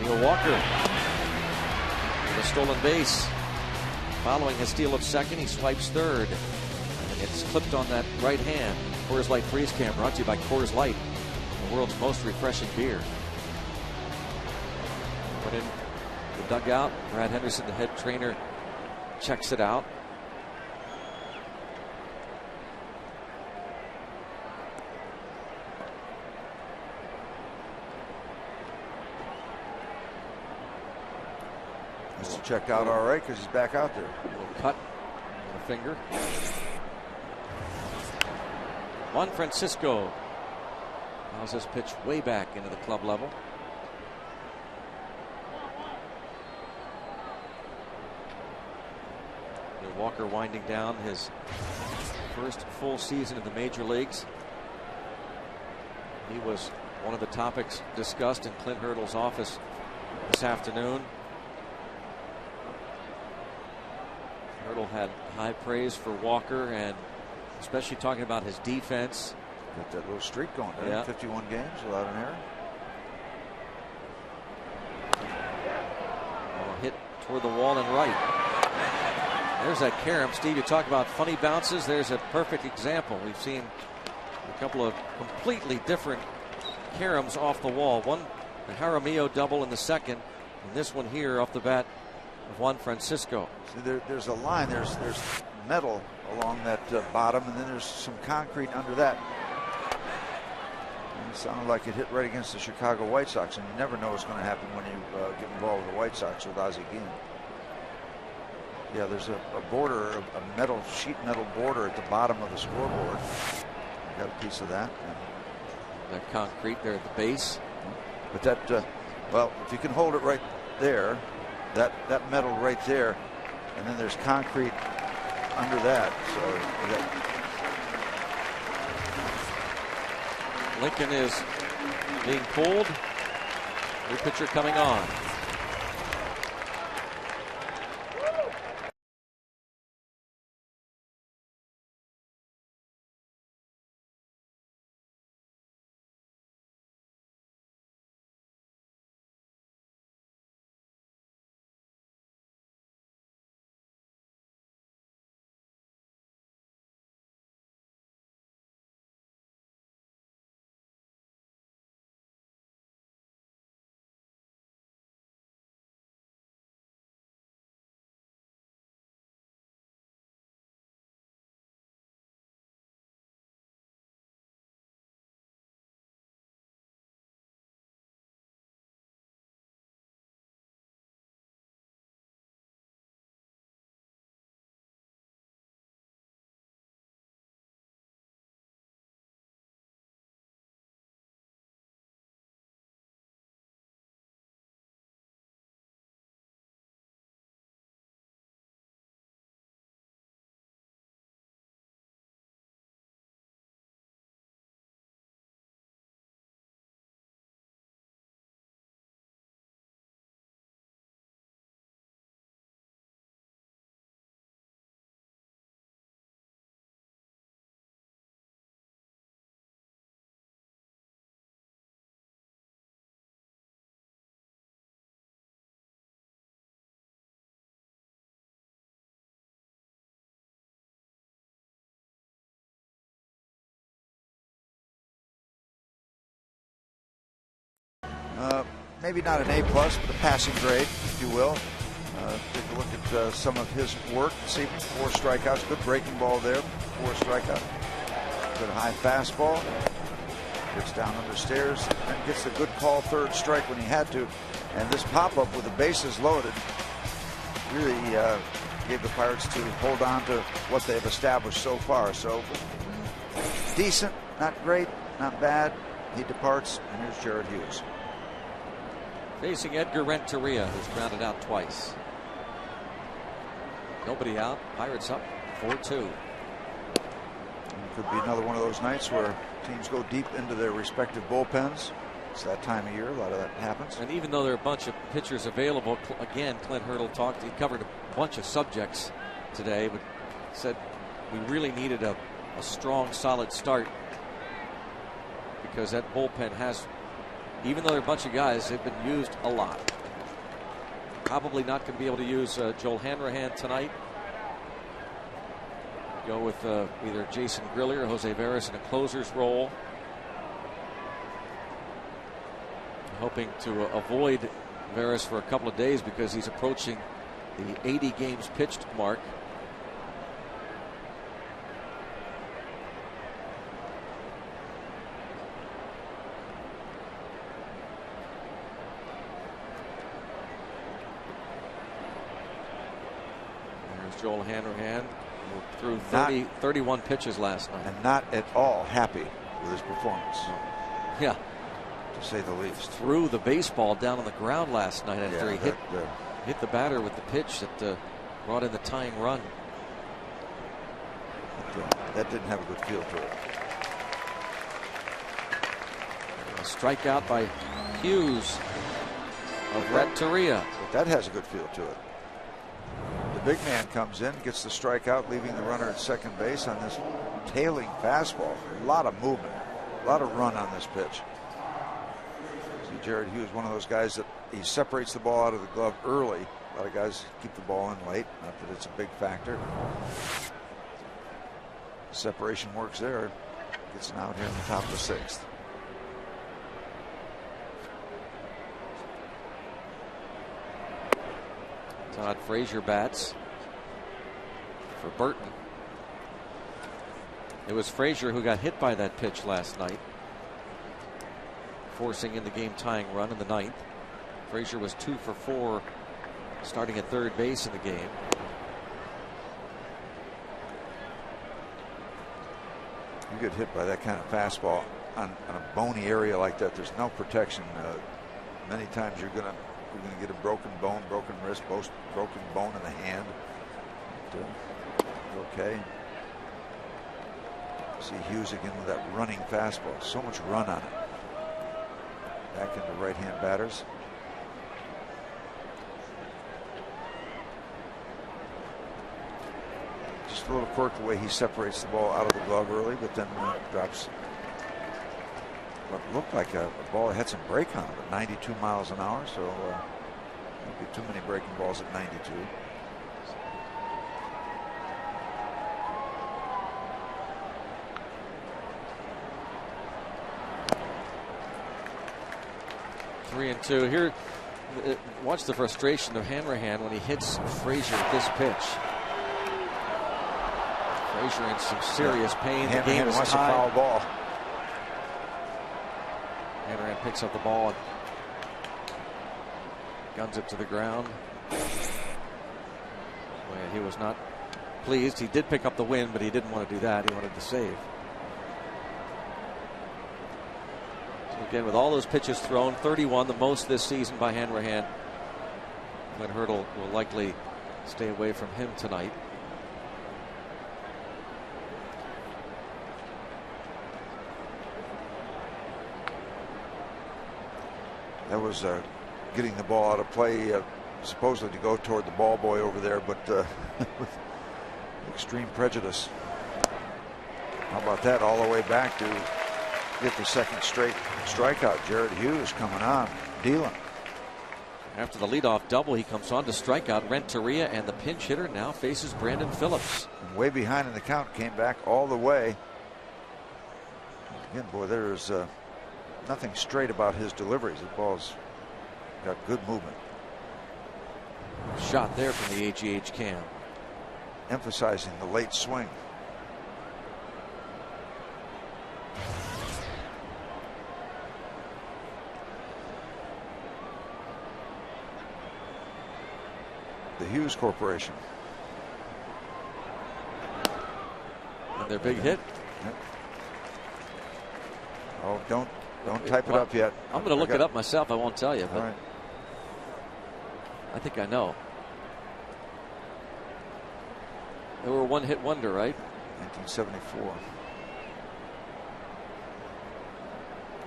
[SPEAKER 1] Neil Walker with a stolen base. Following a steal of second, he swipes third. And it's clipped on that right hand. Coors Light freeze cam brought to you by Coors Light, the world's most refreshing beer. Put in the dugout. Brad Henderson, the head trainer, checks it out.
[SPEAKER 5] Must have checked out all right because he's back out there.
[SPEAKER 1] A little cut on the finger. Juan Francisco allows this pitch way back into the club level. Walker winding down his first full season in the major leagues. He was one of the topics discussed in Clint Hurdle's office this afternoon. Hurdle had high praise for Walker, and especially talking about his defense.
[SPEAKER 5] Got that little streak going,
[SPEAKER 1] yeah.
[SPEAKER 5] 51 games without an error.
[SPEAKER 1] Hit toward the wall and right. There's that carom. Steve, you talk about funny bounces. There's a perfect example. We've seen a couple of completely different caroms off the wall. One, the Jaramillo double in the second, and this one here off the bat of Juan Francisco.
[SPEAKER 5] See, there's a line. There's metal along that bottom, and then there's some concrete under that. And it sounded like it hit right against the Chicago White Sox, and you never know what's going to happen when you get involved with the White Sox with Ozzie Guillen. Yeah, there's a border, a metal sheet metal border at the bottom of the scoreboard. Got a piece of that.
[SPEAKER 1] That concrete there at the base.
[SPEAKER 5] But that, well, if you can hold it right there, that metal right there, and then there's concrete under that. So
[SPEAKER 1] Lincoln is being pulled. New pitcher coming on.
[SPEAKER 5] Maybe not an A+, but a passing grade, if you will. Take a look at some of his work. See, 4 strikeouts, good breaking ball there, 4 strikeouts. Good high fastball. Gets down under stairs and gets a good call third strike when he had to. And this pop-up with the bases loaded really gave the Pirates to hold on to what they've established so far. So decent, not great, not bad. He departs, and here's Jared Hughes.
[SPEAKER 1] Facing Edgar Renteria, who's grounded out twice. Nobody out. Pirates up 4-2.
[SPEAKER 5] Could be another one of those nights where teams go deep into their respective bullpens. It's that time of year. A lot of that happens.
[SPEAKER 1] And even though there are a bunch of pitchers available, again, Clint Hurdle talked. He covered a bunch of subjects today, but said we really needed a strong, solid start because that bullpen has, even though there are a bunch of guys, they've been used a lot. Probably not going to be able to use Joel Hanrahan tonight. Go with either Jason Grilli or Jose Veras in a closer's role. Hoping to avoid Veras for a couple of days because he's approaching the 80 games pitched mark. There's Joel Hanrahan. Threw 31 pitches last night.
[SPEAKER 5] And not at all happy with his performance.
[SPEAKER 1] Yeah.
[SPEAKER 5] To say the least.
[SPEAKER 1] Threw the baseball down on the ground last night after he hit the batter with the pitch that brought in the tying run.
[SPEAKER 5] That didn't have a good feel to it.
[SPEAKER 1] A strikeout by Hughes of Renteria.
[SPEAKER 5] But that has a good feel to it. The big man comes in, gets the strikeout, leaving the runner at second base on this tailing fastball. A lot of movement, a lot of run on this pitch. See, Jared Hughes, one of those guys that he separates the ball out of the glove early. A lot of guys keep the ball in late. Not that it's a big factor. Separation works there. Gets an out here in the top of the 6th.
[SPEAKER 1] Todd Frazier bats for Burton. It was Frazier who got hit by that pitch last night, forcing in the game tying run in the 9th. Frazier was 2 for 4 starting at third base in the game.
[SPEAKER 5] You get hit by that kind of fastball on a bony area like that, there's no protection. Many times you're going to get a broken bone, broken wrist, broken bone in the hand. Okay. See Hughes again with that running fastball. So much run on it. Back into right-hand batters. Just a little quirk the way he separates the ball out of the glove early, but then drops what looked like a ball that had some break on it at 92 miles an hour. So don't get too many breaking balls at 92.
[SPEAKER 1] Three and two here. Watch the frustration of Hanrahan when he hits Frazier with this pitch. Frazier in some serious pain. The game is
[SPEAKER 5] wants
[SPEAKER 1] tied.
[SPEAKER 5] a foul ball.
[SPEAKER 1] Hanrahan picks up the ball and guns it to the ground. Well, he was not pleased. He did pick up the win, but he didn't want to do that. He wanted to save. So again, with all those pitches thrown, 31, the most this season by Hanrahan. Clint Hurdle will likely stay away from him tonight.
[SPEAKER 5] That was getting the ball out of play, supposedly to go toward the ball boy over there, but with extreme prejudice. How about that, all the way back to get the second straight strikeout. Jared Hughes coming on, dealing.
[SPEAKER 1] After the leadoff double, he comes on to strike out Renteria, and the pinch hitter now faces Brandon Phillips.
[SPEAKER 5] And way behind in the count, came back all the way. Again, boy, there's nothing straight about his deliveries. The ball's got good movement.
[SPEAKER 1] Shot there from the AGH cam.
[SPEAKER 5] Emphasizing the late swing. The Hughes Corporation.
[SPEAKER 1] And their big hit.
[SPEAKER 5] Yep. Oh, don't type it up yet.
[SPEAKER 1] I'm going to look it up myself. I won't tell you. But
[SPEAKER 5] all right.
[SPEAKER 1] I think I know. They were a one-hit wonder, right?
[SPEAKER 5] 1974.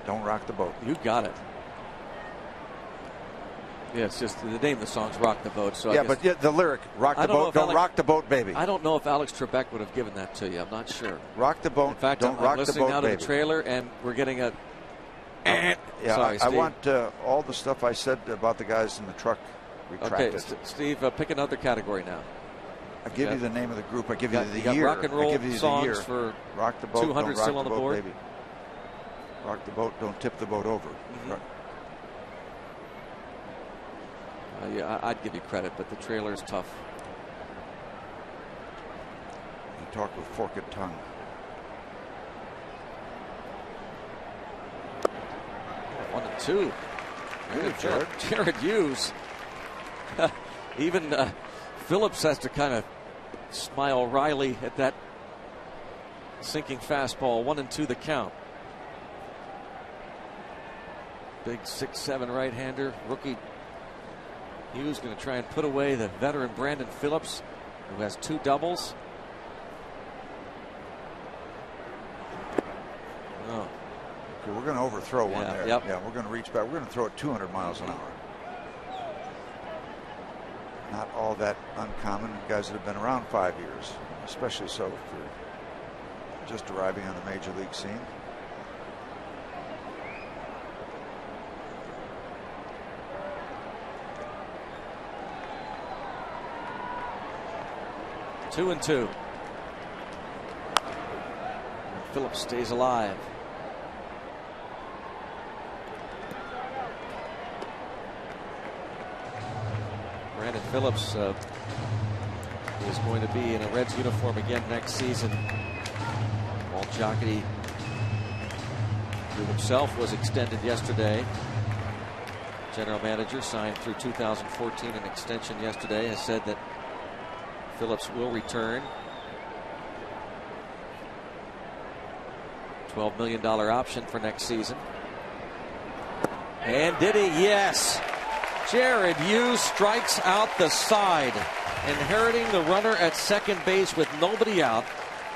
[SPEAKER 5] Don't rock the boat.
[SPEAKER 1] You got it. Yeah, it's just the name of the song's "Rock the Boat." So
[SPEAKER 5] yeah, but the lyric "Rock the boat, don't rock the boat, baby."
[SPEAKER 1] I don't know if Alex Trebek would have given that to you. I'm not sure.
[SPEAKER 5] Rock the boat.
[SPEAKER 1] In fact,
[SPEAKER 5] don't
[SPEAKER 1] I'm
[SPEAKER 5] rock the
[SPEAKER 1] listening
[SPEAKER 5] boat,
[SPEAKER 1] now to
[SPEAKER 5] baby.
[SPEAKER 1] the trailer, and we're getting a.
[SPEAKER 5] Yeah,
[SPEAKER 1] sorry,
[SPEAKER 5] I want all the stuff I said about the guys in the truck retracted.
[SPEAKER 1] Okay, Steve, pick another category now.
[SPEAKER 5] I give you the name of the group. I give you the
[SPEAKER 1] got
[SPEAKER 5] year.
[SPEAKER 1] rock and roll
[SPEAKER 5] I give you
[SPEAKER 1] songs
[SPEAKER 5] the year.
[SPEAKER 1] for
[SPEAKER 5] Rock the boat.
[SPEAKER 1] 200
[SPEAKER 5] don't rock
[SPEAKER 1] still on the
[SPEAKER 5] boat,
[SPEAKER 1] board.
[SPEAKER 5] Baby. Rock the boat. Don't tip the boat over.
[SPEAKER 1] Yeah, I'd give you credit, but the trailer is tough.
[SPEAKER 5] You talk with forked tongue.
[SPEAKER 1] One and two.
[SPEAKER 5] Good, Jared.
[SPEAKER 1] Jared Hughes. Even Phillips has to kind of smile wryly at that sinking fastball. 1-2 the count. Big 6'7" right-hander. Rookie Hughes going to try and put away the veteran Brandon Phillips, who has 2 doubles. Oh.
[SPEAKER 5] Okay, we're going to overthrow one there.
[SPEAKER 1] Yep.
[SPEAKER 5] Yeah, we're going to reach back. We're going to throw it 200 miles an hour. Not all that uncommon. Guys that have been around 5 years, especially so for just arriving on the major league scene.
[SPEAKER 1] Two and two. Phillips stays alive. Brandon Phillips is going to be in a Reds uniform again next season. Walt Jocketty, who himself was extended yesterday. General manager signed through 2014, an extension yesterday, has said that Phillips will return. $12 million option for next season. And did he? Yes. Jared Hughes strikes out the side, inheriting the runner at second base with nobody out.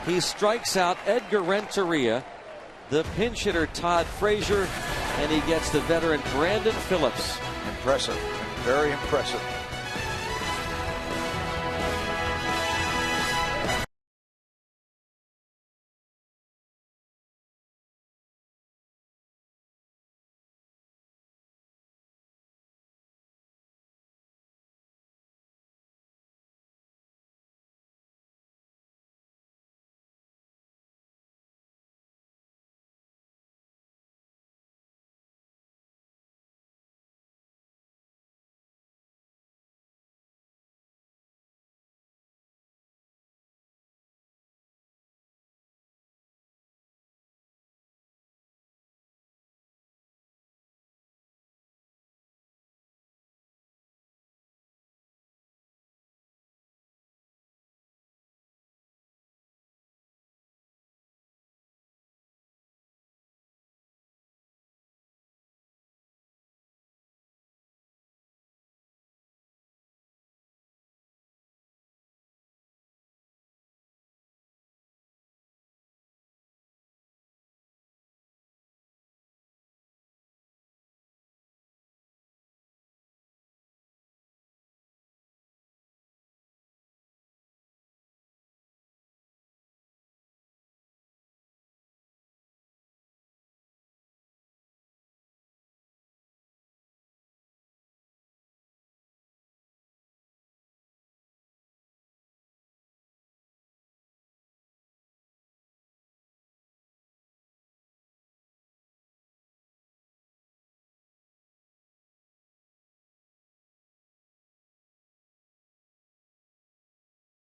[SPEAKER 1] He strikes out Edgar Renteria, the pinch hitter Todd Frazier, and he gets the veteran Brandon Phillips.
[SPEAKER 5] Impressive. Very impressive.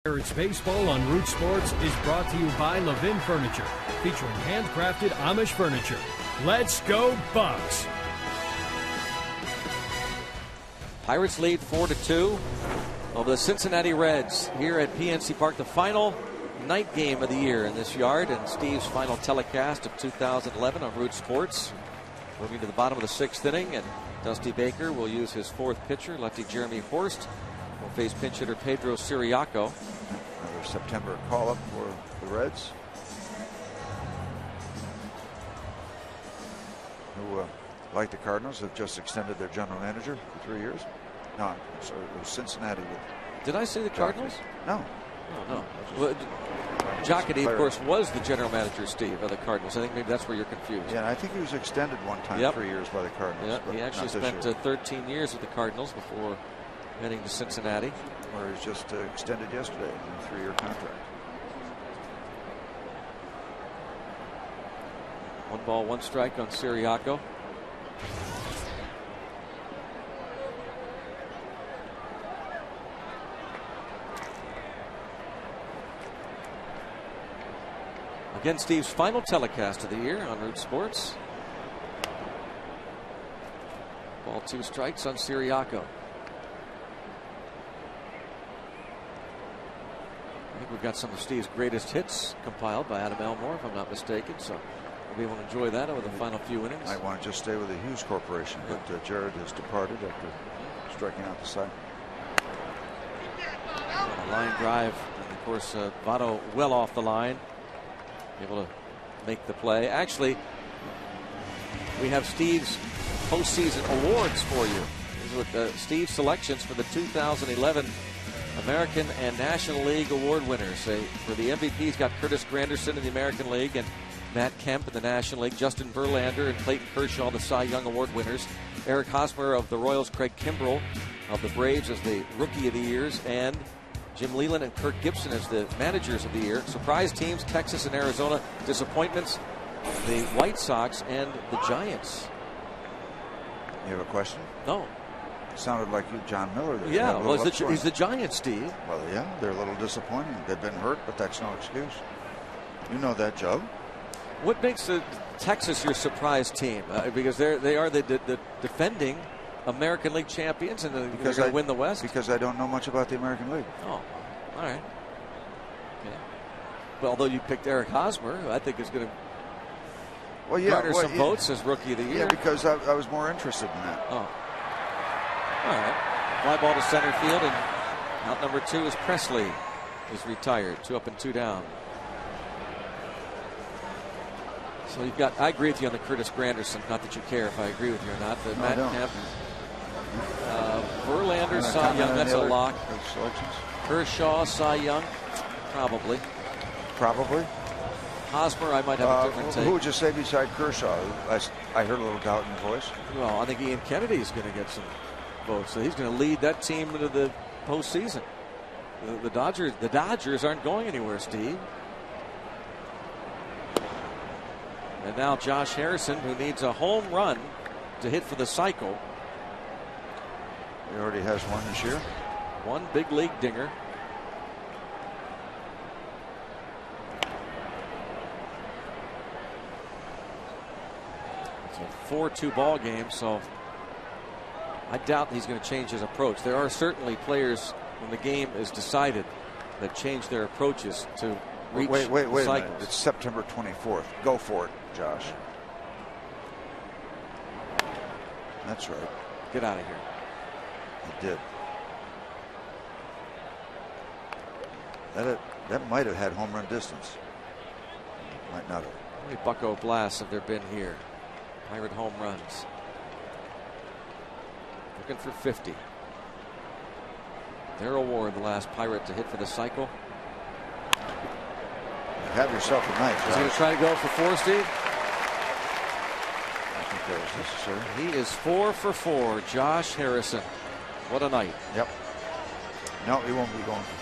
[SPEAKER 4] Pirates Baseball on Root Sports is brought to you by Levin Furniture, featuring handcrafted Amish furniture. Let's go Bucks!
[SPEAKER 1] Pirates lead 4-2 over the Cincinnati Reds here at PNC Park. The final night game of the year in this yard, and Steve's final telecast of 2011 on Root Sports. Moving to the bottom of the 6th inning, and Dusty Baker will use his 4th pitcher. Lefty Jeremy Horst will face pinch hitter Pedro Siriaco.
[SPEAKER 5] Another September call-up for the Reds, who, like the Cardinals, have just extended their general manager for 3 years. No, I'm sorry, it was Cincinnati.
[SPEAKER 1] Did I say the Cardinals?
[SPEAKER 5] No.
[SPEAKER 1] Oh, no. Well, Jocketty, of course, was the general manager, Steve, of the Cardinals. I think maybe that's where you're confused.
[SPEAKER 5] Yeah, I think he was extended one time, 3 years by the Cardinals.
[SPEAKER 1] Yeah, he actually spent 13 years with the Cardinals before heading to Cincinnati.
[SPEAKER 5] Or he was just extended yesterday in a 3-year contract.
[SPEAKER 1] 1 ball, 1 strike on Siriaco. Again, Steve's final telecast of the year on Root Sports. Ball, 2 strikes on Siriaco. I think we've got some of Steve's greatest hits compiled by Adam Elmore, if I'm not mistaken. So we'll be able to enjoy that over the final few innings.
[SPEAKER 5] I want to just stay with the Hughes Corporation, but Jared has departed after striking out the side.
[SPEAKER 1] A line drive, and of course, Votto well off the line. Able to make the play. Actually, we have Steve's postseason awards for you. These are Steve's selections for the 2011 American and National League award winners. For the MVP, he's got Curtis Granderson in the American League and Matt Kemp in the National League. Justin Verlander and Clayton Kershaw, the Cy Young Award winners. Eric Hosmer of the Royals, Craig Kimbrell of the Braves as the Rookie of the Years, and Jim Leyland and Kirk Gibson as the managers of the year. Surprise teams, Texas and Arizona. Disappointments, the White Sox and the Giants.
[SPEAKER 5] You have a question?
[SPEAKER 1] No.
[SPEAKER 5] It sounded like you, John Miller. There.
[SPEAKER 1] Yeah, well, he's the Giants, Steve.
[SPEAKER 5] Well, yeah, they're a little disappointing. They've been hurt, but that's no excuse. You know that, Joe.
[SPEAKER 1] What makes Texas your surprise team? Because they are the defending American League champions, and they're going to win the West?
[SPEAKER 5] Because I don't know much about the American League.
[SPEAKER 1] Oh, all right. Yeah. Well, although you picked Eric Hosmer, who I think is going to garner some votes as Rookie of the Year.
[SPEAKER 5] Yeah, because I was more interested in that.
[SPEAKER 1] Oh. All right. Fly ball to center field, and out number 2 is Presley. Is retired. 2 up and 2 down. So you've got, I agree with you on the Curtis Granderson, not that you care if I agree with you or not. The Matt Kemp, Verlander, Cy Young, that's a lock. Kershaw, Cy Young, probably.
[SPEAKER 5] Probably.
[SPEAKER 1] Hosmer, I might have a different take.
[SPEAKER 5] Who would you say beside Kershaw? I heard a little doubt in your voice.
[SPEAKER 1] Well, I think Ian Kennedy is going to get some votes. So he's going to lead that team into the postseason. The Dodgers aren't going anywhere, Steve. And now Josh Harrison, who needs a home run to hit for the cycle.
[SPEAKER 5] He already has one this year.
[SPEAKER 1] 1 big league dinger. It's a 4-2 ball game, so I doubt he's going to change his approach. There are certainly players when the game is decided that change their approaches to reach
[SPEAKER 5] wait a
[SPEAKER 1] cycles.
[SPEAKER 5] minute. It's September 24th. Go for it, Josh. That's right.
[SPEAKER 1] Get out of here.
[SPEAKER 5] He did. That might have had home run distance. Might not have.
[SPEAKER 1] How many Bucko blasts have there been here? Pirate home runs. Looking for 50. Darryl Ward, the last Pirate to hit for the cycle.
[SPEAKER 5] Have yourself a night.
[SPEAKER 1] Is he going to try to go for 4, Steve?
[SPEAKER 5] I think that was necessary.
[SPEAKER 1] He is 4 for 4. Josh Harrison. What a night.
[SPEAKER 5] Yep. No, he won't be going for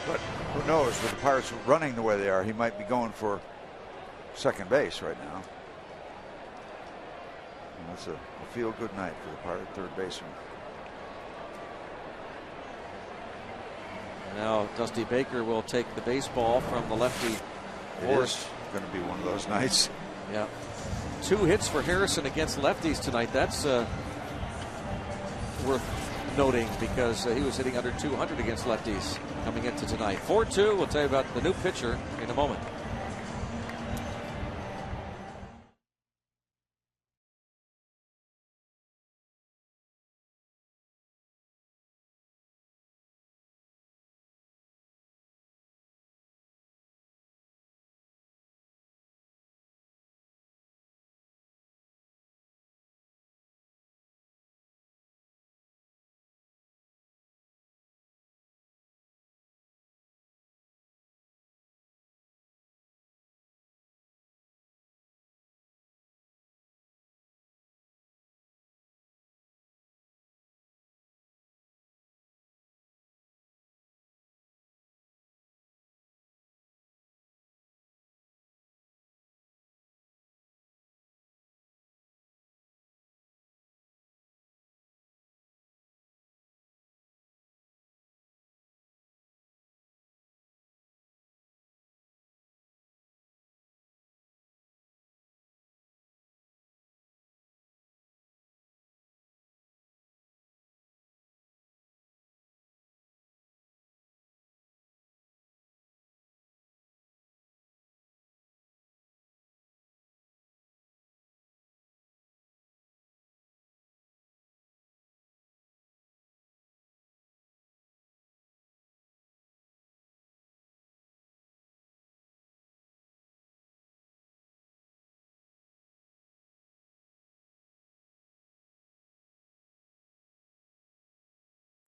[SPEAKER 5] 4. But who knows, with the Pirates running the way they are, he might be going for second base right now. And that's a feel-good night for the Pirate third baseman.
[SPEAKER 1] Now Dusty Baker will take the baseball from the lefty.
[SPEAKER 5] It is going to be one of those nights.
[SPEAKER 1] Yeah. 2 hits for Harrison against lefties tonight. That's worth noting because he was hitting under 200 against lefties coming into tonight. 4-2. We'll tell you about the new pitcher in a moment.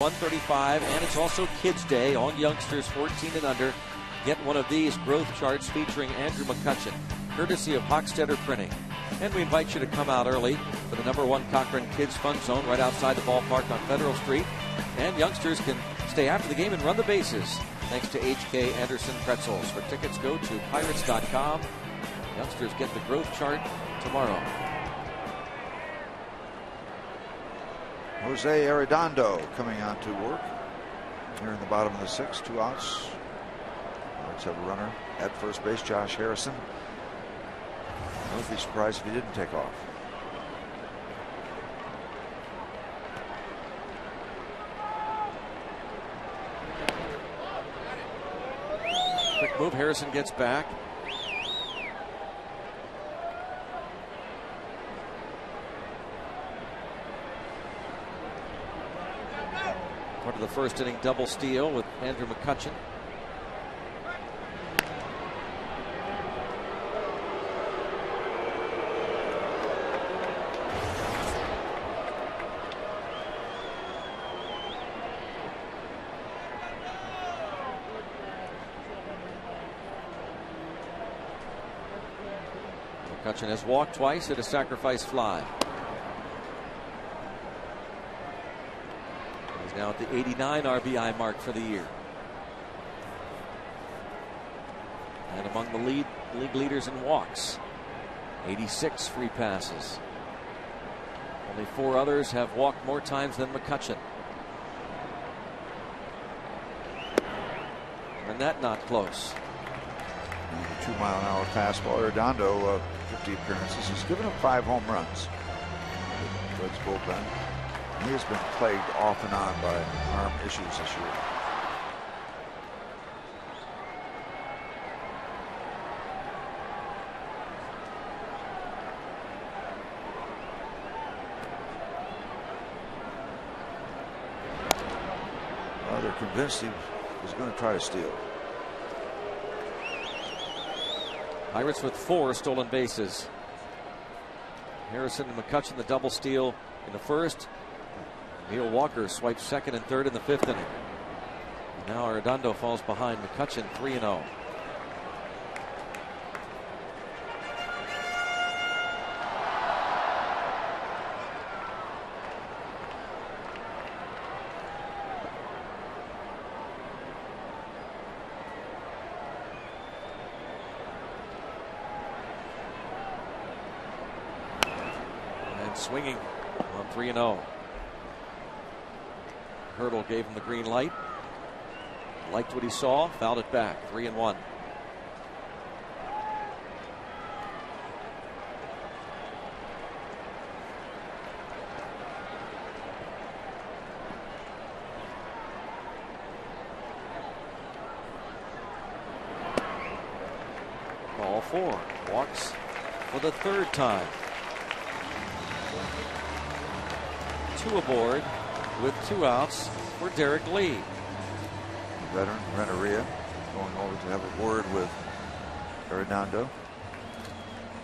[SPEAKER 1] $135, and it's also Kids Day. All youngsters 14 and under get one of these growth charts featuring Andrew McCutcheon, courtesy of Hochstetter Printing. And we invite you to come out early for the #1 Cochran Kids Fun Zone right outside the ballpark on Federal Street. And youngsters can stay after the game and run the bases thanks to H.K. Anderson Pretzels. For tickets, go to Pirates.com. Youngsters get the growth chart tomorrow.
[SPEAKER 5] Jose Arredondo coming on to work here in the bottom of the 6th, 2 outs. Let's have a runner at first base, Josh Harrison. I would be surprised if he didn't take off.
[SPEAKER 1] Quick move, Harrison gets back. Part of the first inning double steal with Andrew McCutcheon. McCutcheon has walked twice, hit a sacrifice fly. He's now at the 89 RBI mark for the year. And among the league leaders in walks. 86 free passes. Only 4 others have walked more times than McCutcheon. And that not close.
[SPEAKER 5] A 2-mile-an-hour fastball. Arredondo, 50 appearances. He's given up 5 home runs. Red's bullpen. He has been plagued off and on by arm issues this year. Well, they're convinced he was going to try to steal.
[SPEAKER 1] Pirates with 4 stolen bases. Harrison and McCutcheon the double steal in the first. Neil Walker swipes second and third in the 5th inning. Now Arredondo falls behind McCutcheon 3-0. And swinging on 3-0. Hurdle gave him the green light. liked what he saw, fouled it back. 3-1. Ball 4. Walks for the 3rd time. 2 aboard with 2 outs for Derek Lee.
[SPEAKER 5] Veteran Renteria going over to have a word with Arredondo.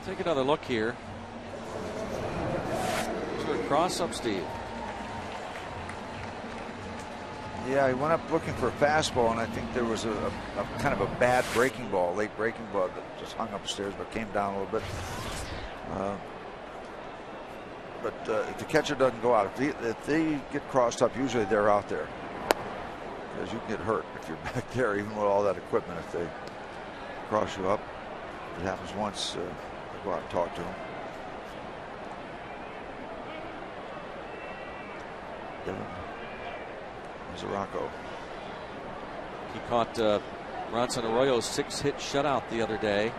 [SPEAKER 1] Take another look here. Sort of cross up, Steve.
[SPEAKER 5] Yeah, he went up looking for a fastball, and I think there was a kind of a bad breaking ball, late breaking ball that just hung upstairs but came down a little bit. But if the catcher doesn't go out, if they get crossed up, usually they're out there. Because you can get hurt if you're back there, even with all that equipment. If they cross you up, it happens once. Go out and talk to them. Mesoraco.
[SPEAKER 1] He caught Ronson Arroyo's 6-hit shutout the other day.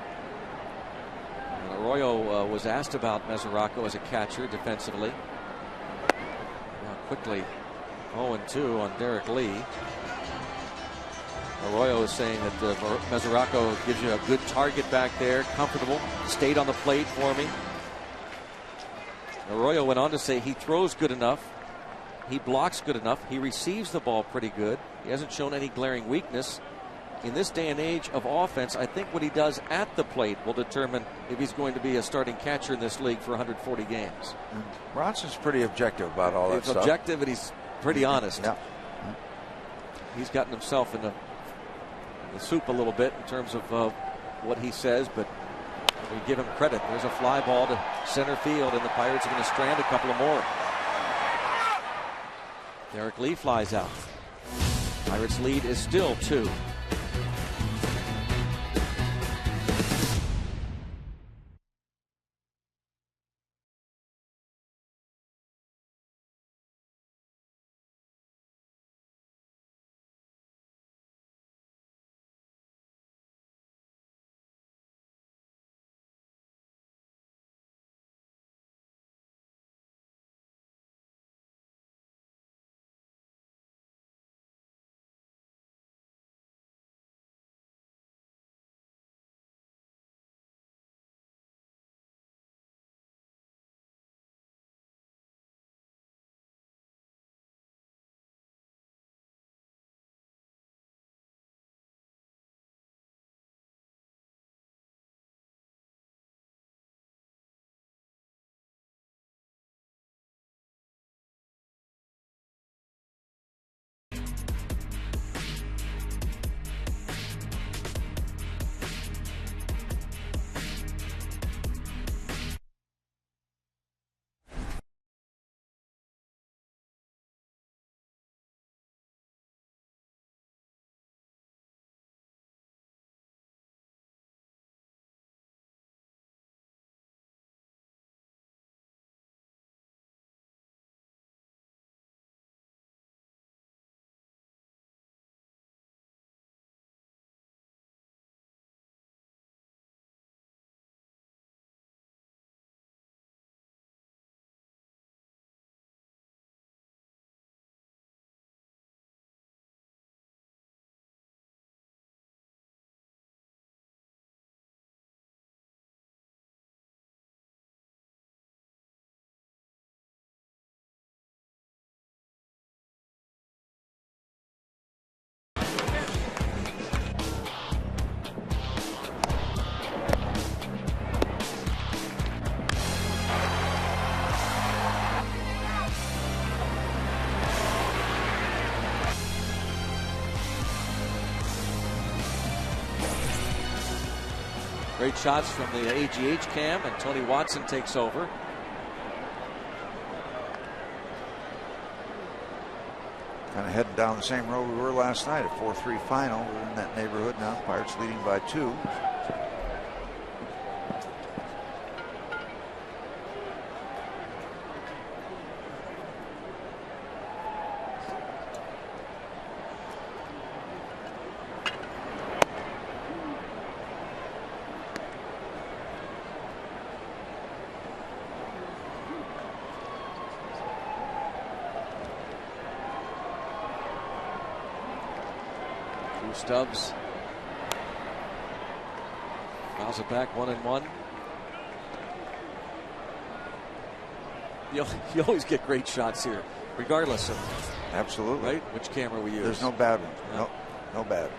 [SPEAKER 1] And Arroyo was asked about Mesoraco as a catcher defensively. Now quickly 0-2 on Derek Lee. Arroyo is saying that Mesoraco gives you a good target back there, comfortable, stayed on the plate for me. Arroyo went on to say he throws good enough, he blocks good enough, he receives the ball pretty good. He hasn't shown any glaring weakness. In this day and age of offense, I think what he does at the plate will determine if he's going to be a starting catcher in this league for 140 games.
[SPEAKER 5] Ronson's pretty objective about all that stuff.
[SPEAKER 1] He's objective and he's pretty honest.
[SPEAKER 5] Yeah.
[SPEAKER 1] He's gotten himself in the soup a little bit in terms of what he says, but we give him credit. There's a fly ball to center field, and the Pirates are going to strand a couple of more. Derek Lee flies out. Pirates lead is still 2. Great shots from the AGH cam, and Tony Watson takes over.
[SPEAKER 5] Kind of heading down the same road we were last night, a 4-3 final. We're in that neighborhood now. Pirates leading by 2.
[SPEAKER 1] Stubbs fouls it back 1-1. You always get great shots here, regardless of
[SPEAKER 5] absolutely
[SPEAKER 1] right which camera we use.
[SPEAKER 5] There's no bad one. No, no bad.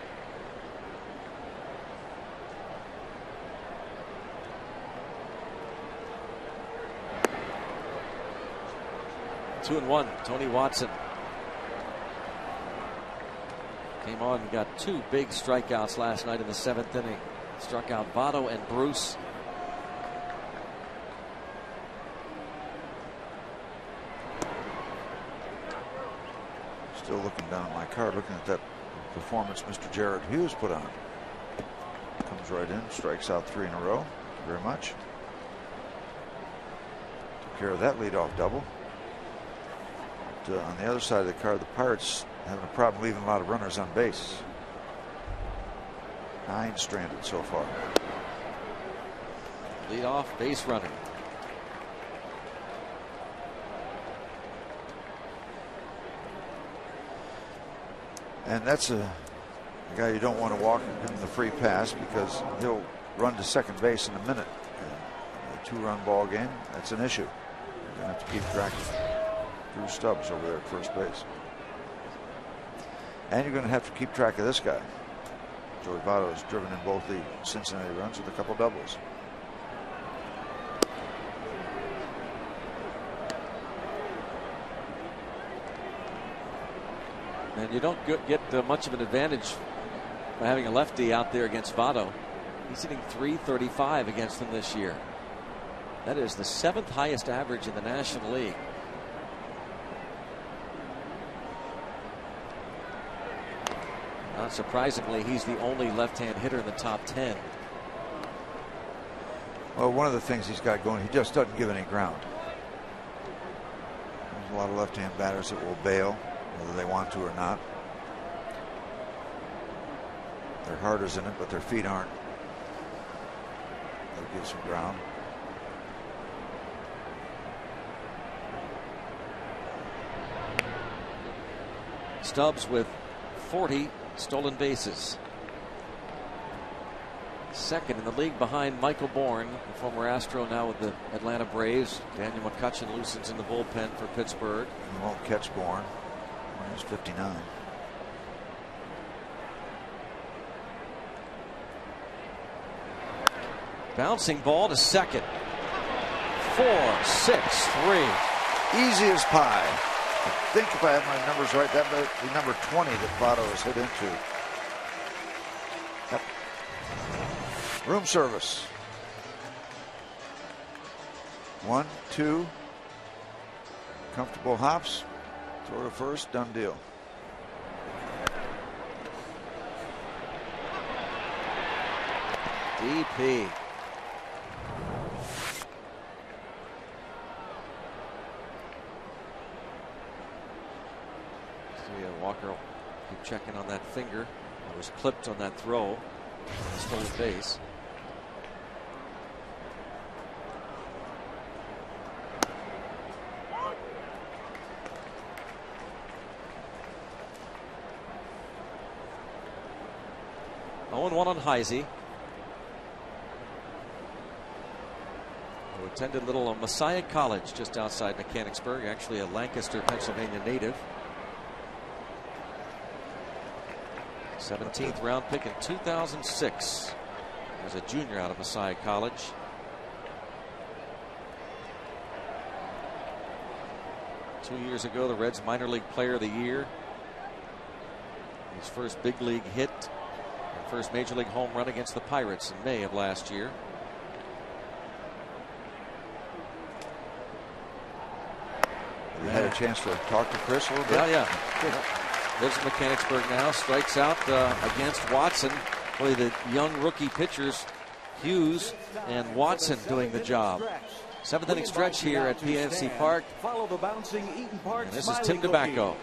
[SPEAKER 1] Two and one. Tony Watson came on and got 2 big strikeouts last night in the 7th inning. Struck out Votto and Bruce.
[SPEAKER 5] Still looking down at my card, looking at that performance Mr. Jared Hughes put on. Comes right in, strikes out 3 in a row. Thank you very much. Took care of that leadoff double. But, on the other side of the card, the Pirates having a problem leaving a lot of runners on base. 9 stranded so far.
[SPEAKER 1] Leadoff base runner.
[SPEAKER 5] And that's a guy you don't want to walk and give him the free pass, because he'll run to second base in a minute. And a 2-run ball game, that's an issue. You're going to have to keep track of Drew Stubbs over there at first base. And you're going to have to keep track of this guy. Joey Votto has driven in both the Cincinnati runs with a couple doubles.
[SPEAKER 1] And you don't get much of an advantage by having a lefty out there against Votto. He's hitting .335 against them this year. That is the 7th highest average in the National League. Not surprisingly, he's the only left-hand hitter in the top 10.
[SPEAKER 5] Well, one of the things he's got going, he just doesn't give any ground. There's a lot of left-hand batters that will bail, whether they want to or not. Their heart is in it, but their feet aren't. They'll give some ground.
[SPEAKER 1] Stubbs with 40 stolen bases. Second in the league behind Michael Bourne, the former Astro, now with the Atlanta Braves. Daniel McCutchen loosens in the bullpen for Pittsburgh.
[SPEAKER 5] He won't catch Bourne. He's 59.
[SPEAKER 1] Bouncing ball to second. 4-6-3.
[SPEAKER 5] Easy as pie. I think if I have my numbers right, that might be number 20 that Votto has hit into. Yep. Room service. 1, 2. Comfortable hops. Throw to first. Done deal.
[SPEAKER 1] DP. Walker will keep checking on that finger. It was clipped on that throw. Stolen base. Oh, 1 on Heisey, who attended little Messiah College just outside Mechanicsburg, actually a Lancaster, Pennsylvania native. 17th round pick in 2006 as a junior out of Messiah College. Two years ago, the Reds minor league player of the year. His first big league hit and first major league home run against the Pirates in May of last year.
[SPEAKER 5] You had a chance to talk to Chris a little bit?
[SPEAKER 1] Yeah. Lives in Mechanicsburg now. Strikes out against Watson. Boy, the young rookie pitchers, Hughes and Watson, doing the job. 7th inning stretch here at PNC Park. And this is Tim DeBacco.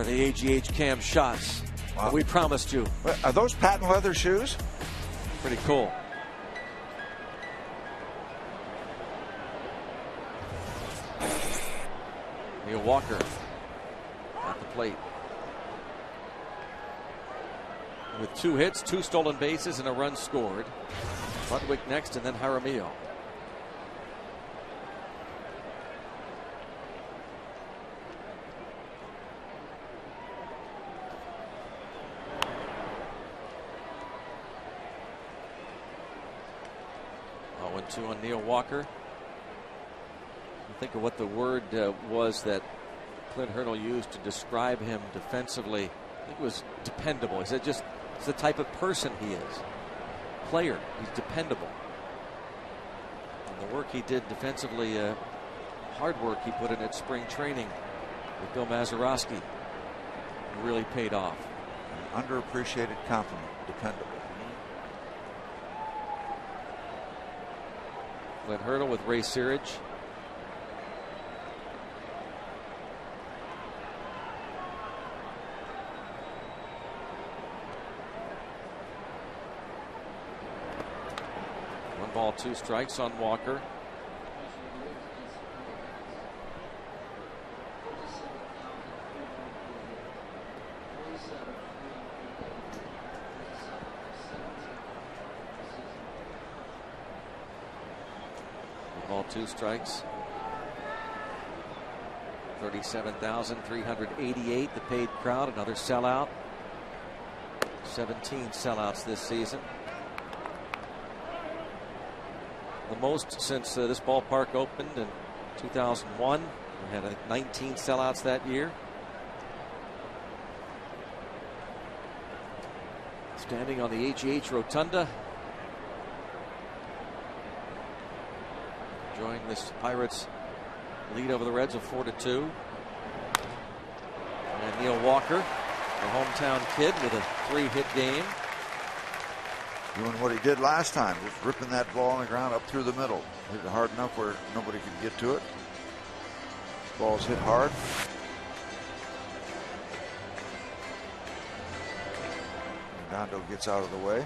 [SPEAKER 1] the AGH cam shots.
[SPEAKER 5] Wow.
[SPEAKER 1] We promised you.
[SPEAKER 5] Are those patent leather shoes?
[SPEAKER 1] Pretty cool. Neil Walker at the plate. With 2 hits, 2 stolen bases, and a run scored. Ludwig next, and then Jaramillo. Oh, 1-2 on Neil Walker. Think of what the word was that Clint Hurdle used to describe him defensively. I think it was dependable. He said just it's the type of person he is. Player. He's dependable. And the work he did defensively, hard work he put in at spring training with Bill Mazeroski, really paid off.
[SPEAKER 5] An underappreciated compliment. Dependable.
[SPEAKER 1] Clint Hurdle with Ray Searage. Ball, 2 strikes on Walker. Ball, 2 strikes. 37,388. The paid crowd. Another sellout. 17 sellouts this season. The most since this ballpark opened in 2001. We had 19 sellouts that year. Standing on the AGH Rotunda. Enjoying this Pirates lead over the Reds of 4-2. And Neil Walker, the hometown kid, with a 3-hit game.
[SPEAKER 5] Doing what he did last time, just ripping that ball on the ground up through the middle. Hit it hard enough where nobody could get to it. Ball's hit hard. Dondo gets out of the way.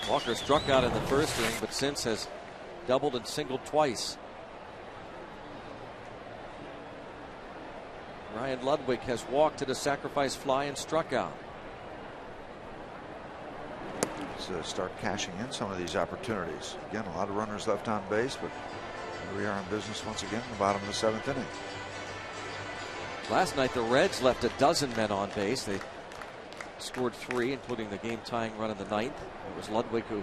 [SPEAKER 1] Walker struck out in the first inning, but since has doubled and singled twice. Ryan Ludwig has walked at a sacrifice fly and struck out.
[SPEAKER 5] Let's start cashing in some of these opportunities. Again, a lot of runners left on base, but here we are in business once again in the bottom of the 7th inning.
[SPEAKER 1] Last night the Reds left 12 men on base. They scored 3, including the game-tying run in the 9th. It was Ludwig who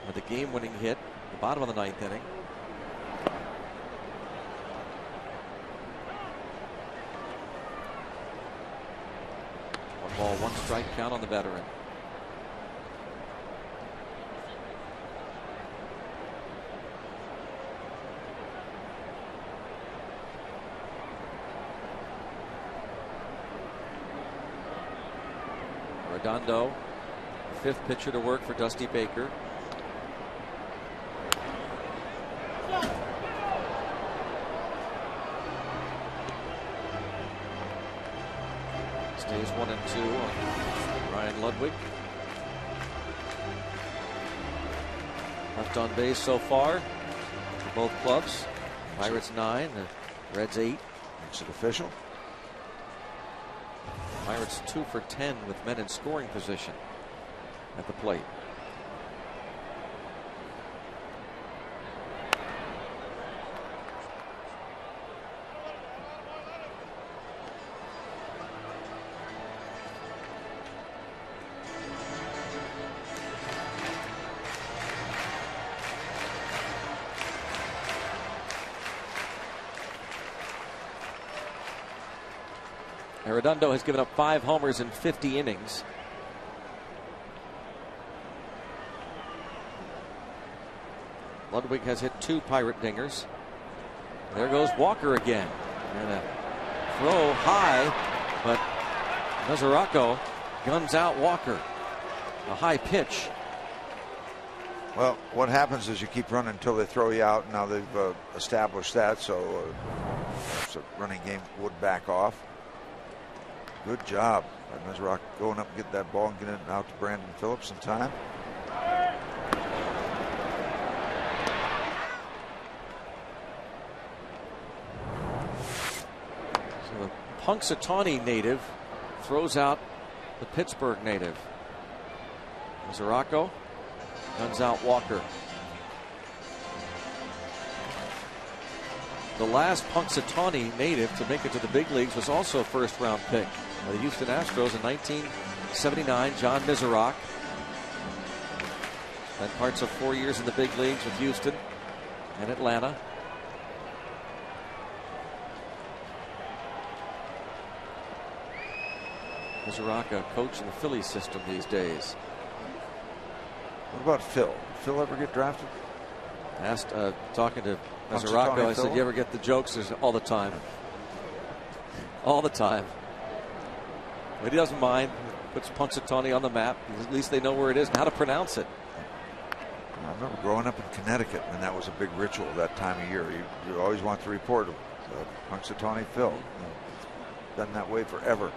[SPEAKER 1] had the game-winning hit at the bottom of the 9th inning. Ball, 1 strike count on the veteran. Redondo, 5th pitcher to work for Dusty Baker. Stays 1-2 on Ryan Ludwig. Left on base so far for both clubs. Pirates 9, the Reds 8.
[SPEAKER 5] Makes it official.
[SPEAKER 1] Pirates 2 for 10 with men in scoring position at the plate. Redondo has given up 5 homers in 50 innings. Ludwig has hit 2 Pirate dingers. There goes Walker again. And a throw high, but Mazeroski guns out Walker. A high pitch.
[SPEAKER 5] Well, what happens is you keep running until they throw you out. Now they've established that, so the running game would back off. Good job by Meserock going up and get that ball and getting it out to Brandon Phillips in time.
[SPEAKER 1] So the Punxsutawney native throws out the Pittsburgh native. Meserock guns out Walker. The last Punxsutawney native to make it to the big leagues was also a first-round pick by the Houston Astros in 1979, John Meserock. Spent parts of 4 years in the big leagues with Houston and Atlanta. Meserock, a coach in the Phillies system these days.
[SPEAKER 5] What about Phil? Did Phil ever get drafted?
[SPEAKER 1] Asked, talking to Meserock, I said, you ever get the jokes? There's all the time. All the time. But he doesn't mind. Puts Punxsutawney on the map. At least they know where it is and how to pronounce it.
[SPEAKER 5] I remember growing up in Connecticut, and that was a big ritual that time of year. You always want to report Punxsutawney Phil. It's been that way forever.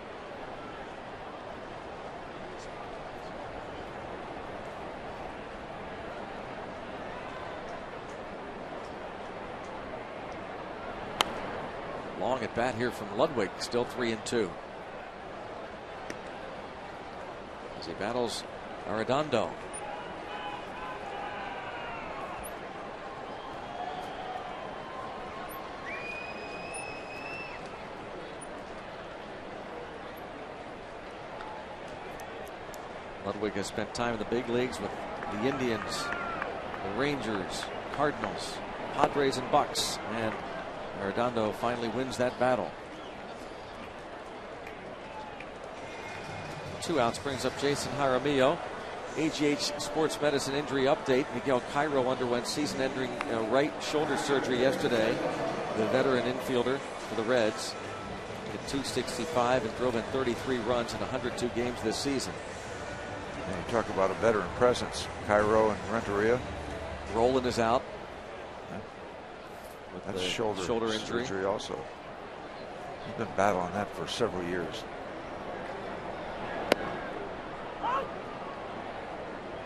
[SPEAKER 1] Long at bat here from Ludwig, still 3-2. As he battles Arredondo. Ludwig has spent time in the big leagues with the Indians, the Rangers, Cardinals, Padres, and Bucks, and Arredondo finally wins that battle. 2 outs brings up Jason Jaramillo. AGH Sports Medicine injury update. Miguel Cairo underwent season-ending right shoulder surgery yesterday. The veteran infielder for the Reds hit .265 and drove in 33 runs in 102 games this season.
[SPEAKER 5] And you talk about a veteran presence. Cairo and Renteria.
[SPEAKER 1] Roland is out.
[SPEAKER 5] That's shoulder injury also. He's been battling that for several years.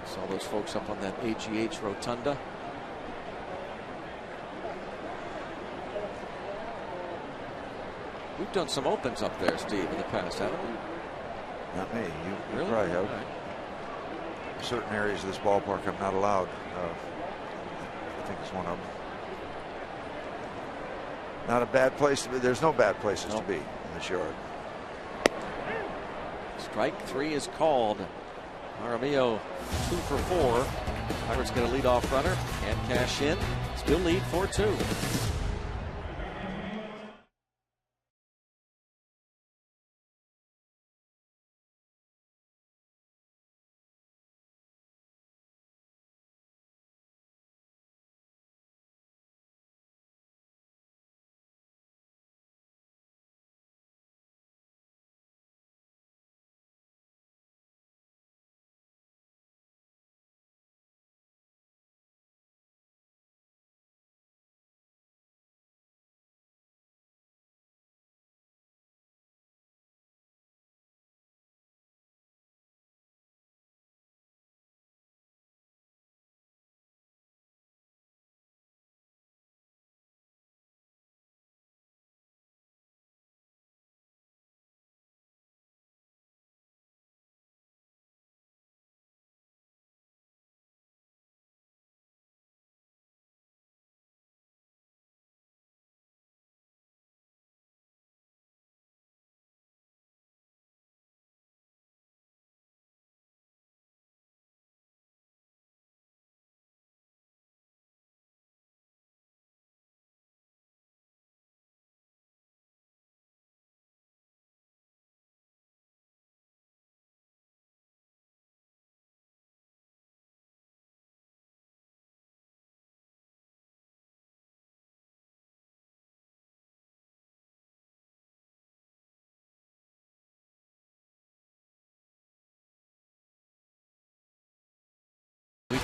[SPEAKER 1] Saw those folks up on that AGH rotunda. We've done some opens up there, Steve, in the past, haven't we?
[SPEAKER 5] Not me. You
[SPEAKER 1] really?
[SPEAKER 5] Probably have.
[SPEAKER 1] Right.
[SPEAKER 5] Certain areas of this ballpark I'm not allowed. I think it's one of them. Not a bad place to be. There's no bad places to be in this yard.
[SPEAKER 1] Strike 3 is called. Jaramillo 2 for 4. Pirates get a leadoff runner and cash in. Still lead 4-2.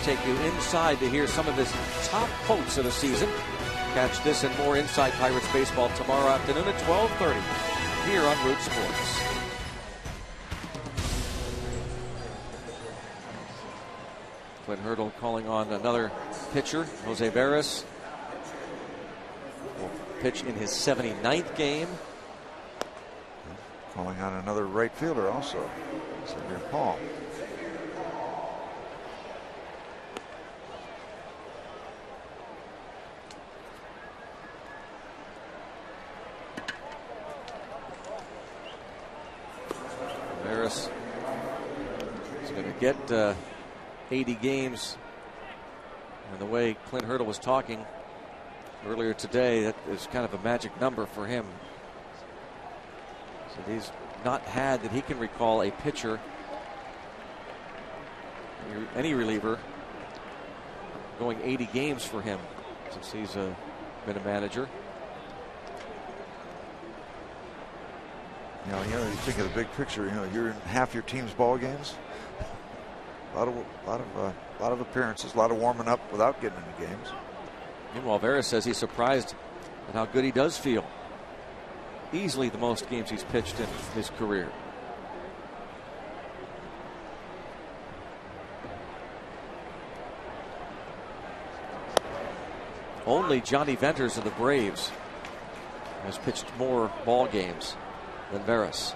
[SPEAKER 1] take you inside to hear some of his top quotes of the season. Catch this and more Inside Pirates Baseball tomorrow afternoon at 12:30 here on Root Sports. Clint Hurdle calling on another pitcher, Jose Veras. Will pitch in his 79th game.
[SPEAKER 5] Calling on another right fielder also, Xavier Paul.
[SPEAKER 1] Veras is going to get 80 games. And the way Clint Hurdle was talking earlier today, that is kind of a magic number for him. So he's not had, that he can recall, a pitcher, any reliever, going 80 games for him since he's been a manager.
[SPEAKER 5] You know, you think of the big picture. You know, you're in half your team's ball games. A lot of appearances, a lot of warming up without getting into games.
[SPEAKER 1] Meanwhile, Veras says he's surprised at how good he does feel. Easily the most games he's pitched in his career. Only Johnny Venters of the Braves has pitched more ball games than Veras.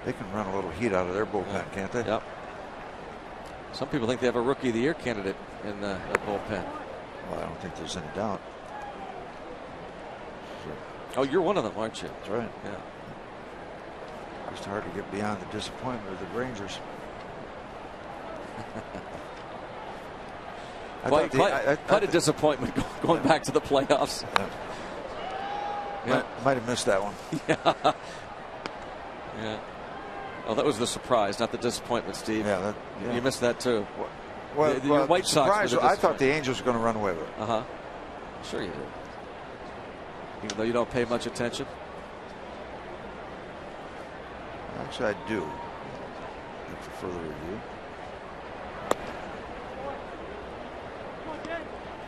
[SPEAKER 5] They can run a little heat out of their bullpen, can't they?
[SPEAKER 1] Yep. Some people think they have a Rookie of the Year candidate in the bullpen.
[SPEAKER 5] Well, I don't think there's any doubt.
[SPEAKER 1] Oh, you're one of them, aren't you?
[SPEAKER 5] That's right.
[SPEAKER 1] Yeah.
[SPEAKER 5] It's hard to get beyond the disappointment of the Rangers.
[SPEAKER 1] Quite a disappointment going back to the playoffs.
[SPEAKER 5] Yeah. Might have missed that one.
[SPEAKER 1] Yeah. Yeah. Oh, that was the surprise, not the disappointment, Steve.
[SPEAKER 5] Yeah.
[SPEAKER 1] You missed that too.
[SPEAKER 5] Well,
[SPEAKER 1] your White Sox.
[SPEAKER 5] I thought the Angels were going to run away with it.
[SPEAKER 1] Sure you did. Even though you don't pay much attention.
[SPEAKER 5] Actually, I do. For further review.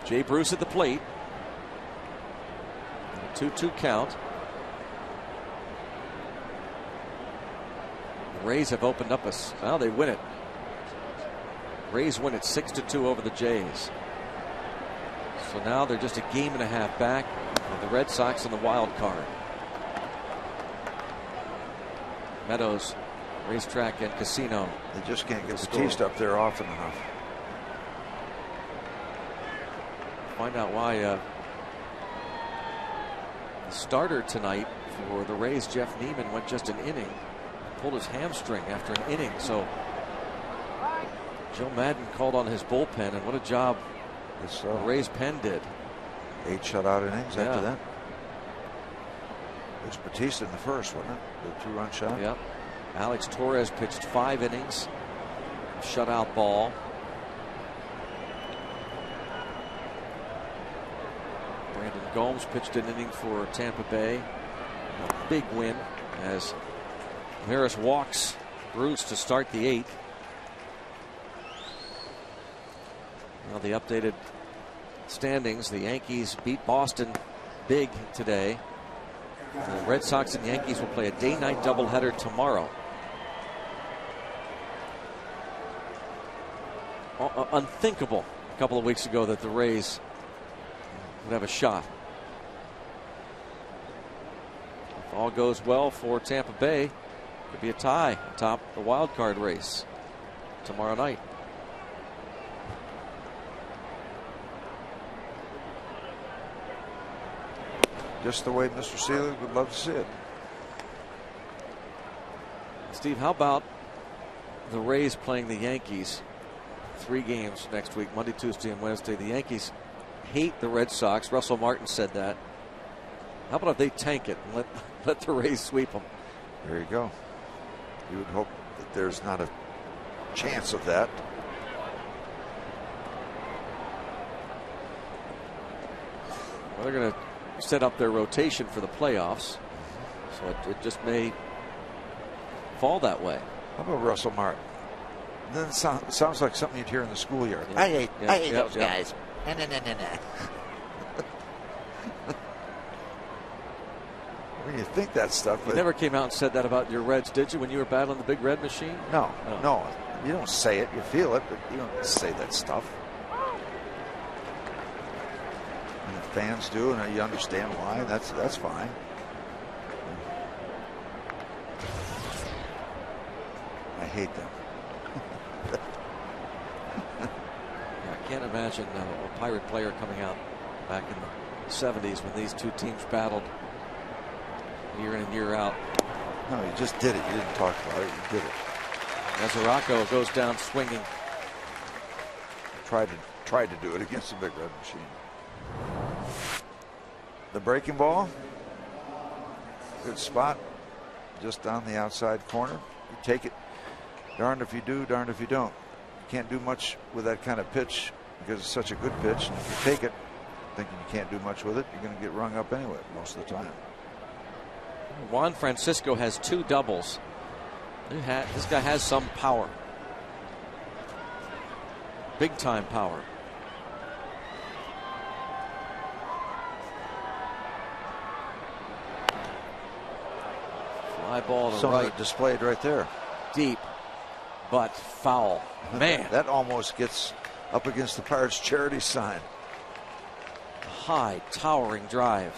[SPEAKER 1] Jay Bruce at the plate. 2-2 count. The Rays have opened up well, they win it. Rays win it 6-2 over the Jays. So now they're just a game and a half back of the Red Sox on the wild card. Meadows, Racetrack and Casino.
[SPEAKER 5] They just can't get Batista up there often enough.
[SPEAKER 1] Find out why the starter tonight for the Rays, Jeff Neiman, went just an inning. Pulled his hamstring after an inning. So Joe Madden called on his bullpen, and what a job the Rays pen did.
[SPEAKER 5] 8 shutout innings after that. It was Batista in the first, wasn't it? The 2-run shot.
[SPEAKER 1] Yep. Alex Torres pitched 5 innings. Shutout ball. Brandon Gomes pitched an inning for Tampa Bay. A big win as Veras walks Bruce to start the 8th. Now the updated standings. The Yankees beat Boston big today. The Red Sox and Yankees will play a day-night doubleheader tomorrow. Unthinkable a couple of weeks ago that the Rays would have a shot. If all goes well for Tampa Bay, could be a tie atop the wild card race tomorrow night.
[SPEAKER 5] Just the way Mr. Seelig would love to see it.
[SPEAKER 1] Steve, how about the Rays playing the Yankees 3 games next week, Monday, Tuesday, and Wednesday? The Yankees hate the Red Sox. Russell Martin said that. How about if they tank it and let the Rays sweep them?
[SPEAKER 5] There you go. You would hope that there's not a chance of that.
[SPEAKER 1] Well, they're going to set up their rotation for the playoffs, so it just may fall that way.
[SPEAKER 5] How about Russell Martin? Then sounds like something you'd hear in the schoolyard.
[SPEAKER 1] Yeah.
[SPEAKER 5] I hate those guys. Nah. When you think that stuff.
[SPEAKER 1] You never came out and said that about your Reds, did you, when you were battling the Big Red Machine?
[SPEAKER 5] No. You don't say it. You feel it, but you don't say that stuff. And the fans do, and you understand why. That's fine. I hate them.
[SPEAKER 1] I can't imagine a Pirate player coming out back in the 70s when these two teams battled year in and year out.
[SPEAKER 5] No, you just did it. You didn't talk about it. You did it.
[SPEAKER 1] Mesoraco goes down swinging.
[SPEAKER 5] Tried to do it against the Big Red Machine. The breaking ball. Good spot. Just down the outside corner. You take it. Darned if you do, darned if you don't. You can't do much with that kind of pitch because it's such a good pitch. And if you take it thinking you can't do much with it, you're going to get rung up anyway most of the time.
[SPEAKER 1] Juan Francisco has 2 doubles. This guy has some power. Big time power. Fly ball to right.
[SPEAKER 5] Displayed right there.
[SPEAKER 1] Deep, but foul. Man.
[SPEAKER 5] That almost gets up against the Pirates charity sign.
[SPEAKER 1] High, towering drive.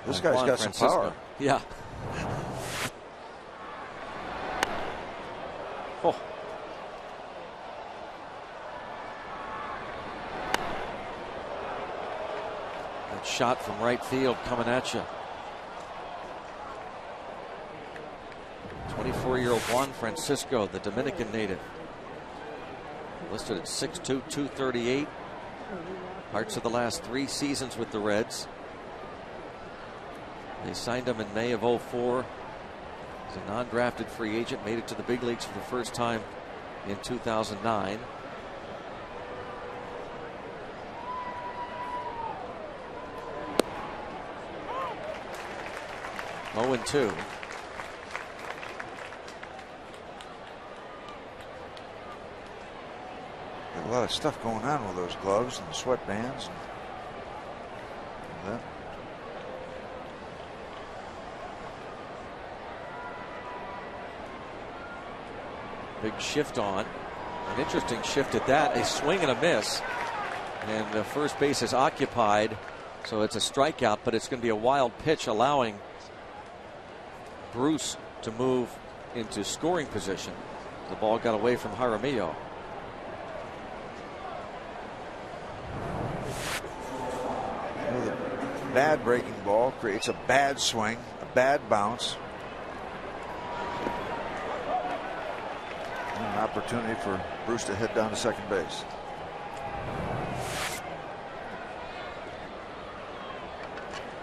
[SPEAKER 5] This guy's got some power.
[SPEAKER 1] Yeah. Oh. That shot from right field coming at you. 24-year-old Juan Francisco, the Dominican native. Listed at 6'2", 238. Parts of the last 3 seasons with the Reds. They signed him in May of 04. He's a non-drafted free agent. Made it to the big leagues for the first time in 2009. Oh, and 2.
[SPEAKER 5] A lot of stuff going on with those gloves and the sweatbands and that.
[SPEAKER 1] Big shift on. An interesting shift at that. A swing and a miss. And the first base is occupied. So it's a strikeout, but it's going to be a wild pitch, allowing Bruce to move into scoring position. The ball got away from Jaramillo.
[SPEAKER 5] Bad breaking ball creates a bad swing, a bad bounce. And an opportunity for Bruce to head down to second base.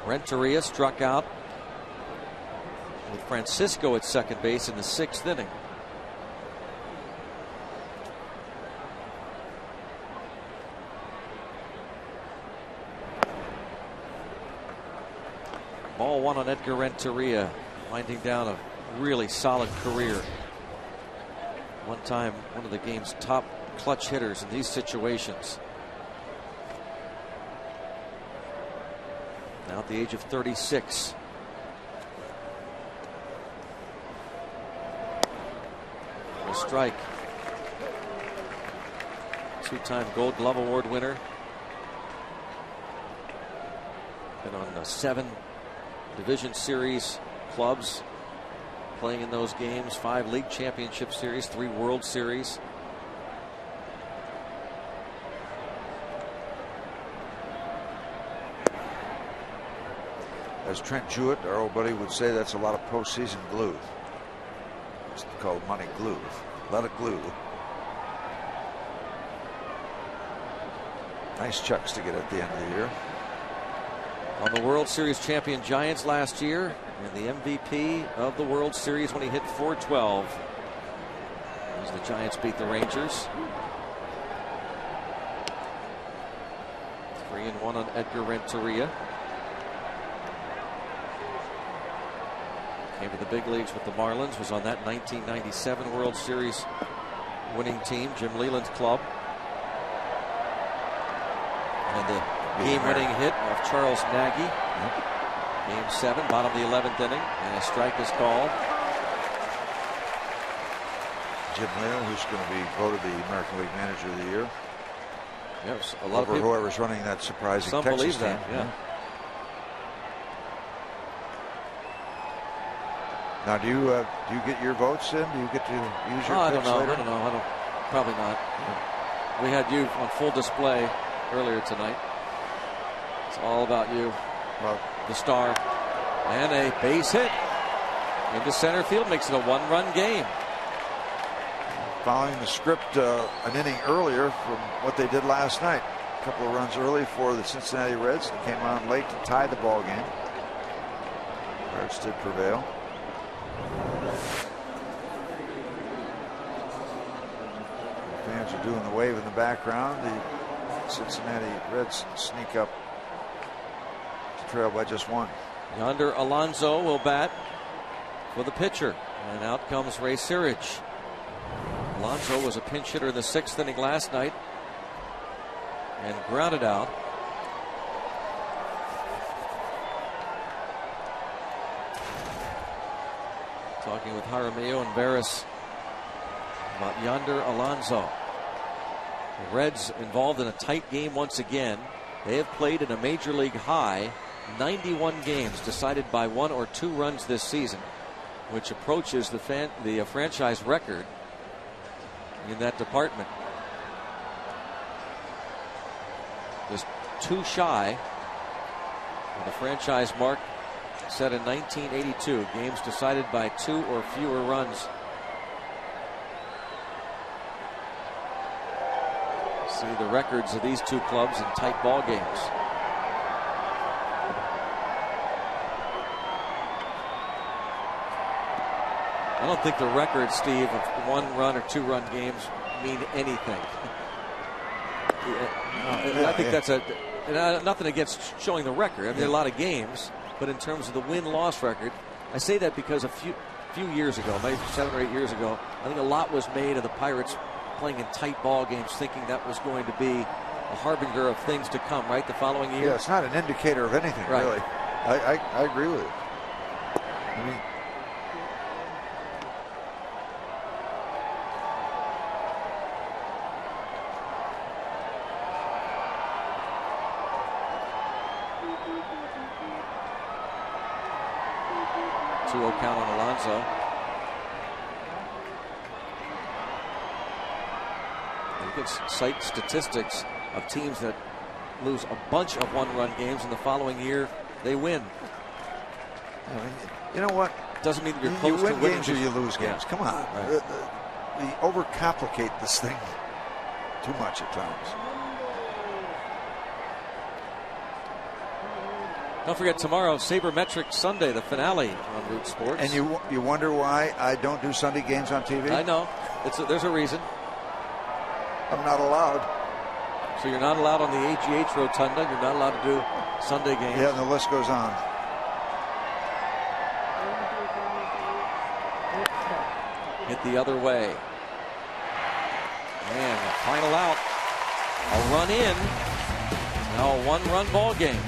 [SPEAKER 1] Renteria struck out with Francisco at second base in the 6th inning. Ball 1 on Edgar Renteria, winding down a really solid career. One time, one of the game's top clutch hitters in these situations. Now at the age of 36. A strike. 2-time Gold Glove Award winner. Been on 7 Division Series clubs, playing in those games. 5 League Championship Series, 3 World Series.
[SPEAKER 5] As Trent Jewett, our old buddy, would say, that's a lot of postseason glue. It's called money glue. Let it glue. Nice checks to get at the end of the year.
[SPEAKER 1] On the World Series champion Giants last year, and the MVP of the World Series when he hit .412. As the Giants beat the Rangers. 3-1 on Edgar Renteria. Came to the big leagues with the Marlins, was on that 1997 World Series winning team, Jim Leland's club. And the game-winning hit of Charles Nagy. Game 7, bottom of the 11th inning, and a strike is called.
[SPEAKER 5] Jim Leland, who's going to be voted the American League Manager of the Year.
[SPEAKER 1] Yes, a lot of people.
[SPEAKER 5] Whoever's running that surprising
[SPEAKER 1] Some
[SPEAKER 5] Texas
[SPEAKER 1] believe that,
[SPEAKER 5] team.
[SPEAKER 1] yeah.
[SPEAKER 5] Now, do you get your votes in? Do you get to use your picks later?
[SPEAKER 1] I don't know. Probably not. We had you on full display earlier tonight. It's all about you.
[SPEAKER 5] Well,
[SPEAKER 1] the star. And a base hit into center field makes it a one-run game.
[SPEAKER 5] Following the script an inning earlier from what they did last night. A couple of runs early for the Cincinnati Reds. They came on late to tie the ball game. Reds did prevail. The fans are doing the wave in the background. The Cincinnati Reds sneak up to trail by just one.
[SPEAKER 1] Yonder Alonso will bat for the pitcher. And out comes Ray Searage. Alonso was a pinch hitter in the 6th inning last night and grounded out. Talking with Jaramillo and Barris about Yonder Alonso. The Reds involved in a tight game once again. They have played in a major league high 91 games decided by 1 or 2 runs this season, which approaches the franchise record in that department. Just 2 shy of the franchise mark set in 1982. Games decided by 2 or fewer runs. See the records of these 2 clubs in tight ball games. I don't think the records, Steve, of 1-run or 2-run games mean anything. I think that's nothing against showing the record. I mean, there are a lot of games, but in terms of the win-loss record, I say that because a few years ago, maybe 7 or 8 years ago, I think a lot was made of the Pirates playing in tight ball games, thinking that was going to be a harbinger of things to come, right, the following year.
[SPEAKER 5] Yeah, it's not an indicator of anything,
[SPEAKER 1] right.
[SPEAKER 5] Really. I agree with it. I mean,
[SPEAKER 1] count on Alonso. You can cite statistics of teams that lose a bunch of 1-run games, and the following year they win.
[SPEAKER 5] I mean, you know what?
[SPEAKER 1] Doesn't mean you're close
[SPEAKER 5] you
[SPEAKER 1] to
[SPEAKER 5] win
[SPEAKER 1] winning
[SPEAKER 5] games or you lose games.
[SPEAKER 1] Yeah.
[SPEAKER 5] Come on.
[SPEAKER 1] Right.
[SPEAKER 5] We overcomplicate this thing too much at times.
[SPEAKER 1] Don't forget tomorrow, Sabermetric Sunday, the finale on Root Sports.
[SPEAKER 5] And you wonder why I don't do Sunday games on TV?
[SPEAKER 1] I know. There's a reason.
[SPEAKER 5] I'm not allowed.
[SPEAKER 1] So you're not allowed on the AGH Rotunda. You're not allowed to do Sunday games.
[SPEAKER 5] Yeah, and the list goes on.
[SPEAKER 1] Hit the other way. And the final out. A run in. Now a 1-run ball game.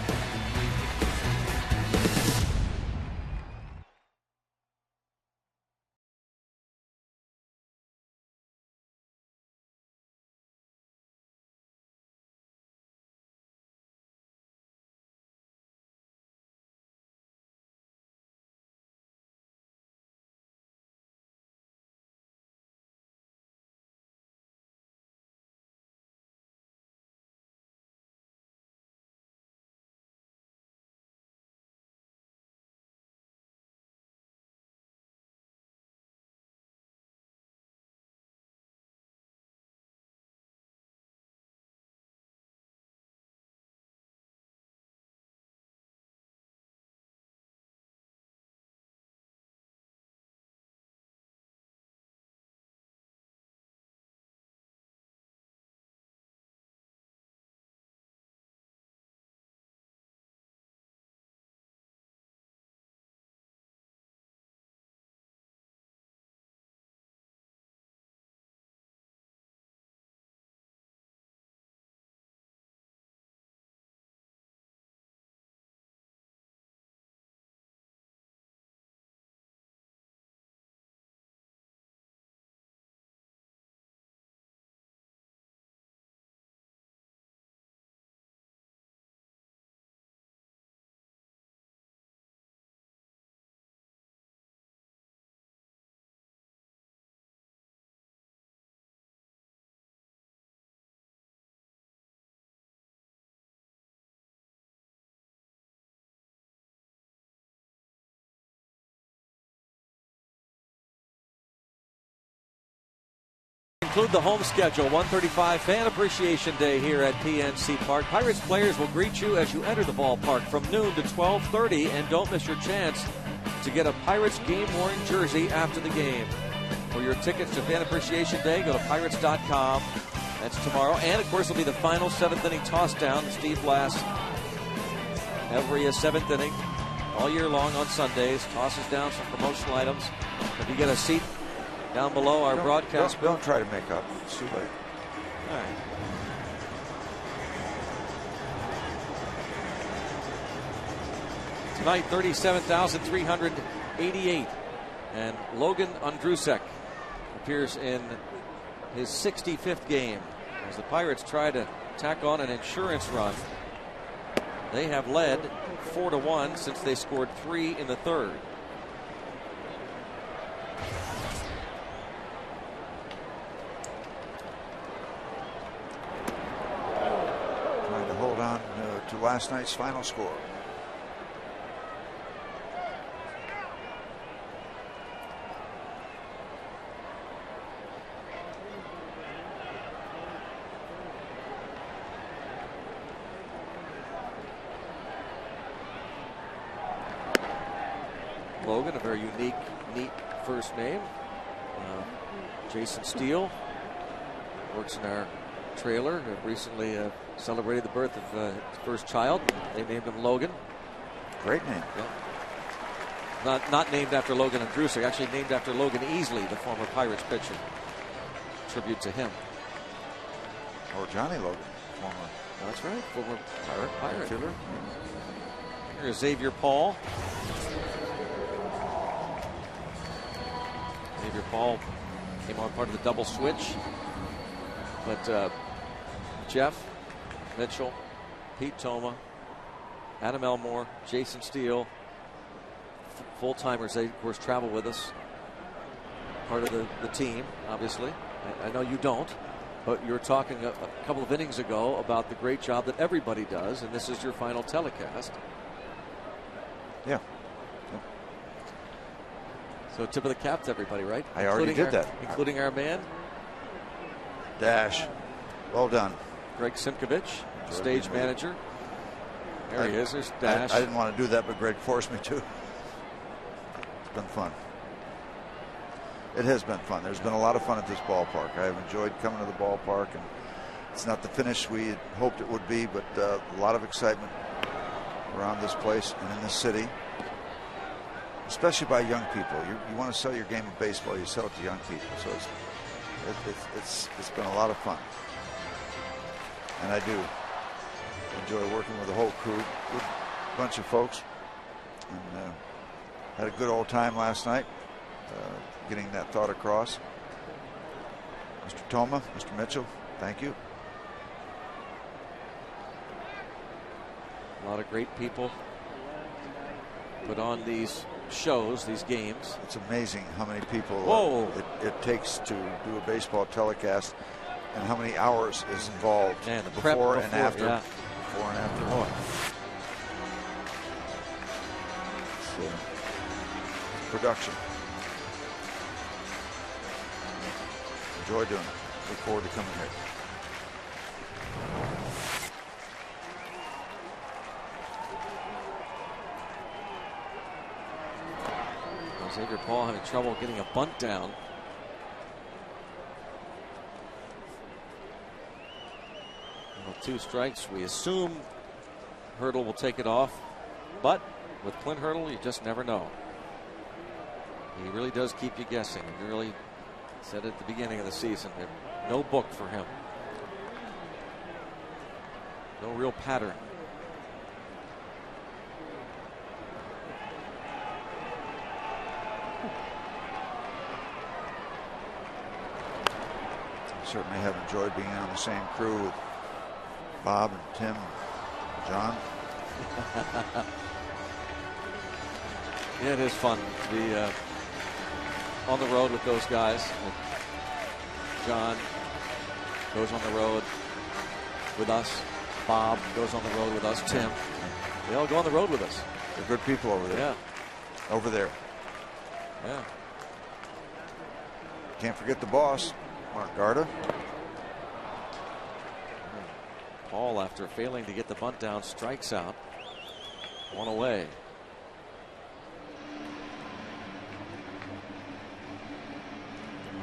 [SPEAKER 1] Conclude the home schedule. 1:35 Fan Appreciation Day here at PNC Park. Pirates players will greet you as you enter the ballpark from noon to 12:30, and don't miss your chance to get a Pirates game-worn jersey after the game. For your tickets to Fan Appreciation Day, go to pirates.com. That's tomorrow, and of course, it'll be the final 7th inning toss down. Steve blasts every 7th inning all year long on Sundays. Tosses down some promotional items. If you get a seat down below our broadcast.
[SPEAKER 5] Don't try to make up. It's too late.
[SPEAKER 1] All right. Tonight, 37,388. And Logan Ondrusek appears in his 65th game as the Pirates try to tack on an insurance run. They have led 4-1 since they scored 3 in the 3rd.
[SPEAKER 5] Trying to hold on to last night's final score.
[SPEAKER 1] Logan, a very unique, neat first name. Jason Steele works in our trailer. Recently celebrated the birth of his first child. They named him Logan.
[SPEAKER 5] Great name.
[SPEAKER 1] Yeah. Not named after Logan Ondrusek, actually named after Logan Easley, the former Pirates pitcher. Tribute to him.
[SPEAKER 5] Or Johnny Logan, former.
[SPEAKER 1] That's right, former Pirate.
[SPEAKER 5] Fielder.
[SPEAKER 1] Here's Xavier Paul. Xavier Paul came on part of the double switch. But Jeff, Mitchell, Pete Toma, Adam Elmore, Jason Steele, full-timers. They, of course, travel with us. Part of the team, obviously. I know you don't, but you were talking a couple of innings ago about the great job that everybody does, and this is your final telecast.
[SPEAKER 5] Yeah.
[SPEAKER 1] So tip of the cap to everybody, right?
[SPEAKER 5] I already did that.
[SPEAKER 1] Including our man.
[SPEAKER 5] Dash. Well done.
[SPEAKER 1] Greg Simkovich, stage manager. There he is. There's Dash.
[SPEAKER 5] I didn't want to do that, but Greg forced me to. It's been fun. It has been fun. There's been a lot of fun at this ballpark. I have enjoyed coming to the ballpark, and it's not the finish we had hoped it would be, but a lot of excitement around this place and in this city, especially by young people. You want to sell your game of baseball, you sell it to young people. So it's been a lot of fun, and I do enjoy working with the whole crew, good bunch of folks, and had a good old time last night, getting that thought across. Mr. Toma, Mr. Mitchell, thank you.
[SPEAKER 1] A lot of great people put on these shows, these games.
[SPEAKER 5] It's amazing how many people it takes to do a baseball telecast, and how many hours is involved before and after.
[SPEAKER 1] Yeah.
[SPEAKER 5] Before and after. It's production. Enjoy doing it. Look forward to coming here.
[SPEAKER 1] Xavier Paul having trouble getting a bunt down. Well, 2 strikes. We assume Hurdle will take it off, but with Clint Hurdle, you just never know. He really does keep you guessing. He really said at the beginning of the season, no book for him. No real pattern.
[SPEAKER 5] Certainly have enjoyed being on the same crew with Bob and Tim and John.
[SPEAKER 1] Yeah, it is fun to be on the road with those guys. John goes on the road with us. Bob goes on the road with us. Tim. They all go on the road with us.
[SPEAKER 5] They're good people over there.
[SPEAKER 1] Yeah.
[SPEAKER 5] Over there.
[SPEAKER 1] Yeah.
[SPEAKER 5] Can't forget the boss. Mark Garda.
[SPEAKER 1] Paul, after failing to get the bunt down, strikes out. One away.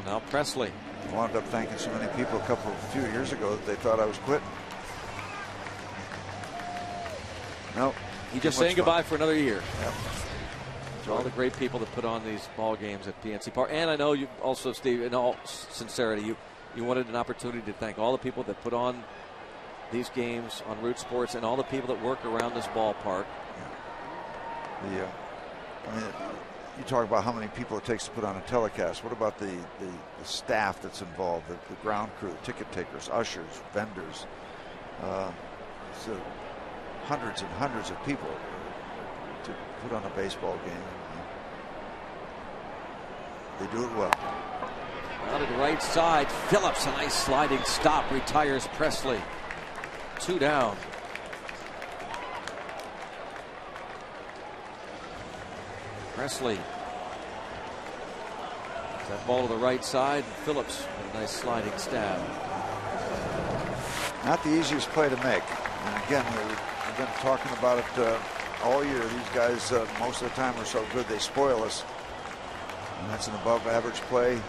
[SPEAKER 1] Now Presley.
[SPEAKER 5] I wound up thanking so many people a few years ago that they thought I was quitting. No.
[SPEAKER 1] He just saying goodbye for another year.
[SPEAKER 5] Yep.
[SPEAKER 1] To all the great people that put on these ball games at PNC Park. And I know you also, Steve, in all sincerity, you wanted an opportunity to thank all the people that put on these games on Root Sports and all the people that work around this ballpark.
[SPEAKER 5] Yeah. I mean, you talk about how many people it takes to put on a telecast. What about the staff that's involved, the ground crew, the ticket takers, ushers, vendors, so hundreds and hundreds of people to put on a baseball game. They do it well.
[SPEAKER 1] Out to the right side, Phillips, a nice sliding stop, retires Presley. 2 down. Presley. That ball to the right side. Phillips with a nice sliding stab.
[SPEAKER 5] Not the easiest play to make. And again, we've been talking about it all year. These guys, most of the time, are so good they spoil us. And that's an above average play.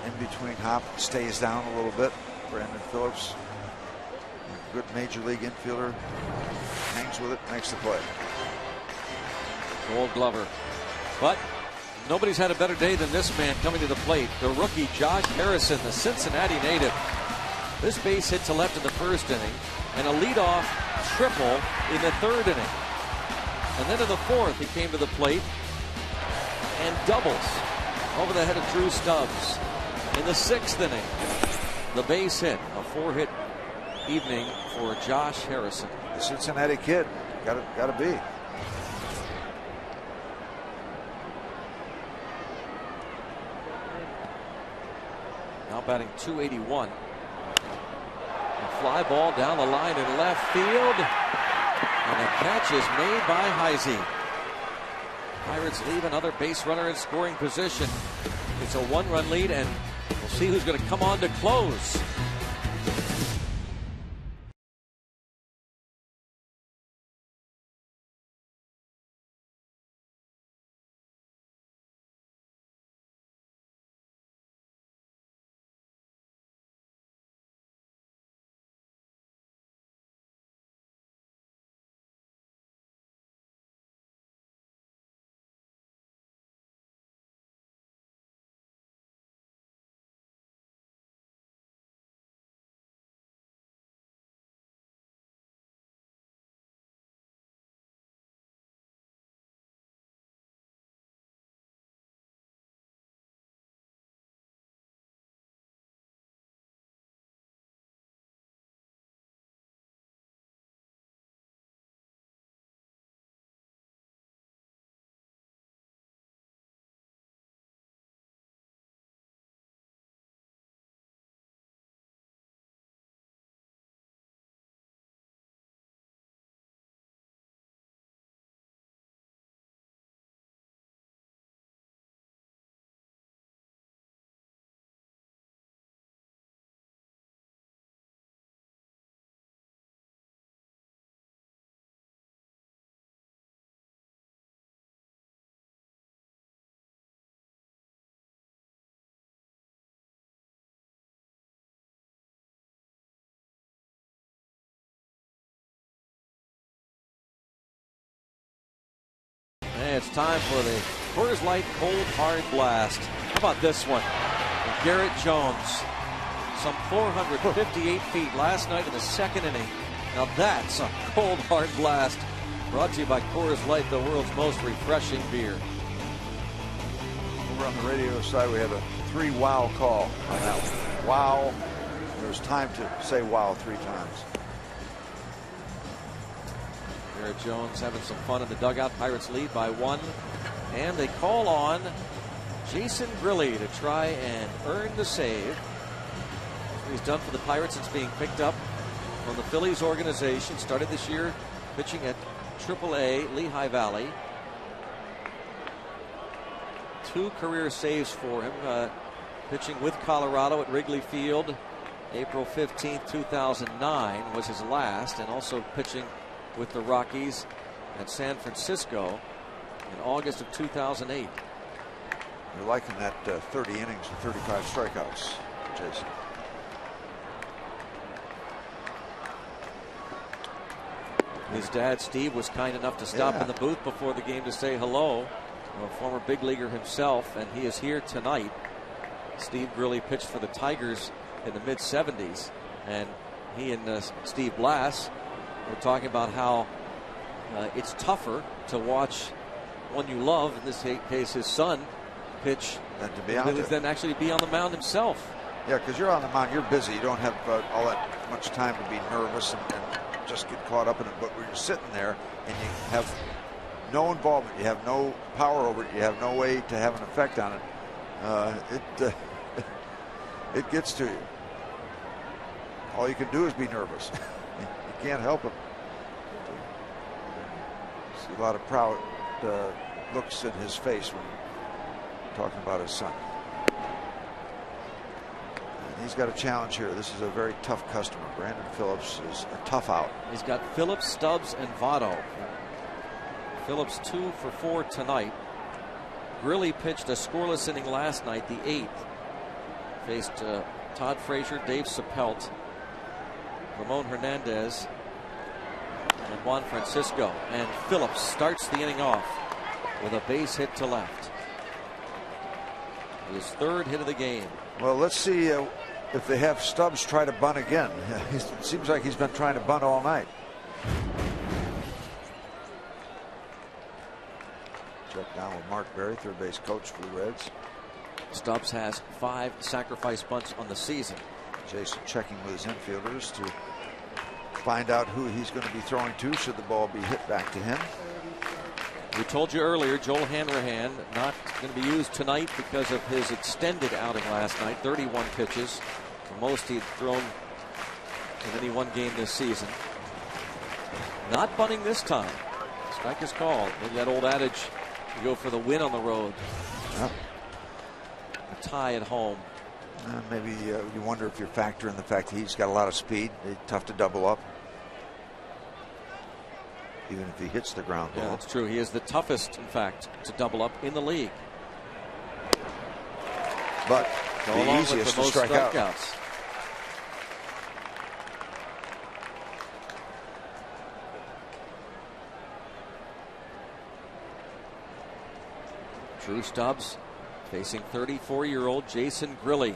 [SPEAKER 5] In between hop, stays down a little bit. Brandon Phillips, a good major league infielder, hangs with it, makes the play.
[SPEAKER 1] Gold Glover. But nobody's had a better day than this man coming to the plate. The rookie Josh Harrison, the Cincinnati native. This base hit to left in the first inning and a leadoff triple in the third inning. And then in the fourth, he came to the plate and doubles over the head of Drew Stubbs. In the sixth inning, the base hit, a 4-hit evening for Josh Harrison.
[SPEAKER 5] The Cincinnati kid, gotta be.
[SPEAKER 1] Now batting .281. A fly ball down the line in left field. And the catch is made by Heisey. Pirates leave another base runner in scoring position. It's a 1-run lead, and we'll see who's going to come on to close. And it's time for the Coors Light Cold Hard Blast. How about this one? Garrett Jones. Some 458 feet last night in the second inning. Now that's a cold hard blast. Brought to you by Coors Light, the world's most refreshing beer.
[SPEAKER 5] Over on the radio side, we had a 3-wow call on that one. Wow. There was time to say wow 3 times.
[SPEAKER 1] Garrett Jones having some fun in the dugout. Pirates lead by 1. And they call on Jason Grilli to try and earn the save. He's done for the Pirates since being picked up from the Phillies organization. Started this year pitching at AAA Lehigh Valley. 2 career saves for him. pitching with Colorado at Wrigley Field. April 15th, 2009 was his last, and also pitching with the Rockies at San Francisco in August of 2008.
[SPEAKER 5] You're liking that 30 innings and 35 strikeouts, Jason.
[SPEAKER 1] His dad, Steve, was kind enough to stop in the booth before the game to say hello. A former big leaguer himself, and he is here tonight. Steve Grilli pitched for the Tigers in the mid-70s, and he and Steve Blass were talking about how it's tougher to watch one you love, in this case his son, pitch
[SPEAKER 5] than to be out there,
[SPEAKER 1] than actually be on the mound himself.
[SPEAKER 5] Yeah, because you're on the mound, you're busy. You don't have all that much time to be nervous and just get caught up in it. But when you're sitting there and you have no involvement, you have no power over it, you have no way to have an effect on it, it gets to you. All you can do is be nervous. You can't help it. See a lot of proud looks in his face when talking about his son. And he's got a challenge here. This is a very tough customer. Brandon Phillips is a tough out.
[SPEAKER 1] He's got Phillips, Stubbs, and Votto. Phillips 2 for 4 tonight. Grilli pitched a scoreless inning last night, the 8th. Faced Todd Frazier, Dave Sapelt, Ramon Hernandez, and Juan Francisco. And Phillips starts the inning off with a base hit to left. His 3rd hit of the game.
[SPEAKER 5] Well, let's see if they have Stubbs try to bunt again. It seems like he's been trying to bunt all night. Check down with Mark Berry, third base coach for the Reds.
[SPEAKER 1] Stubbs has 5 sacrifice bunts on the season.
[SPEAKER 5] Jason checking with his infielders to find out who he's going to be throwing to should the ball be hit back to him.
[SPEAKER 1] We told you earlier, Joel Hanrahan not going to be used tonight because of his extended outing last night. 31 pitches, the most he'd thrown in any one game this season. Not bunting this time. Strike is called. Maybe that old adage, you go for the win on the road.
[SPEAKER 5] Yep.
[SPEAKER 1] A tie at home.
[SPEAKER 5] Maybe you wonder if you factor in the fact that he's got a lot of speed. Tough to double up, even if he hits the ground ball.
[SPEAKER 1] Yeah, that's true. He is the toughest, in fact, to double up in the league.
[SPEAKER 5] But the easiest to strike out.
[SPEAKER 1] Drew Stubbs facing 34-year-old Jason Grilli.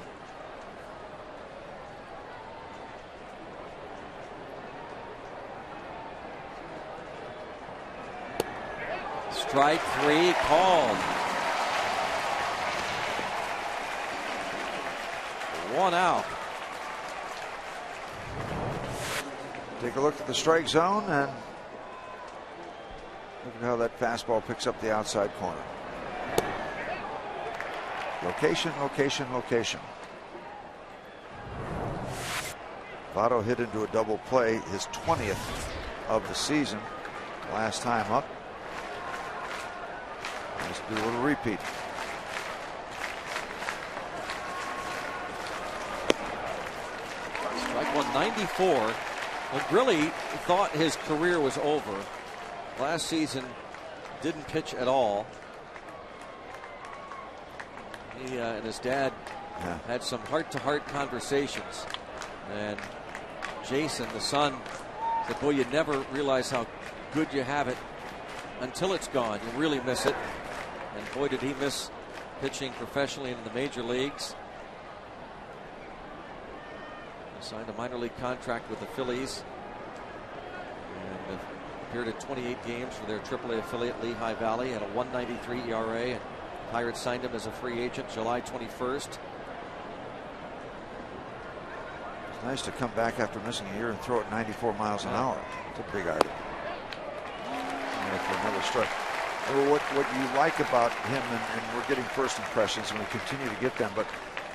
[SPEAKER 1] Strike 3 called. 1 out.
[SPEAKER 5] Take a look at the strike zone and look at how that fastball picks up the outside corner. Location, location, location. Votto hit into a double play, his 20th of the season. Last time up. Let's do a little repeat.
[SPEAKER 1] Strike 194. Well, Grilli thought his career was over. Last season didn't pitch at all. He and his dad had some heart-to-heart conversations. And Jason, the son, said, boy, you never realize how good you have it until it's gone. You really miss it. And boy, did he miss pitching professionally in the major leagues. He signed a minor league contract with the Phillies and appeared in 28 games for their AAA affiliate Lehigh Valley at a 1.93 ERA. And Pirates signed him as a free agent July 21st.
[SPEAKER 5] It's nice to come back after missing a year and throw it 94 miles an hour. It's a big item. For another strike. What you like about him, and we're getting first impressions and we continue to get them, but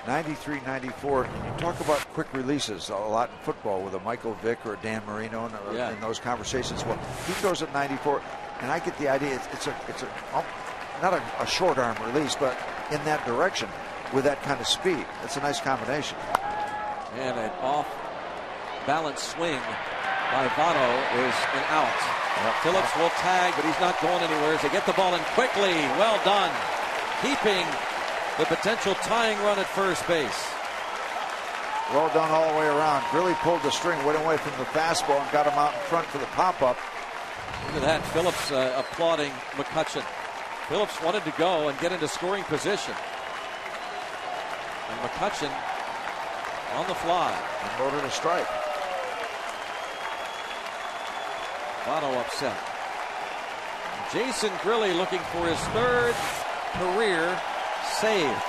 [SPEAKER 5] 93, 94, and you talk about quick releases a lot in football with a Michael Vick or a Dan Marino in those conversations. Well, he throws at 94, and I get the idea it's not a short arm release, but in that direction. with that kind of speed. That's a nice combination.
[SPEAKER 1] And an off-balance swing by Votto is an out. Phillips will tag, but he's not going anywhere as they get the ball in quickly. Well done. Keeping the potential tying run at first base.
[SPEAKER 5] Well done all the way around. Really pulled the string, went away from the fastball and got him out in front for the pop-up.
[SPEAKER 1] Look at that. Phillips applauding McCutchen. Phillips wanted to go and get into scoring position. And McCutchen on the fly.
[SPEAKER 5] And loaded a strike.
[SPEAKER 1] Votto upset. Jason Grilli looking for his third career save.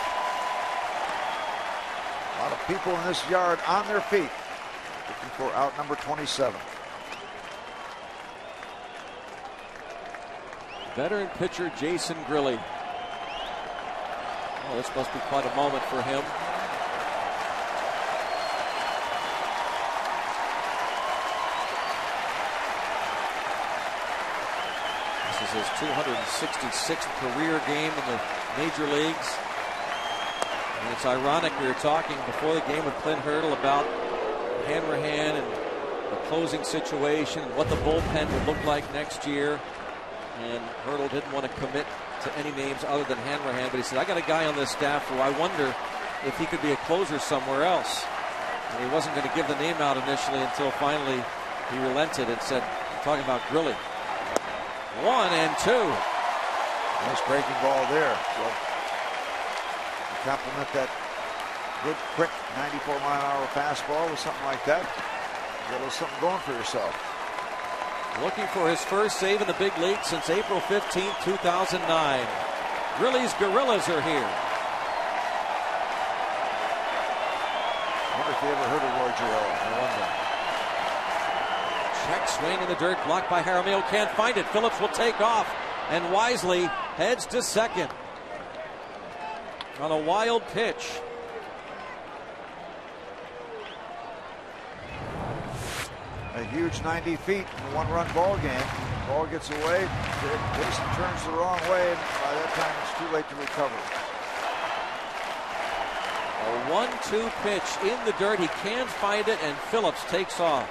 [SPEAKER 5] A lot of people in this yard on their feet looking for out number 27.
[SPEAKER 1] Veteran pitcher Jason Grilli. Oh, this must be quite a moment for him. This is his 266th career game in the major leagues. And it's ironic, we were talking before the game with Clint Hurdle about Hanrahan and the closing situation and what the bullpen would look like next year. And Hurdle didn't want to commit to any names other than Hanrahan, but he said, I got a guy on this staff who I wonder if he could be a closer somewhere else. And he wasn't going to give the name out initially until finally he relented and said, I'm talking about Grilli. 1 and 2.
[SPEAKER 5] Nice breaking ball there. So compliment that good, quick 94-mile-an-hour fastball with something like that. You got a little something going for yourself.
[SPEAKER 1] Looking for his first save in the big league since April 15, 2009. Grilli's Gorillas are here.
[SPEAKER 5] I wonder if you ever heard of Roy Girello.
[SPEAKER 1] I wonder. Check swing in the dirt, blocked by Jaramillo. Can't find it. Phillips will take off and wisely heads to second on a wild pitch.
[SPEAKER 5] A huge 90 feet in a one-run ball game. Ball gets away. Jason turns the wrong way, and by that time it's too late to recover.
[SPEAKER 1] A 1-2 pitch in the dirt. He can't find it, and Phillips takes off.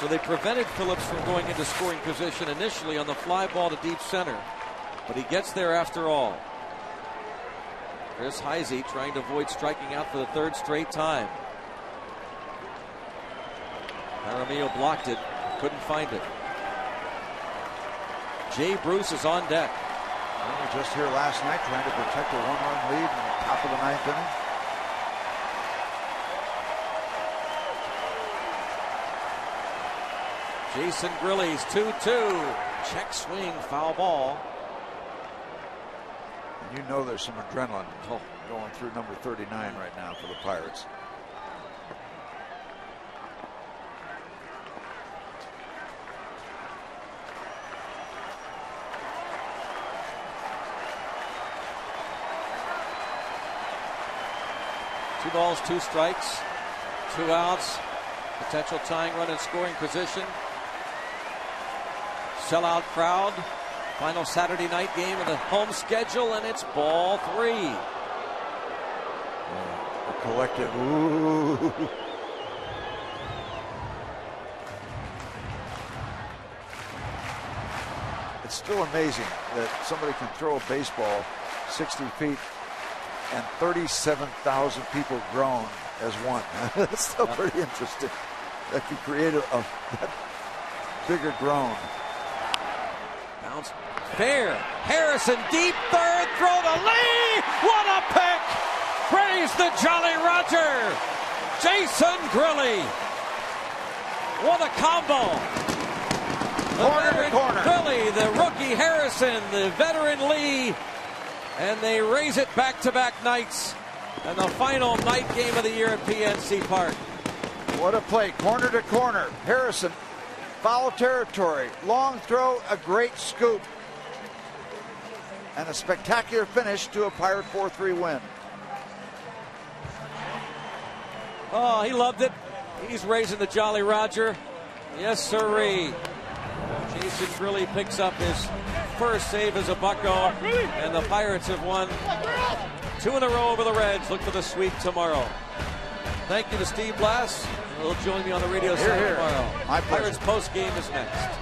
[SPEAKER 1] So they prevented Phillips from going into scoring position initially on the fly ball to deep center. But he gets there after all. Chris Heisey trying to avoid striking out for the third straight time. Jaramillo blocked it, couldn't find it. Jay Bruce is on deck.
[SPEAKER 5] We were just here last night trying to protect a one-run lead in the top of the ninth inning.
[SPEAKER 1] Jason Grilli's 2-2. Check swing, foul ball.
[SPEAKER 5] And you know there's some adrenaline going through number 39 right now for the Pirates.
[SPEAKER 1] Two balls, 2 strikes, 2 outs. Potential tying run in scoring position. Sellout crowd. Final Saturday night game of the home schedule, and it's ball 3.
[SPEAKER 5] A collective ooh. It's still amazing that somebody can throw a baseball 60 feet and 37,000 people groan as one. That's still pretty interesting. That could create a bigger groan.
[SPEAKER 1] Bounce fair. Harrison deep third. Throw to Lee. What a pick. Praise the Jolly Roger. Jason Grilli. What a combo.
[SPEAKER 5] Corner to corner.
[SPEAKER 1] Grilli, the rookie Harrison, the veteran Lee. And they raise it back-to-back nights. And the final night game of the year at PNC Park.
[SPEAKER 5] What a play. Corner to corner. Harrison, foul territory. Long throw, a great scoop. And a spectacular finish to a Pirate 4-3 win.
[SPEAKER 1] Oh, he loved it. He's raising the Jolly Roger. Yes, sirree. Jason Grilli picks up his first save as a Bucko. And the Pirates have won 2 in a row over the Reds. Look for the sweep tomorrow. Thank you to Steve Blass. He'll join me on the radio side tomorrow.
[SPEAKER 5] My pleasure.
[SPEAKER 1] Pirates post game is next.